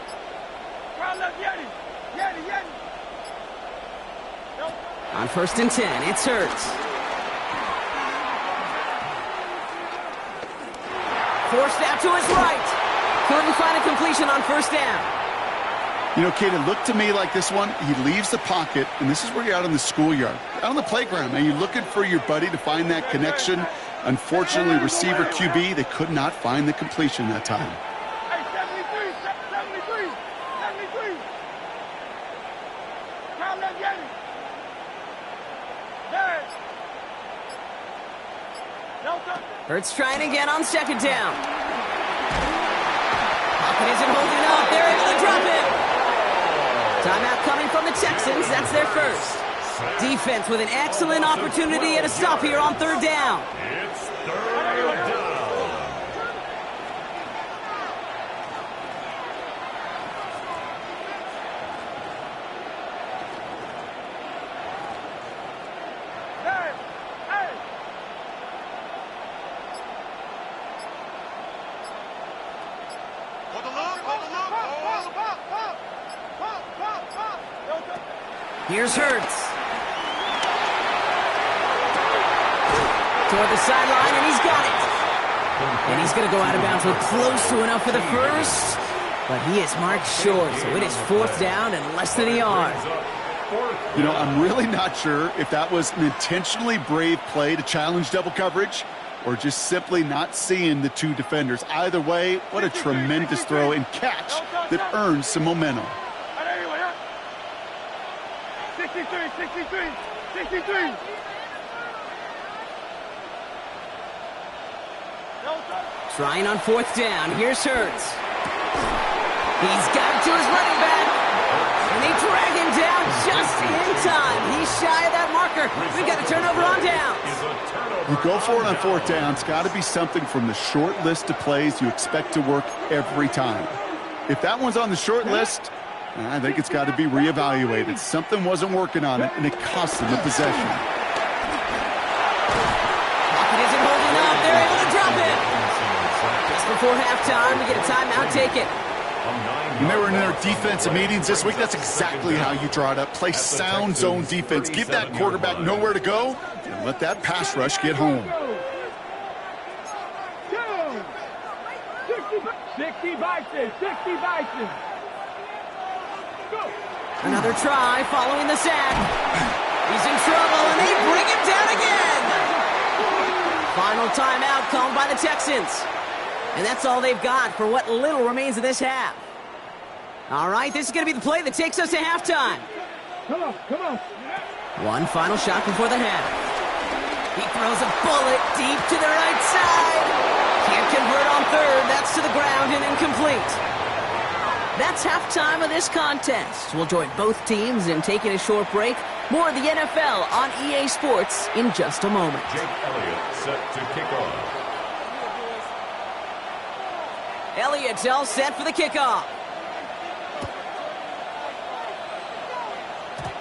Crowd left, Yeti. On first and 10, it's Hurts. Forced out to his right. Couldn't find a completion on first down. You know, Kate, it looked to me like this one, he leaves the pocket, and this is where you're out in the schoolyard, out on the playground, and you're looking for your buddy to find that connection. Unfortunately, receiver QB, they could not find the completion that time. 73. 73. Crown left Yeti. There. Delta. Hurts trying again on second down. Pocket isn't holding up. They're able to drop it. Timeout coming from the Texans. That's their first. Defense with an excellent opportunity at a stop here on third down. It's third down. Here's Hurts. Toward the sideline, and he's got it. And he's going to go out of bounds with close to enough for the first. But he is marked short, so it is fourth down and less than a yard. You know, I'm really not sure if that was an intentionally brave play to challenge double coverage or just simply not seeing the two defenders. Either way, what a tremendous throw and catch that earns some momentum. 63, 63, 63. Trying on fourth down. Here's Hurts. He's got it to his running back. And they drag him down just in time. He's shy of that marker. We've got a turnover on downs. You go for it on fourth down. It's got to be something from the short list of plays you expect to work every time. If that one's on the short list, I think it's got to be reevaluated. Something wasn't working on it, and it cost them the possession. Pocket isn't holding up. They're able to drop it. Just before halftime, we get a timeout. Take it. When they were in their defensive meetings this week, that's exactly how you draw it up. Play sound zone defense. Give that quarterback nowhere to go, and let that pass rush get home. 60 Bison, 60 Bison. Another try following the sack. He's in trouble, and they bring him down again. Final timeout called by the Texans. And that's all they've got for what little remains of this half. All right, this is going to be the play that takes us to halftime. Come on, come on. One final shot before the half. He throws a bullet deep to the right side. Can't convert on third. That's to the ground and incomplete. That's halftime of this contest. We'll join both teams in taking a short break. More of the NFL on EA Sports in just a moment. Jake Elliott set to kick off. Elliott's all set for the kickoff.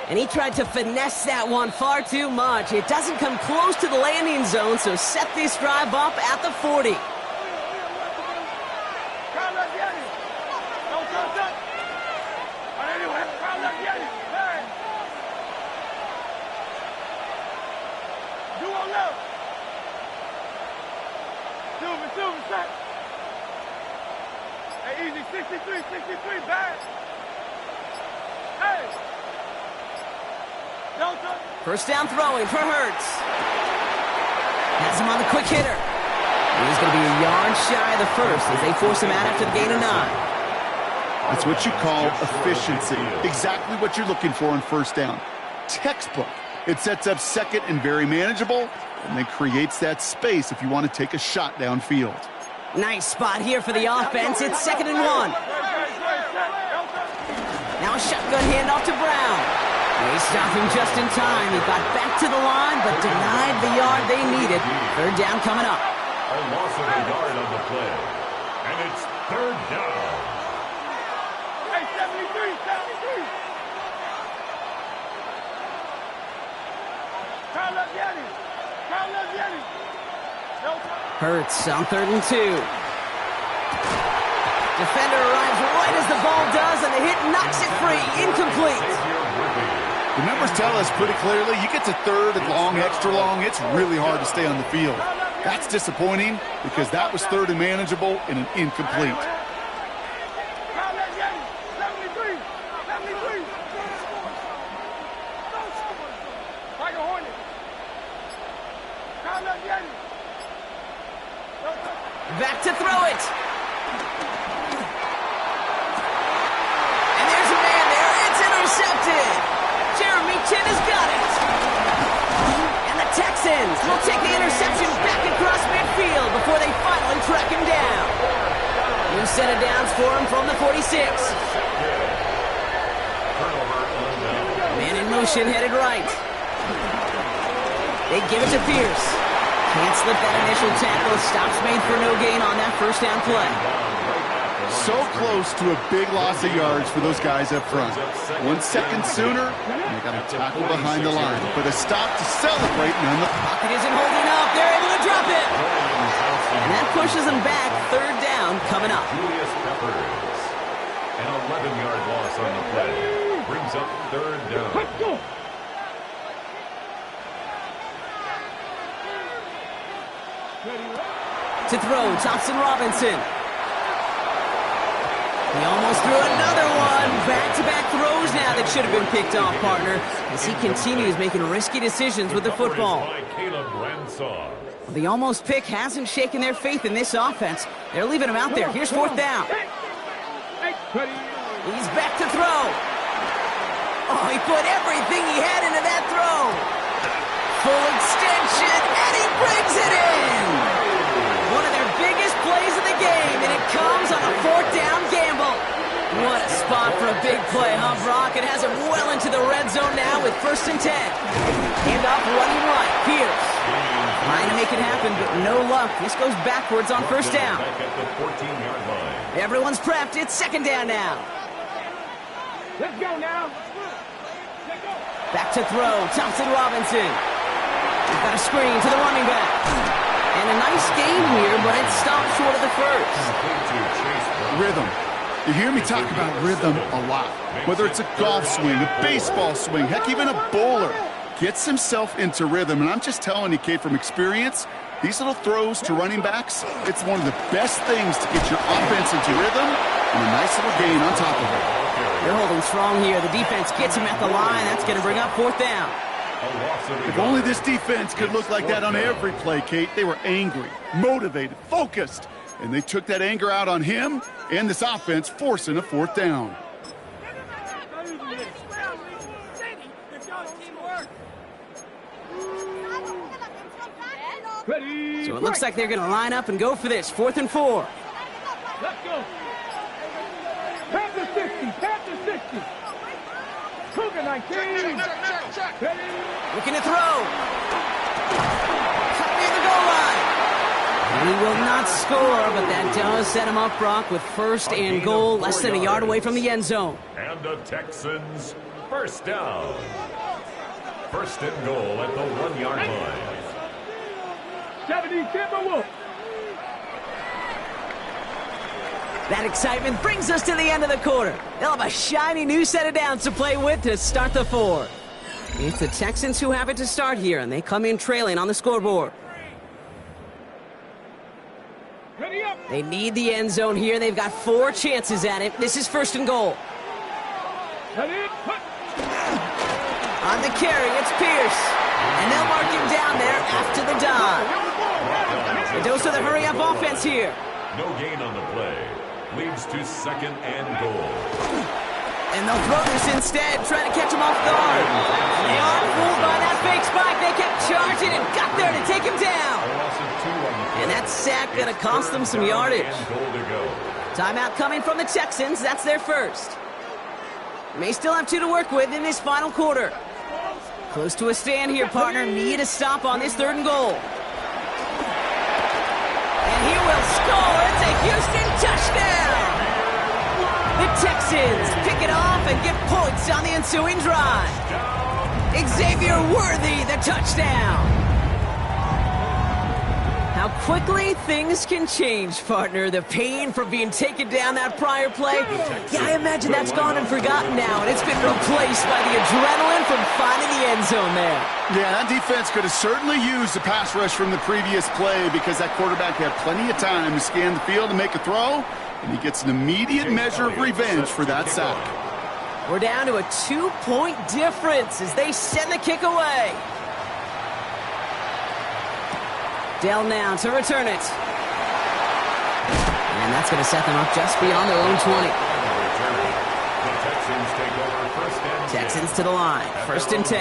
And he tried to finesse that one far too much. It doesn't come close to the landing zone, so set this drive up at the 40. Hey, easy, 63, 63, back. Hey. Delta. First down throwing for Hurts. Has him on the quick hitter. He's going to be a yard shy of the first as they force him out after the gain of 9. That's what you call efficiency. Exactly what you're looking for on first down. Textbook. It sets up second and very manageable, and then creates that space if you want to take a shot downfield. Nice spot here for the offense. It's 2nd and 1. Now a shotgun handoff to Brown. They stopped him just in time. He got back to the line, but denied the yard they needed. Third down coming up. A loss of a yard on the play. And it's third down. Hey, 73, 73. Carl up Yeti. Carl up Yeti. Hurts on 3rd and 2. Defender arrives right as the ball does, and the hit knocks it free. Incomplete. The numbers tell us pretty clearly, you get to third and long, extra long, it's really hard to stay on the field. That's disappointing because that was third and manageable and an incomplete. Back to throw it. Texans will take the interception back across midfield before they finally track him down. New set of downs for him from the 46. Man in motion, headed right. They give it to Pierce. Can't slip that initial tackle. Stops made for no gain on that first down play. So close to a big loss of yards for those guys up front. 1 second sooner, and they got a tackle behind the line. But a stop to celebrate none. Pocket isn't holding up. They're able to drop it. And that pushes them back. Third down coming up. Julius Peppers. An 11-yard loss on the play. Brings up third down. Let's go. To throw, Thompson Robinson. He almost threw another one. Back-to-back throws now that should have been picked off, partner, as he continues making risky decisions with the football. The almost pick hasn't shaken their faith in this offense. They're leaving him out there. Here's fourth down. He's back to throw. Oh, he put everything he had into that throw. Full extension, and he brings it in. One of their biggest plays of the game, and it comes on a fourth down gamble. What a spot for a big play, huh, Brock? It has him well into the red zone now with 1st and 10. Handoff running right, Pierce. Trying to make it happen, but no luck. This goes backwards on first down. Everyone's prepped. It's 2nd down now. Let's go now. Back to throw, Thompson Robinson. He's got a screen to the running back. And a nice game here, but it stopped short of the first. Rhythm. You hear me talk about rhythm a lot. Whether it's a golf swing, a baseball swing, heck, even a bowler. Gets himself into rhythm. And I'm just telling you, Kate, from experience, these little throws to running backs, it's one of the best things to get your offense into rhythm and a nice little gain on top of it. They're holding strong here. The defense gets him at the line. That's going to bring up 4th down. If only this defense could look like that on every play, Kate. They were angry, motivated, focused, and they took that anger out on him and this offense, forcing a 4th down. So it looks like they're going to line up and go for this. 4th and 4. Let's go. Panther 60. Panther 60. Cougar 19. Looking to throw. Cut near the goal line. He will not score, but that does set him up, Brock, with 1st and goal, less than a yard away from the end zone. And the Texans, 1st down. 1st and goal at the 1-yard line. 70 Timberwolves. That excitement brings us to the end of the quarter. They'll have a shiny new set of downs to play with to start the 4th. It's the Texans who have it to start here, and they come in trailing on the scoreboard. They need the end zone here. They've got 4 chances at it. This is 1st and goal. On the carry, it's Pierce. And they'll mark him down there after the dive. A dose of the hurry-up offense here. No gain on the play. Leads to 2nd and goal. And they'll throw this instead, trying to catch him off guard. They aren't fooled by that fake spike. They kept charging and got there to take him down. And that sack going to cost them some yardage. Timeout coming from the Texans. That's their 1st. May still have 2 to work with in this final quarter. Close to a stand here, partner. Need a stop on this 3rd and goal. And he will score. It's a Houston touchdown. The Texans pick it off and get points on the ensuing drive. Xavier Worthy, the touchdown. How quickly things can change, partner. The pain from being taken down that prior play. Yeah, I imagine that's gone and forgotten now, and it's been replaced by the adrenaline from finding the end zone there. Yeah, that defense could have certainly used the pass rush from the previous play because that quarterback had plenty of time to scan the field and make a throw, and he gets an immediate measure of revenge for that sack. We're down to a 2-point difference as they send the kick away. Dell now to return it. And that's going to set them up just beyond their own 20. The Texans take over 1st and 10. Texans to the line. 1st and 10.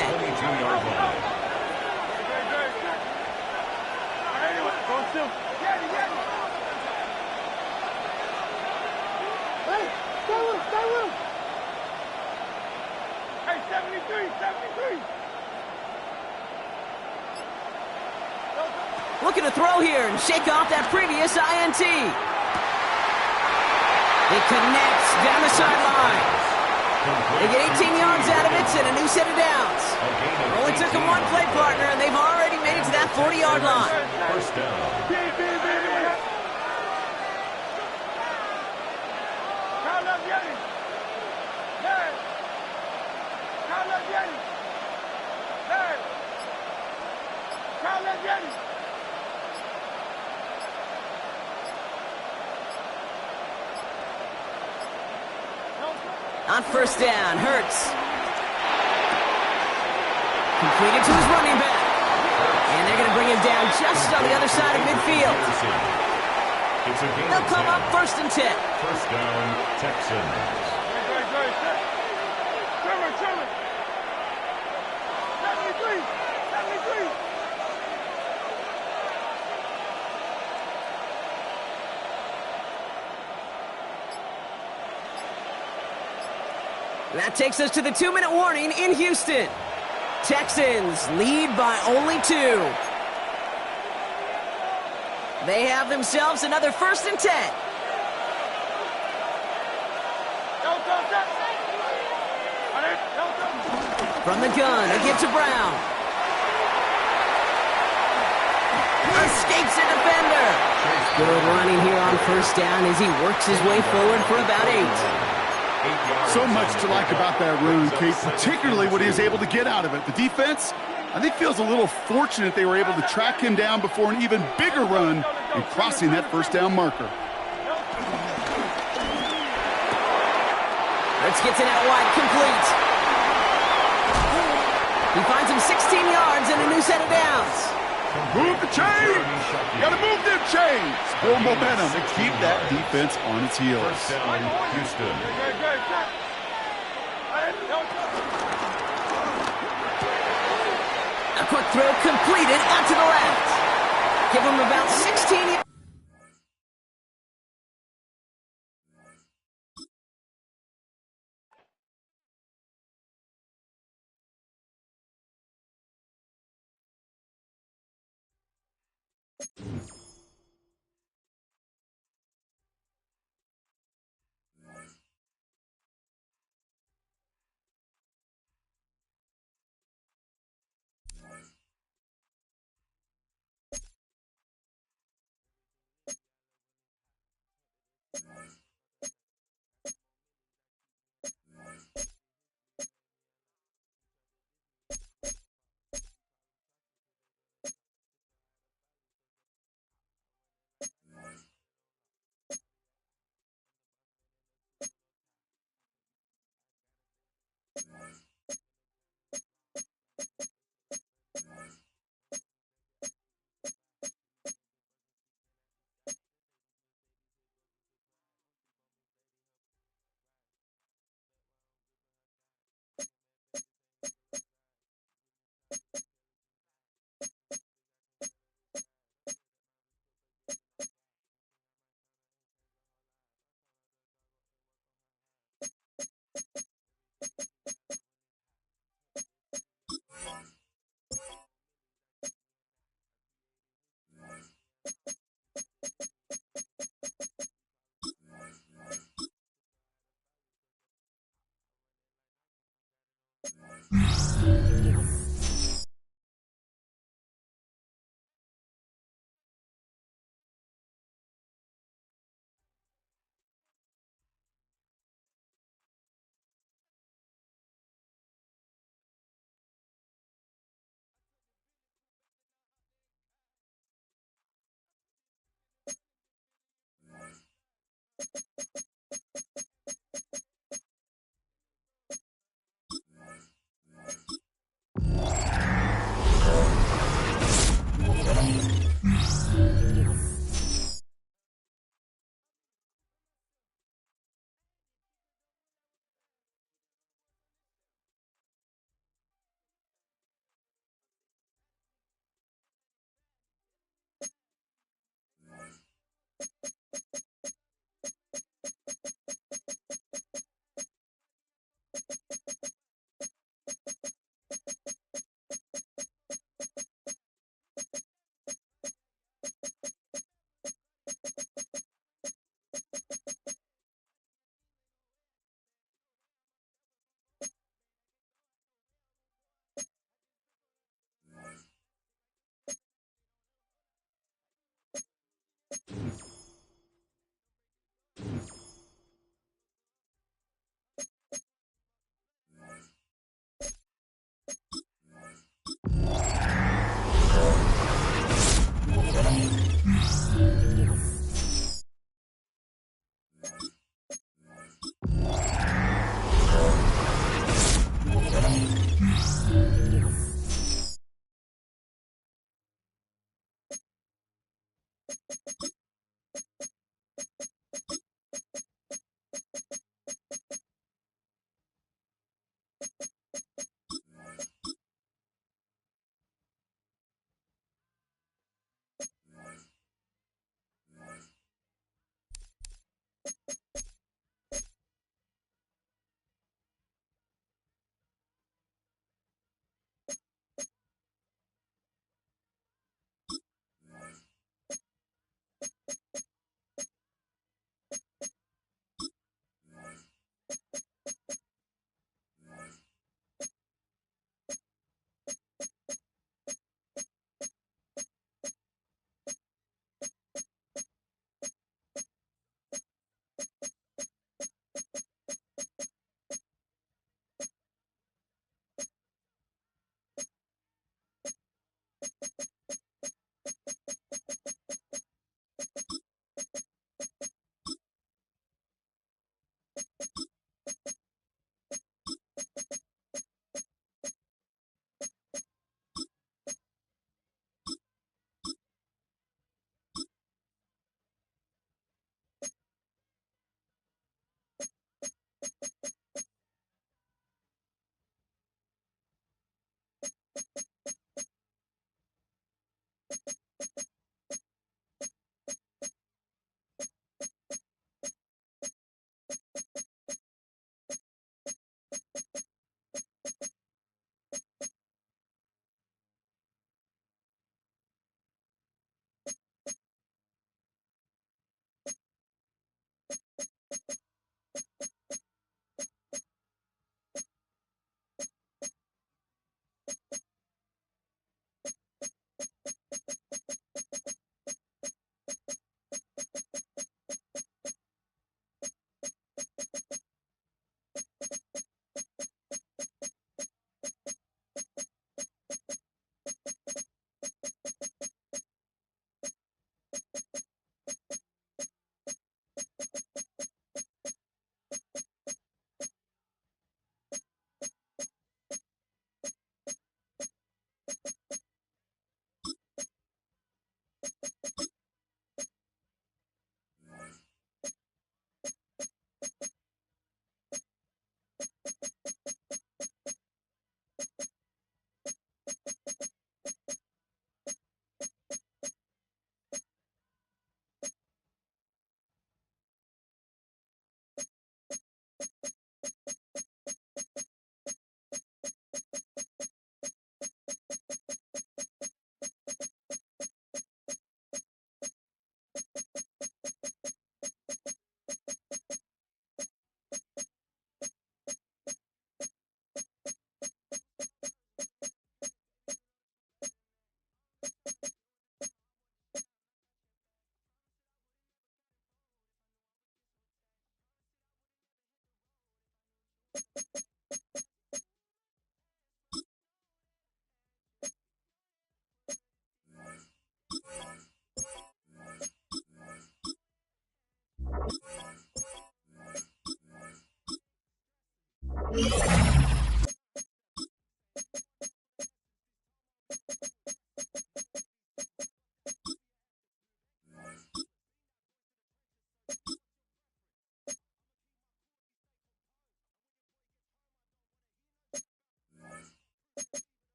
Silver. Get it. Hey, stay with him. Hey, 73. Looking to throw here and shake off that previous INT. It connects down the sideline. They get 18 yards out of it and a new set of downs. Only took them one play partner, and they've already made it to that 40-yard line. First down. On first down, Hurts. Completed to his running back. And they're going to bring him down just on the other side of midfield. They'll come up 1st and 10. First down, Texans. Trimmer. 73. That takes us to the 2-minute warning in Houston. Texans lead by only 2. They have themselves another 1st and 10. From the gun, a give to Brown. Escapes a defender. Good running here on first down as he works his way forward for about 8. So much to like about that run, Kate, particularly what he was able to get out of it. The defense, I think, feels a little fortunate they were able to track him down before an even bigger run and crossing that first down marker. Let's get to that wide complete. He finds him 16 yards and a new set of downs. Move the chains! Gotta move them chains! Build momentum to keep that defense on its heels. First down, Houston. A quick throw completed out to the left. Give him about 16 yards.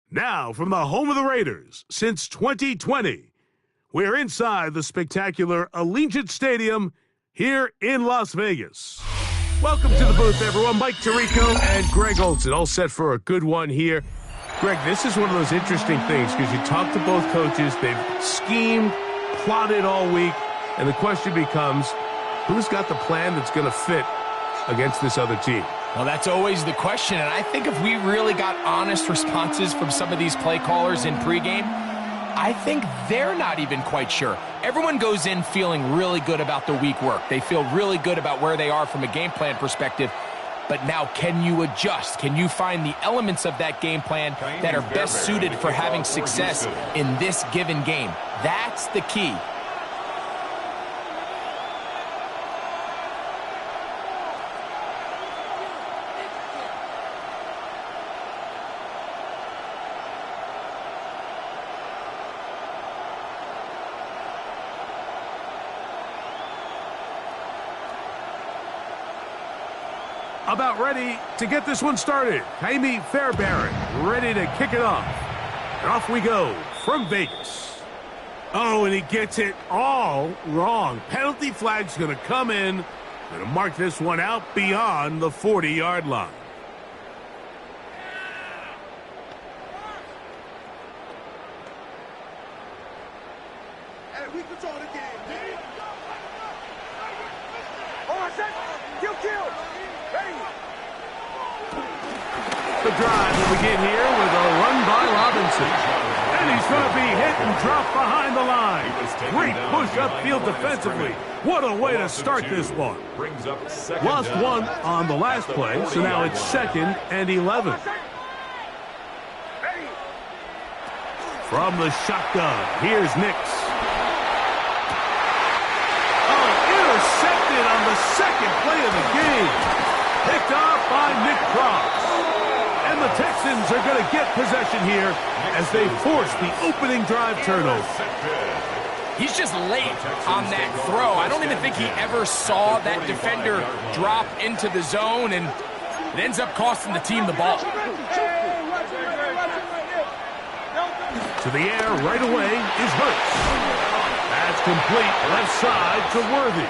Now, from the home of the Raiders since 2020, we're inside the spectacular Allegiant Stadium here in Las Vegas. Welcome to the booth, everyone. Mike Tirico and Greg Olson, all set for a good one here. Greg, this is one of those interesting things because you talk to both coaches. They've schemed, plotted all week, and the question becomes, who's got the plan that's going to fit against this other team? Well, that's always the question, and I think if we really got honest responses from some of these play callers in pregame, I think they're not even quite sure. Everyone goes in feeling really good about the week work. They feel really good about where they are from a game plan perspective. But now, can you adjust? Can you find the elements of that game plan that are best suited for having success in this given game? That's the key. About ready to get this one started. Jaime Fairbairn ready to kick it off. And off we go from Vegas. Oh, and he gets it all wrong. Penalty flag's going to come in. Going to mark this one out beyond the 40-yard line. Hey, we control the game, man. Oh, kill. The drive will begin here with a run by Robinson. And he's going to be hit and dropped behind the line. Great push upfield defensively. What a way to start this one. Lost one on the last play, so now it's 2nd and 11. From the shotgun, here's Nix. Oh, intercepted on the second play of the game. Picked off by Nick Cross. And the Texans are going to get possession here as they force the opening drive turnover. He's just late on that throw. I don't even think he ever saw that defender drop into the zone, and it ends up costing the team the ball. To the air right away is Hurts. That's complete left side to Worthy.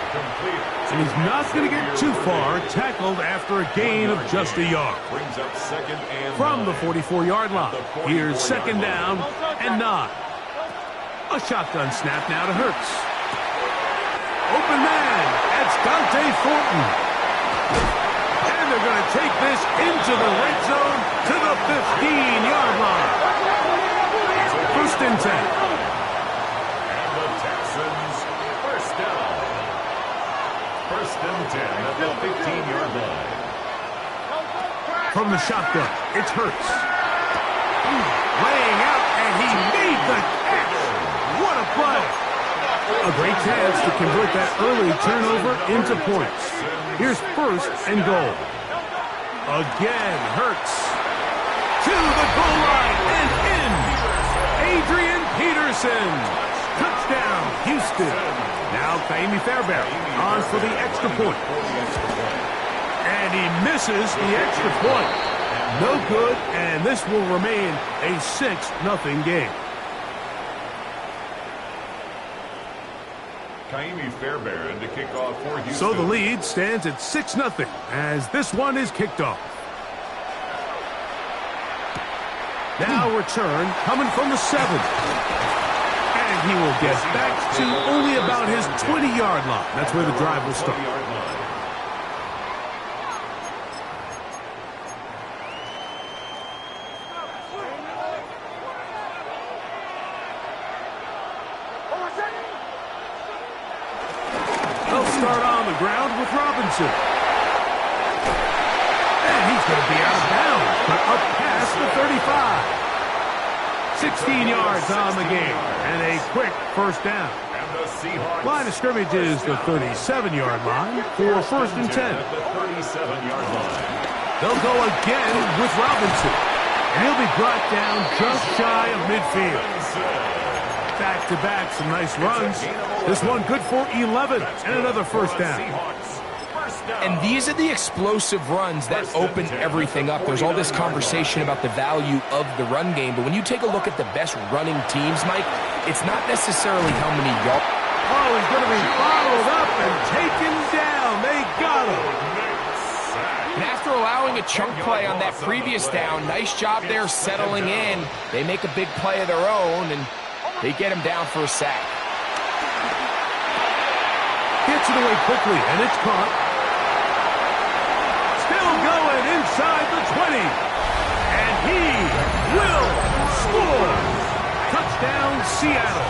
And he's not going to get too far, tackled after a gain of just a yard. From the 44-yard line, here's 2nd down and 9. A shotgun snap now to Hurts. Open man, that's Dante Thornton. And they're going to take this into the red zone to the 15-yard line. 1st and 10. And the Texans, 1st down. 1st and 10 at the 15-yard line. From the shotgun, it's Hurts. Laying out, and he made the catch. What a play. A great chance to convert that early turnover into points. Here's 1st and goal. Again, Hurts. To the goal line and in. Adrian Peterson. Touchdown, Houston. Now Jaime Fairbairn on for the extra point. And he misses the extra point. No good, and this will remain a 6-0 game. Jaime Fairbairn to kick off for Houston. So the lead stands at 6-0 as this one is kicked off. Now return coming from the 7. And he will get back to only about his 20-yard line. That's where the drive will start. ground with Robinson. And he's going to be out of bounds, but up past the 35. 16 yards on the game, and a quick first down. Line of scrimmage is the 37-yard line for first and 10. They'll go again with Robinson, and he'll be brought down just shy of midfield. Back-to-back, some nice runs. This one good for 11, and another first down. And these are the explosive runs that open everything up. There's all this conversation about the value of the run game, but when you take a look at the best running teams, Mike, it's not necessarily how many yards. Oh, he's going to be followed up and taken down. They got him. And after allowing a chunk play on that previous down, nice job there settling in. They make a big play of their own, and they get him down for a sack. Gets it away quickly, and it's caught. Still going inside the 20. And he will score. Touchdown, Seattle.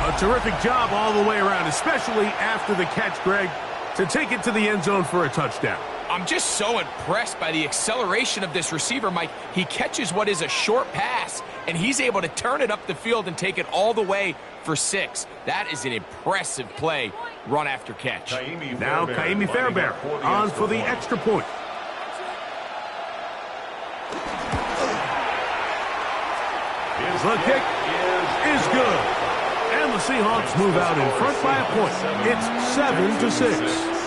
A terrific job all the way around, especially after the catch, Greg, to take it to the end zone for a touchdown. I'm just so impressed by the acceleration of this receiver, Mike. He catches what is a short pass, and he's able to turn it up the field and take it all the way for 6. That is an impressive play, run after catch. Now Kaimi Fairbairn on for the extra point. The kick is good. And the Seahawks move out in front by a point. It's 7-6.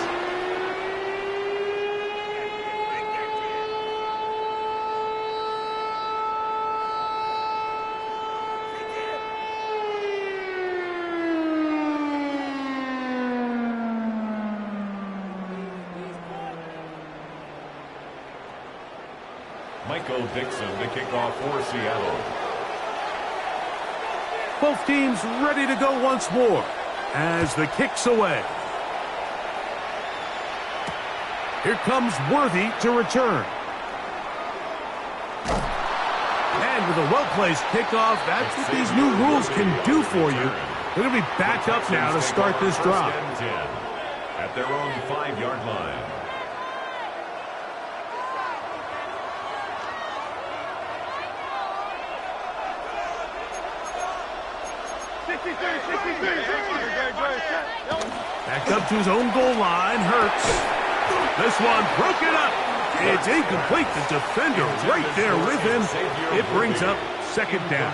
Michael Dixon to kick off for Seattle. Both teams ready to go once more as the kick's away. Here comes Worthy to return. And with a well-placed kickoff, that's what these new rules can do for you. They're going to be back up now to start this drive. At their own 5-yard line. Back up to his own goal line, Hurts. This one broken up. It's incomplete. The defender right there with him. It brings up second down.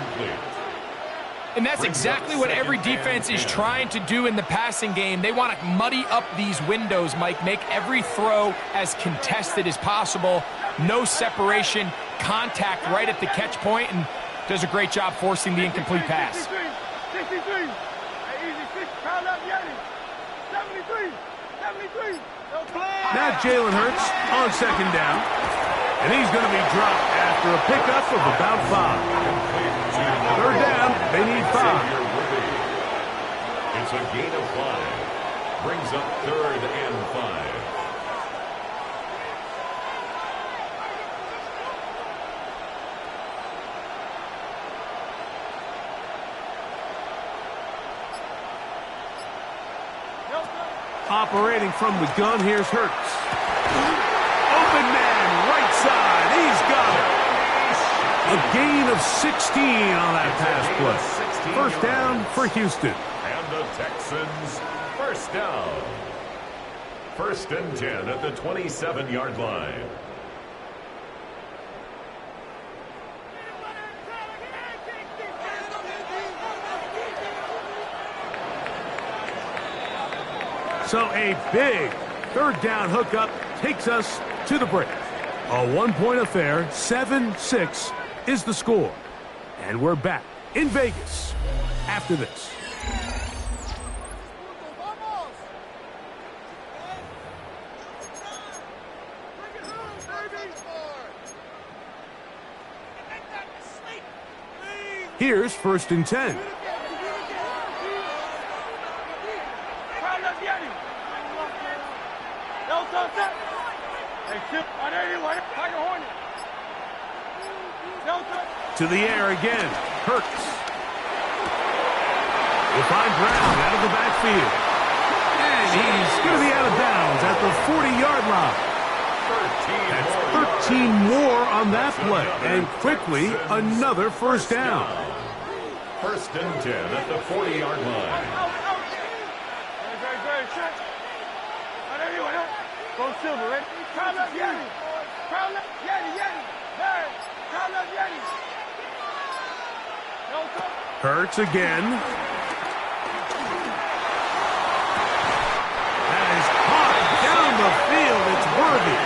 And that's exactly what every defense is trying to do in the passing game. They want to muddy up these windows, Mike, make every throw as contested as possible. No separation, contact right at the catch point, and does a great job forcing the incomplete pass. 63. Easy 6. Crowd up, Yanni. 73. 73. Now Jalen Hurts on second down. And he's going to be dropped after a pickup of about 5. Third down, they need 5. It's a gain of 5. Brings up 3rd and 5. Operating from the gun, here's Hurts. Open man, right side, he's got it. A gain of 16 on that pass play. First down for Houston. And the Texans, first down. 1st and 10 at the 27-yard line. So a big third down hookup takes us to the break. A one-point affair, 7-6 is the score. And we're back in Vegas after this. Here's 1st and 10. To the air again. Hurts. Will find Brown out of the backfield. And he's going to be out of bounds at the 40-yard line. That's 13 more on that play. And quickly, another first down. First and 10 at the 40-yard line. Go Silver, ready? Crowd up, Yeti. Crowd up, Yeti. There. Crowd up, Yeti. Hurts again. That is caught down the field. It's Worthy.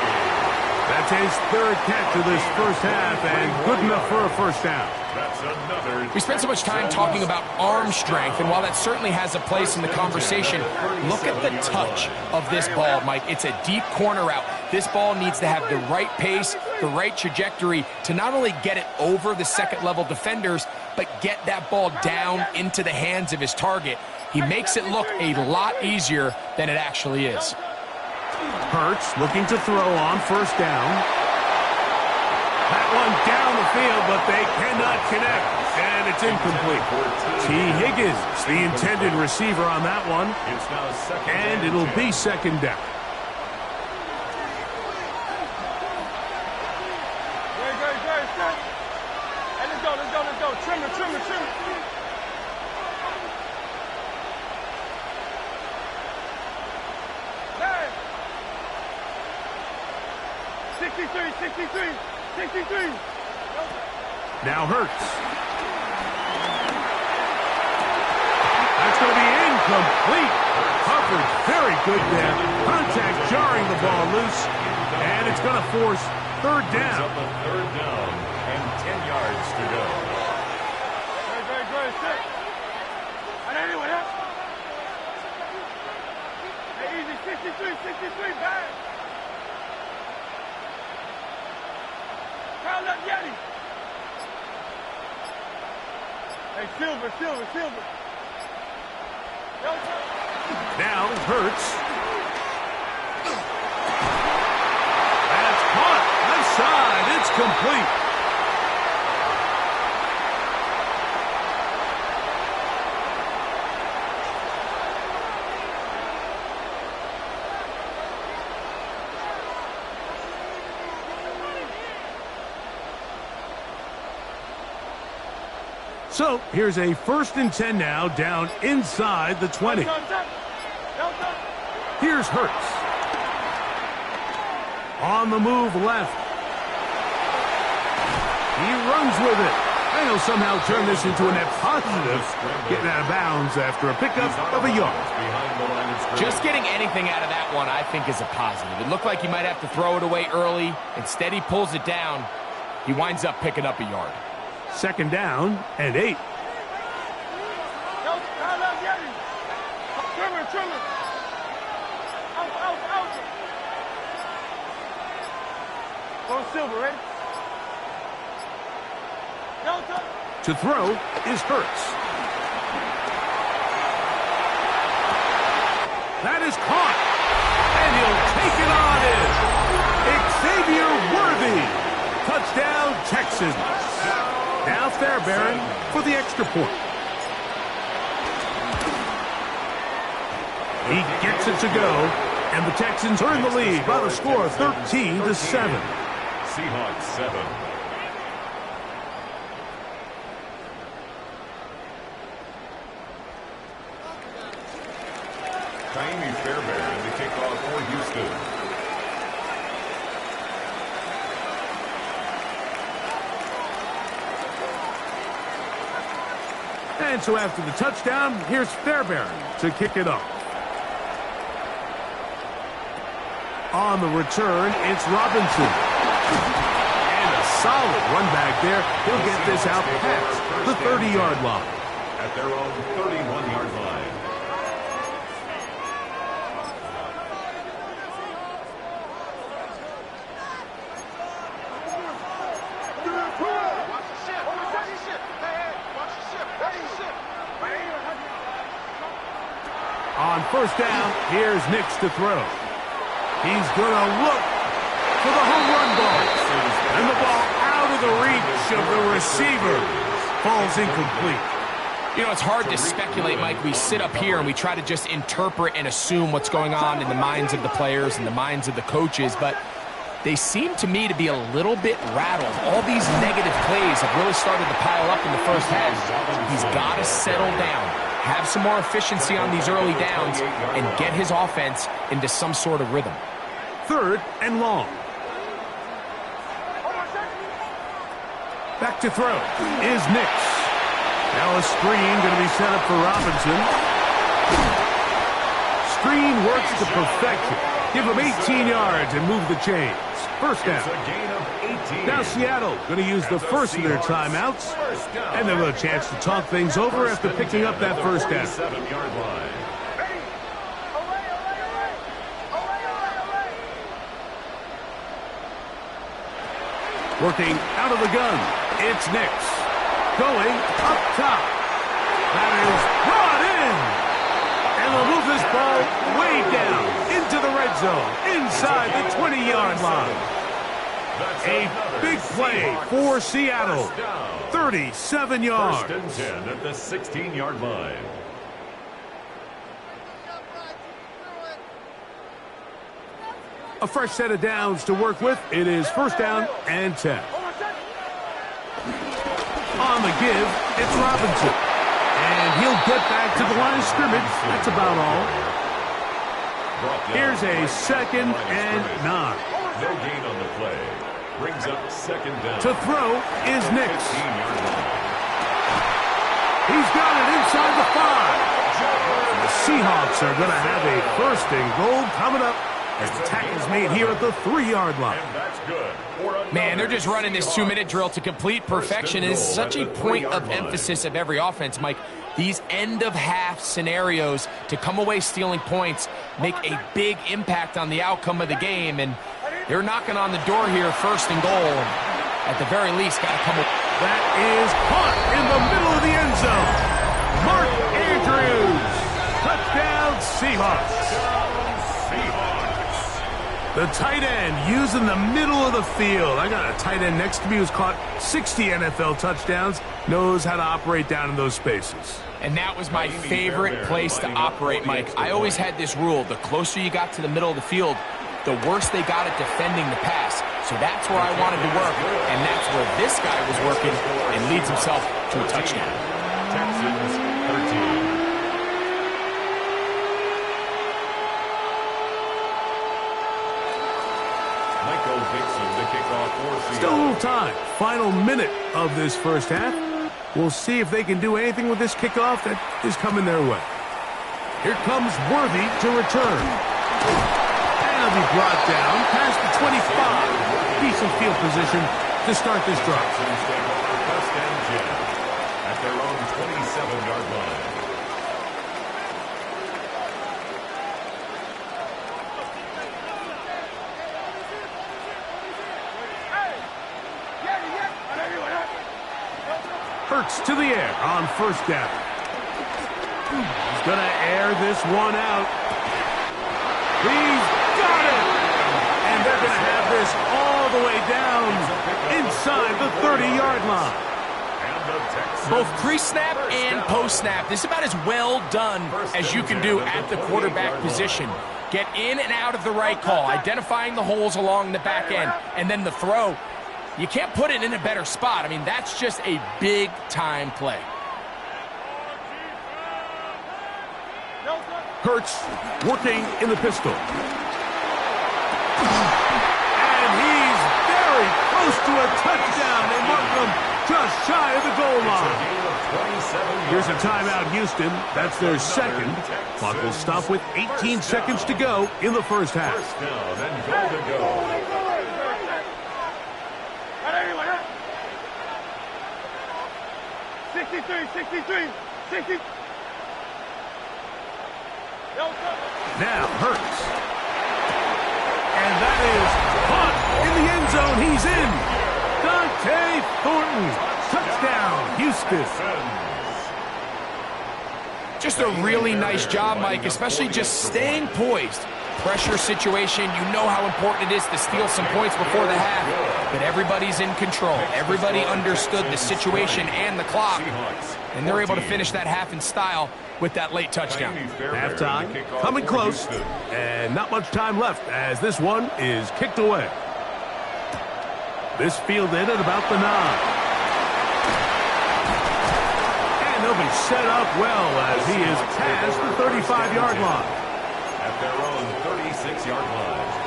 That's his third catch of this first half, and good enough for a first down. That's another. We spent so much time talking about arm strength, and while that certainly has a place in the conversation, look at the touch of this ball, Mike. It's a deep corner route. This ball needs to have the right pace, the right trajectory to not only get it over the second-level defenders, but get that ball down into the hands of his target. He makes it look a lot easier than it actually is. Hurts looking to throw on first down. That one down the field, but they cannot connect, and it's incomplete. T. Higgins, the intended receiver on that one, and it'll be second down. Let's go. Trimmer. 63. Now Hurts. That's going to be incomplete. Coverage very good there. Contact jarring the ball loose, and it's going to force third down. Up a third down and 10 yards to go. Good. Sit. Hey, easy. 63. Back. Crowd up, Yeti. Hey, Silver. Now Hurts. That's caught. Left side. It's complete. So here's a first and 10 now, down inside the 20. Here's Hurts. On the move left. He runs with it. And he'll somehow turn this into a net positive, getting out of bounds after a pickup of a yard. Just getting anything out of that one, I think, is a positive. It looked like he might have to throw it away early. Instead, he pulls it down. He winds up picking up a yard. Second down and 8. Trimmer. Out. Go Silver, ready? To throw is Hurts. That is caught. And he'll take it on in. Xavier Worthy. Touchdown, Texans. Now Fairbairn for the extra point. He gets it to go, and the Texans are in the lead by the score of 13-7. Seahawks 7. Taimi Fairbairn to kick off for Houston. And so after the touchdown, here's Fairbairn to kick it off. On the return, it's Robinson. And a solid run back there. He'll get this out past the 30-yard line. At their own 31-yard line. On first down, here's Nix to throw. He's going to look for the home run ball. And the ball out of the reach of the receiver. Falls incomplete. You know, it's hard to speculate, Mike. We sit up here and we try to just interpret and assume what's going on in the minds of the players and the minds of the coaches, but they seem to me to be a little bit rattled. All these negative plays have really started to pile up in the first half. He's got to settle down, have some more efficiency on these early downs, and get his offense into some sort of rhythm. 3rd and long. Back to throw is Nix. Now a screen going to be set up for Robinson. Screen works to perfection. Give him 18 yards and move the chains. First down. Now Seattle going to use the first of their timeouts. And they'll have a chance to talk things over after picking up that first down. Working out of the gun. It's Nix. Going up top. That is brought in. And they'll move this ball way down into the red zone, inside the 20-yard line. A big play for Seattle. 37 yards. 1st and 10 at the 16-yard line. A fresh set of downs to work with. It is 1st down and 10. On the give, it's Robinson. And he'll get back to the line of scrimmage. That's about all. Here's a 2nd and 9. No gain on the play. Brings up 2nd down. To throw is Nix. He's got it inside the 5. The Seahawks are going to have a 1st and goal coming up as the tackle's made here at the 3-yard line. Man, they're just running this 2-minute drill to complete perfection. It is such a point of emphasis of every offense, Mike. These end-of-half scenarios to come away stealing points make a big impact on the outcome of the game, and they're knocking on the door here, 1st and goal. At the very least, got to come up. That is caught in the middle of the end zone. Mark Andrews. Touchdown, Seahawks. The tight end using the middle of the field. I got a tight end next to me who's caught 60 NFL touchdowns, knows how to operate down in those spaces. And that was my favorite place to operate, Mike. I always had this rule. The closer you got to the middle of the field, the worse they got at defending the pass. So that's where I wanted to work, and that's where this guy was working and leads himself to a touchdown. Texans 13. Still a little time. Final minute of this first half. We'll see if they can do anything with this kickoff that is coming their way. Here comes Worthy to return. And he'll be brought down past the 25. Decent field position to start this drive. First and 10 at their own 27-yard line. Hurts to the air on 1st down. He's going to air this one out. He's got it! And they're going to have this all the way down inside the 30-yard line. Both pre-snap and post-snap, this is about as well done as you can do at the quarterback position. Get in and out of the right call, identifying the holes along the back end, and then the throw. You can't put it in a better spot. I mean, that's just a big-time play. Hurts working in the pistol. And he's very close to a touchdown. They mark him just shy of the goal line. Here's a timeout, Houston. That's their 2nd. Clock will stop with 18 seconds to go in the first half. 60. Now Hurts. And that is caught in the end zone. He's in. Dante Thornton. Touchdown, Houston. Just a really nice job, Mike, especially just staying poised. pressure situation. You know how important it is to steal some points before the half. But everybody's in control. Everybody understood the situation and the clock. And they're able to finish that half in style with that late touchdown. Halftime, coming close, and not much time left as this one is kicked away. This fielded at about the 9. And he'll be set up well as he is past the 35-yard line. At their own 36-yard line.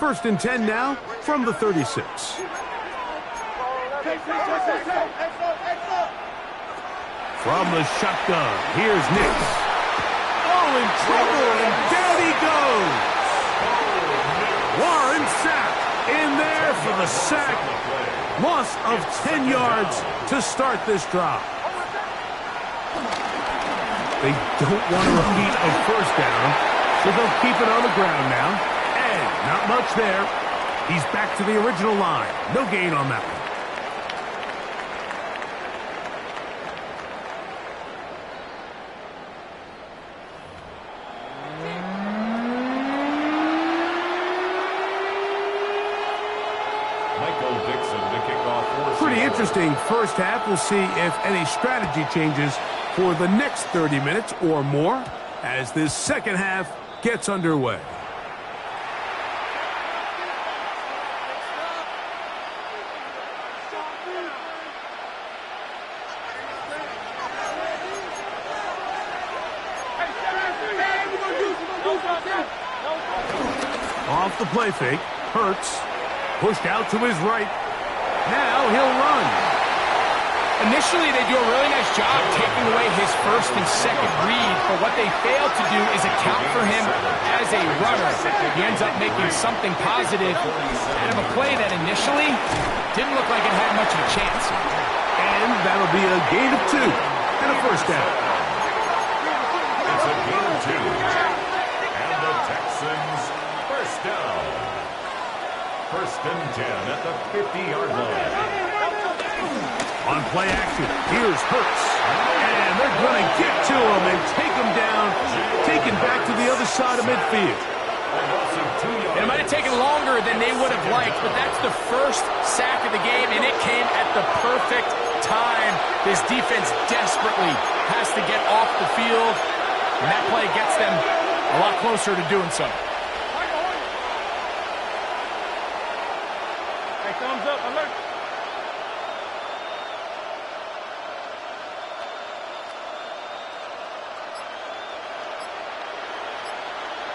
First and 10 now from the 36. From the shotgun, here's Nix. Oh, in trouble, and down he goes. Warren sack in there for the sack. Loss of 10 yards to start this drive. They don't want to repeat a first down, so they'll keep it on the ground now. Not much there. He's back to the original line. No gain on that one. Michael Dixon to kick off. Pretty interesting first half. We'll see if any strategy changes for the next 30 minutes or more as this second half gets underway. Off the play fake, Hurts, pushed out to his right. Now he'll run. Initially, they do a really nice job taking away his first and second read, but what they fail to do is account for him as a runner. He ends up making something positive out of a play that initially didn't look like it had much of a chance. And that'll be a gain of 2 and a first down. It's a gain of 2. And the Texans first down. First and 10 at the 50-yard line. On play action, here's Hurts. And they're going to get to him and take him down, taken back to the other side of midfield. It might have taken longer than they would have liked, but that's the first sack of the game, and it came at the perfect time. This defense desperately has to get off the field, and that play gets them a lot closer to doing so. Hey, thumbs up, alert.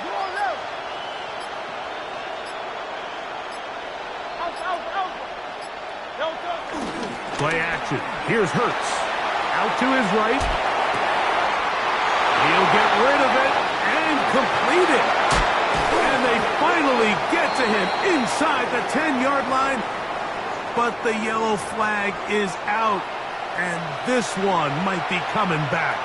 Go on left. Out. Play action, here's Hurts. Out to his right. He'll get rid of it and complete it. And they finally get to him inside the 10-yard line. But the yellow flag is out. And this one might be coming back.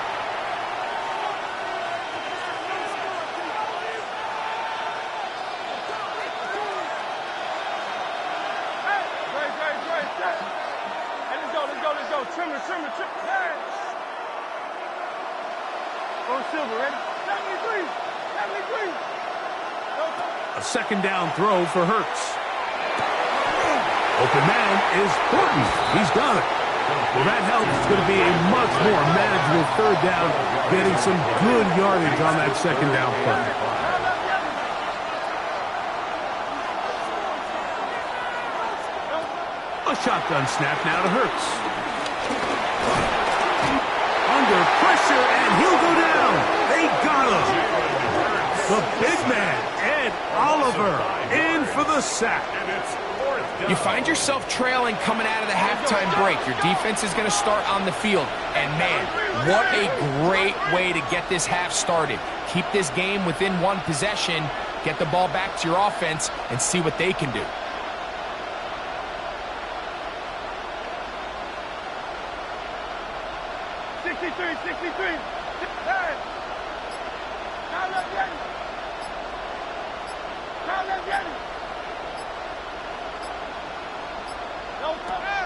Let's go. Trim. Hey. Go Silver, ready? 73. A second down throw for Hurts. Open man is Horton. He's got it. Well, that helps. It's going to be a much more manageable third down, getting some good yardage on that second down play. A shotgun snap now to Hurts. Under pressure, and he'll go down. They got him. The big man, Ed Oliver, in for the sack. You find yourself trailing coming out of the halftime break. Your defense is going to start on the field. And, man, what a great way to get this half started. Keep this game within one possession, get the ball back to your offense, and see what they can do.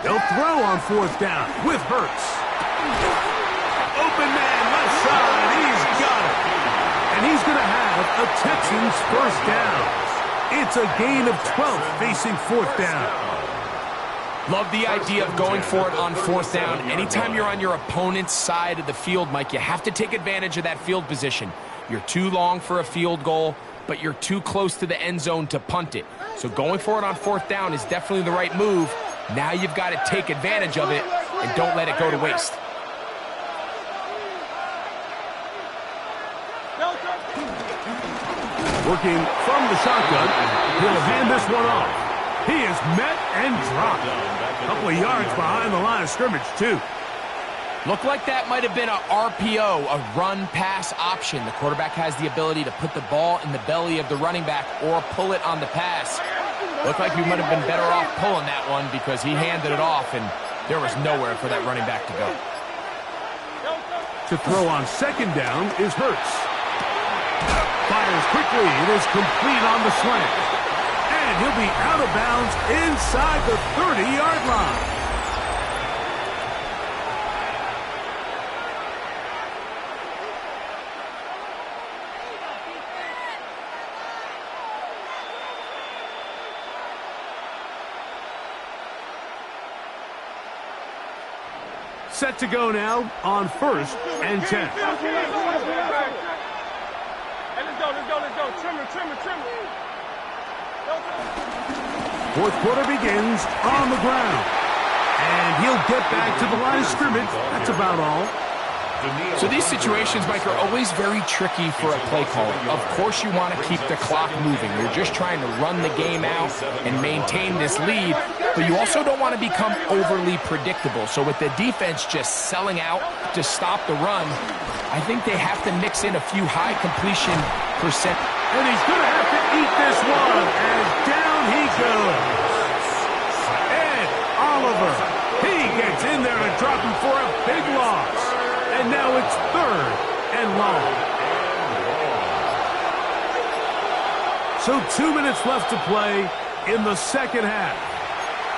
They'll throw on 4th down with Hurts. Open man, left side, he's got it. And he's going to have a Texans 1st down. It's a gain of 12 facing 4th down. Love the idea of going for it on 4th down. Anytime you're on your opponent's side of the field, Mike, you have to take advantage of that field position. You're too long for a field goal, but you're too close to the end zone to punt it. So going for it on 4th down is definitely the right move. Now you've got to take advantage of it and don't let it go to waste. Working from the shotgun, he'll hand this one off. He is met and dropped. A couple of yards behind the line of scrimmage, too. Looked like that might have been a RPO, a run-pass option. The quarterback has the ability to put the ball in the belly of the running back or pull it on the pass. Looked like we might have been better off pulling that one because he handed it off, and there was nowhere for that running back to go. To throw on 2nd down is Hurts. Fires quickly. It is complete on the slant. And he'll be out of bounds inside the 30-yard line. Set to go now on 1st and 10. Hey, let's go. Trim it. 4th quarter begins on the ground. And he'll get back to the line of scrimmage. That's about all. So these situations, Mike, are always very tricky for a play caller. Of course you want to keep the clock moving. You're just trying to run the game out and maintain this lead, but you also don't want to become overly predictable. So with the defense just selling out to stop the run, I think they have to mix in a few high completion percent. And he's going to have to eat this one as down he goes. Ed Oliver, he gets in there to drop him for a big loss. And now it's 3rd and long. So 2 minutes left to play in the 2nd half.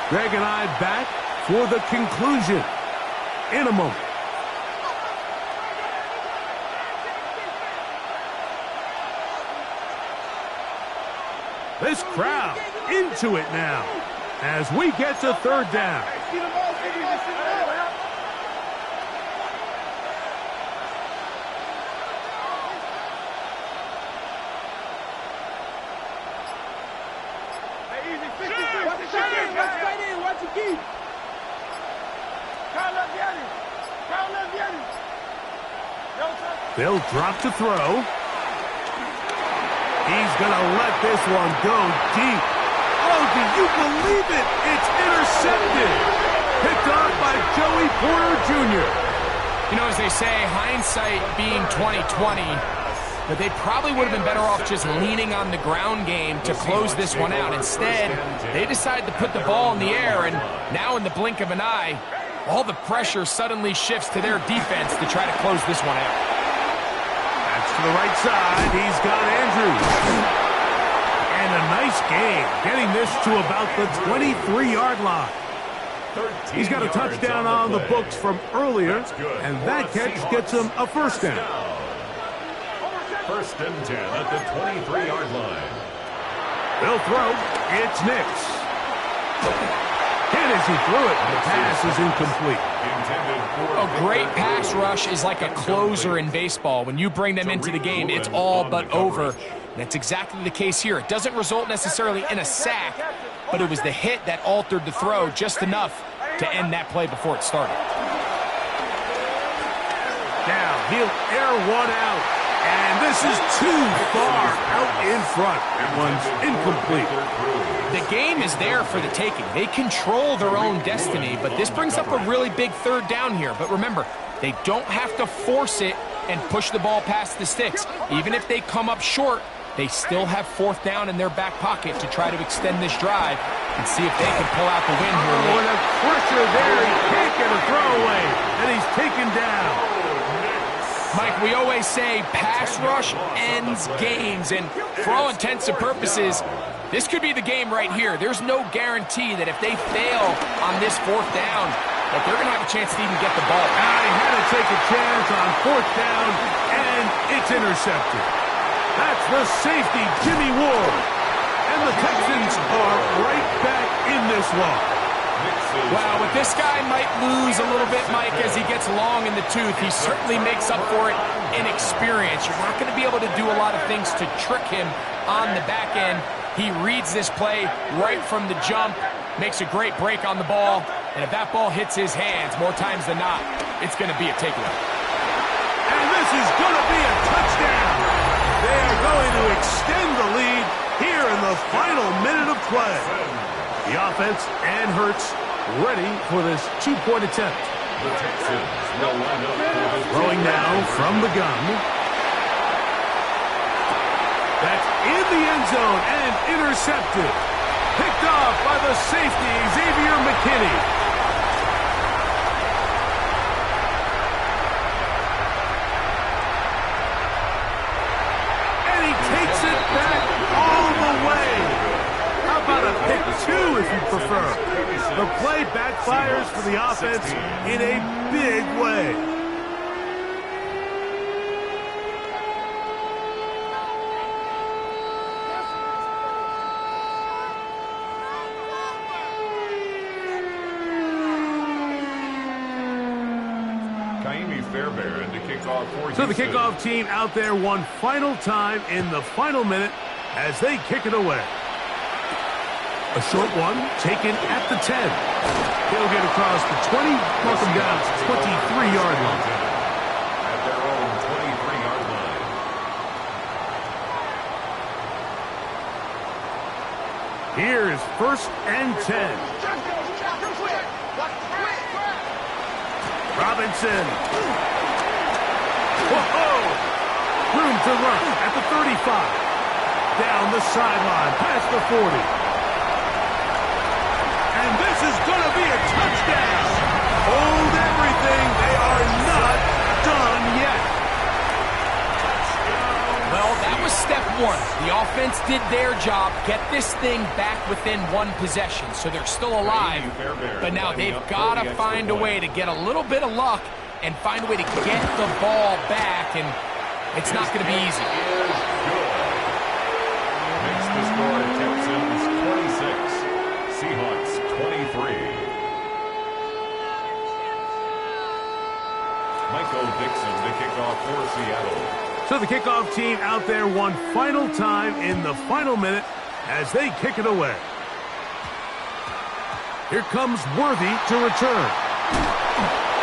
Greg and I back for the conclusion in a moment. This crowd into it now as we get to 3rd down. They'll drop to throw. He's going to let this one go deep. Oh, do you believe it? It's intercepted. Picked off by Joey Porter Jr. You know, as they say, hindsight being 20/20, but they probably would have been better off just leaning on the ground game to close this one out. Instead, they decided to put the ball in the air, and now in the blink of an eye, all the pressure suddenly shifts to their defense to try to close this one out. That's to the right side. He's got Andrews. And a nice game, getting this to about the 23-yard line. He's got a touchdown on the books from earlier, and that catch gets him a 1st down. 1st and 10 at the 23-yard line. They'll throw. It's Nix. And as he threw it, the pass is incomplete. A great pass rush is like a closer in baseball. When you bring them into the game, it's all but over. And that's exactly the case here. It doesn't result necessarily in a sack, but it was the hit that altered the throw just enough to end that play before it started. Now he'll air one out, and this is too far out in front. That one's incomplete. The game is there for the taking. They control their own destiny, but this brings up a really big 3rd down here. But remember, they don't have to force it and push the ball past the sticks. Even if they come up short, they still have 4th down in their back pocket to try to extend this drive and see if they can pull out the win here. Oh, and a pressure there. He can't get a throwaway, and he's taken down. Mike, we always say pass rush ends games, and for all intents and purposes, This could be the game right here. There's no guarantee that if they fail on this 4th down, that they're going to have a chance to even get the ball. He had to take a chance on 4th down, and it's intercepted. That's the safety, Jimmy Ward. And the Texans are right back in this one. Wow, but this guy might lose a little bit, Mike, as he gets long in the tooth. He certainly makes up for it in experience. You're not going to be able to do a lot of things to trick him on the back end. He reads this play right from the jump, makes a great break on the ball, and if that ball hits his hands more times than not, it's going to be a takeaway. And this is going to be a touchdown. They are going to extend the lead here in the final minute of play. The offense and Hurts ready for this 2-point attempt. The Texans will line up for the throwing now from the gun. That's in the end zone and intercepted. Picked off by the safety, Xavier McKinney. And he takes it back all the way. How about a pick 2 if you prefer? The play backfires for the offense in a big way. So the kickoff team out there one final time in the final minute as they kick it away. A short one taken at the 10. He'll get across the 20, mark him down to 23-yard line. At their own 23-yard line. Here is 1st and 10. Robinson. Whoa! Room to run at the 35. Down the sideline, past the 40. And this is going to be a touchdown. Hold everything. They are not done yet. Well, that was step 1. The offense did their job, get this thing back within 1 possession, so they're still alive. But now they've got to find a way to get a little bit of luck and find a way to get the ball back, and it's not going to be easy. Makes the score Texans 26, Seahawks 23. Michael Dixon to kick off for Seattle. So the kickoff team out there one final time in the final minute as they kick it away. Here comes Worthy to return.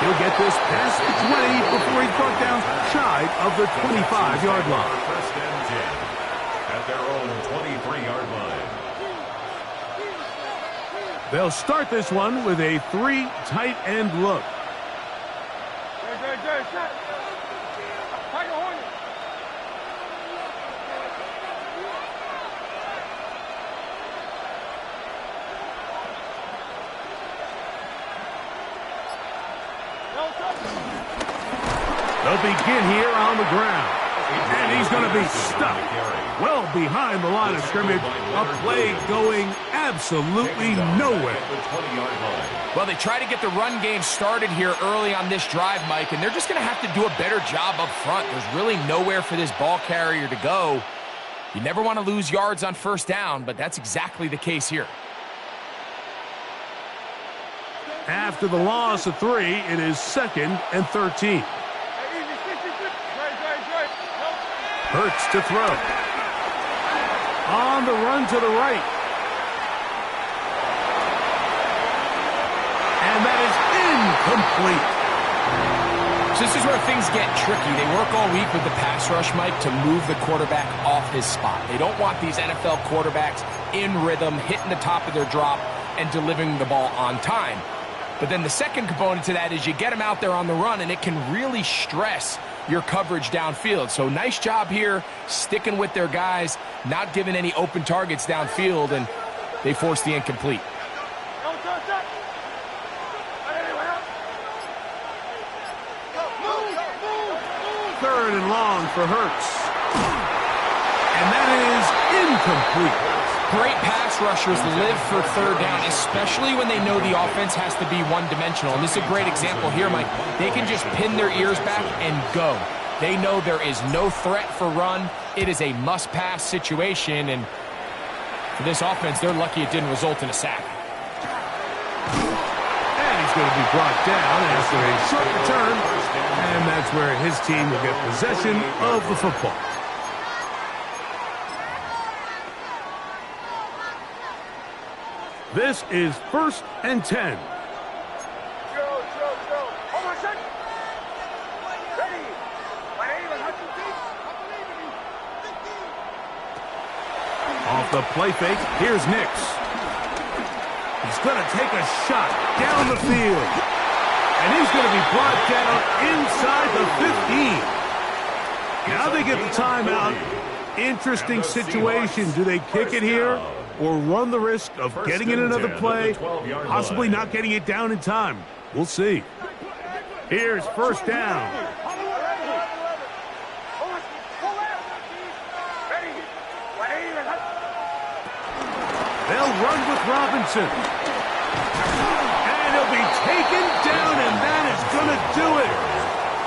He'll get this past the 20 before he's brought down shy of the 25-yard line. 1st and 10 at their own 23-yard line. They'll start this one with a 3 tight end look. They'll begin here on the ground. And he's going to be stuck well behind the line of scrimmage. A play going absolutely nowhere. Well, they try to get the run game started here early on this drive, Mike, and they're just going to have to do a better job up front. There's really nowhere for this ball carrier to go. You never want to lose yards on 1st down, but that's exactly the case here. After the loss of 3, it is 2nd and 13. Hurts to throw. On the run to the right. And that is incomplete. So this is where things get tricky. They work all week with the pass rush, Mike, to move the quarterback off his spot. They don't want these NFL quarterbacks in rhythm, hitting the top of their drop, and delivering the ball on time. But then the second component to that is you get them out there on the run, and it can really stress your coverage downfield. So nice job here, sticking with their guys, not giving any open targets downfield, and they force the incomplete. 3rd and long for Hurts. And that is incomplete. Great pass rushers live for third down, especially when they know the offense has to be one-dimensional. And this is a great example here, Mike. They can just pin their ears back and go. They know there is no threat for run. It is a must-pass situation, and for this offense, they're lucky it didn't result in a sack. And he's going to be brought down after a short return, and that's where his team will get possession of the football. This is 1st and 10. Off the play fake, here's Nix. He's going to take a shot down the field. And he's going to be brought down inside the 15. Now they get the timeout. Interesting situation. Do they kick it here or run the risk of getting in another play, possibly not getting it down in time? We'll see. Here's 1st down. They'll run with Robinson. And he'll be taken down, and that is going to do it.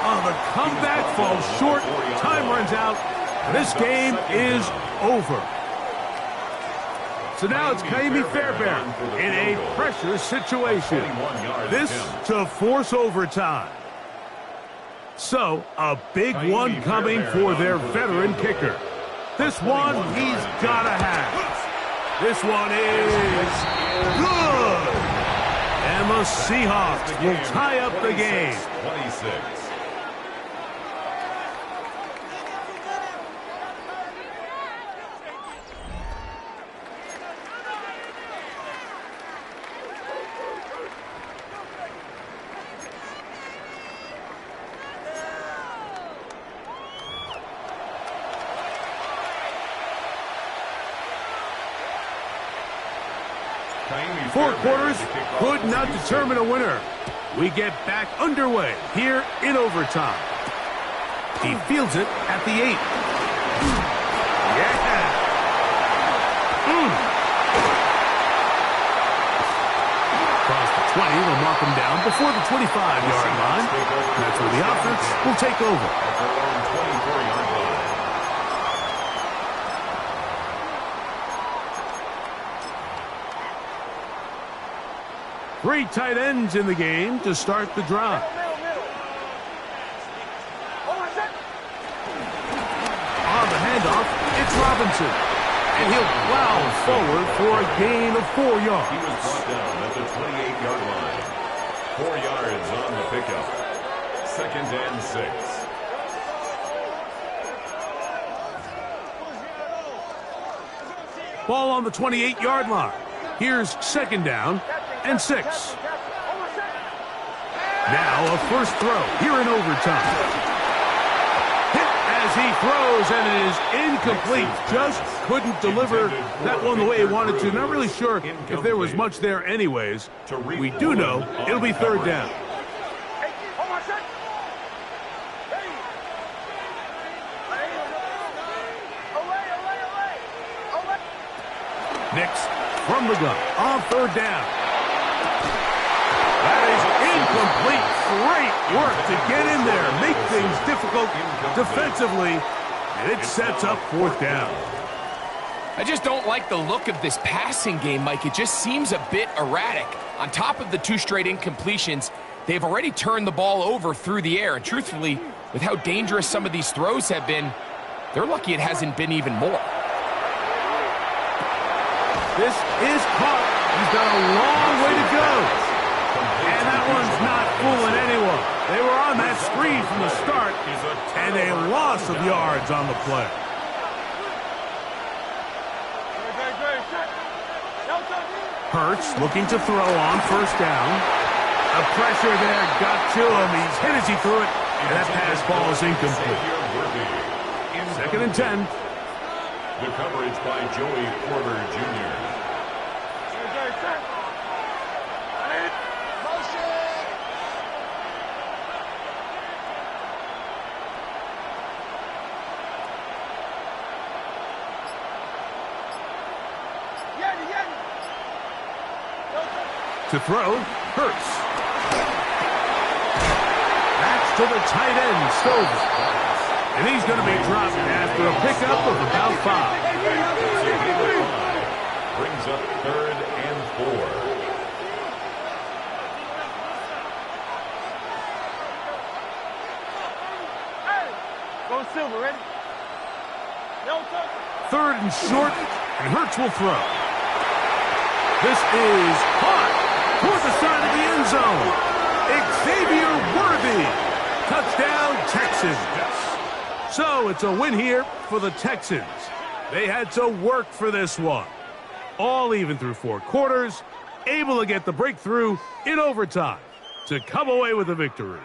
Oh, the comeback falls short. Time runs out. This game is over. So now it's Kaimi Fairbairn in a pressure situation. This to force overtime. So, a big one coming for their veteran kicker. This one he's got to have. This one is good. And the Seahawks will tie up the game. 26. Four quarters could not determine a winner. We get back underway here in overtime. He fields it at the 8. Yeah. Across the 20, they'll mark him down before the 25-yard line. That's where the offense will take over. 24-yard line. 3 tight ends in the game to start the drive. On the handoff, it's Robinson. And he'll plow forward for a gain of 4 yards. He was brought down at the 28-yard line. 4 yards on the pickup. 2nd and 6. Ball on the 28-yard line. Here's 2nd down and 6. Now a first throw here in overtime. Hit as he throws, and it is incomplete. Just couldn't deliver that one the way he wanted to. Not really sure if there was much there anyways. We do know it'll be 3rd down. Nix from the gun on 3rd down. That is incomplete. Great work to get in there, make things difficult defensively, and it sets up 4th down. I just don't like the look of this passing game, Mike. It just seems a bit erratic. On top of the 2 straight incompletions, they've already turned the ball over through the air, and truthfully, with how dangerous some of these throws have been, they're lucky it hasn't been even more. This is caught. He's got a long way to go. And that one's not fooling anyone. They were on that screen from the start, and a loss of yards on the play. Hurts looking to throw on 1st down. The pressure there got to him. He's hit as he threw it, and that pass ball is incomplete. 2nd and 10. The coverage by Joey Porter Jr. To throw, Hurts. That's to the tight end, Stover. And he's going to be dropped after a pickup of about 5. Brings up 3rd and 4. Go Silver, ready? 3rd and short, and Hurts will throw. This is caught toward the side of the end zone. Xavier Worthy. Touchdown, Texans. So it's a win here for the Texans. They had to work for this one. All even through 4 quarters, able to get the breakthrough in overtime to come away with a victory.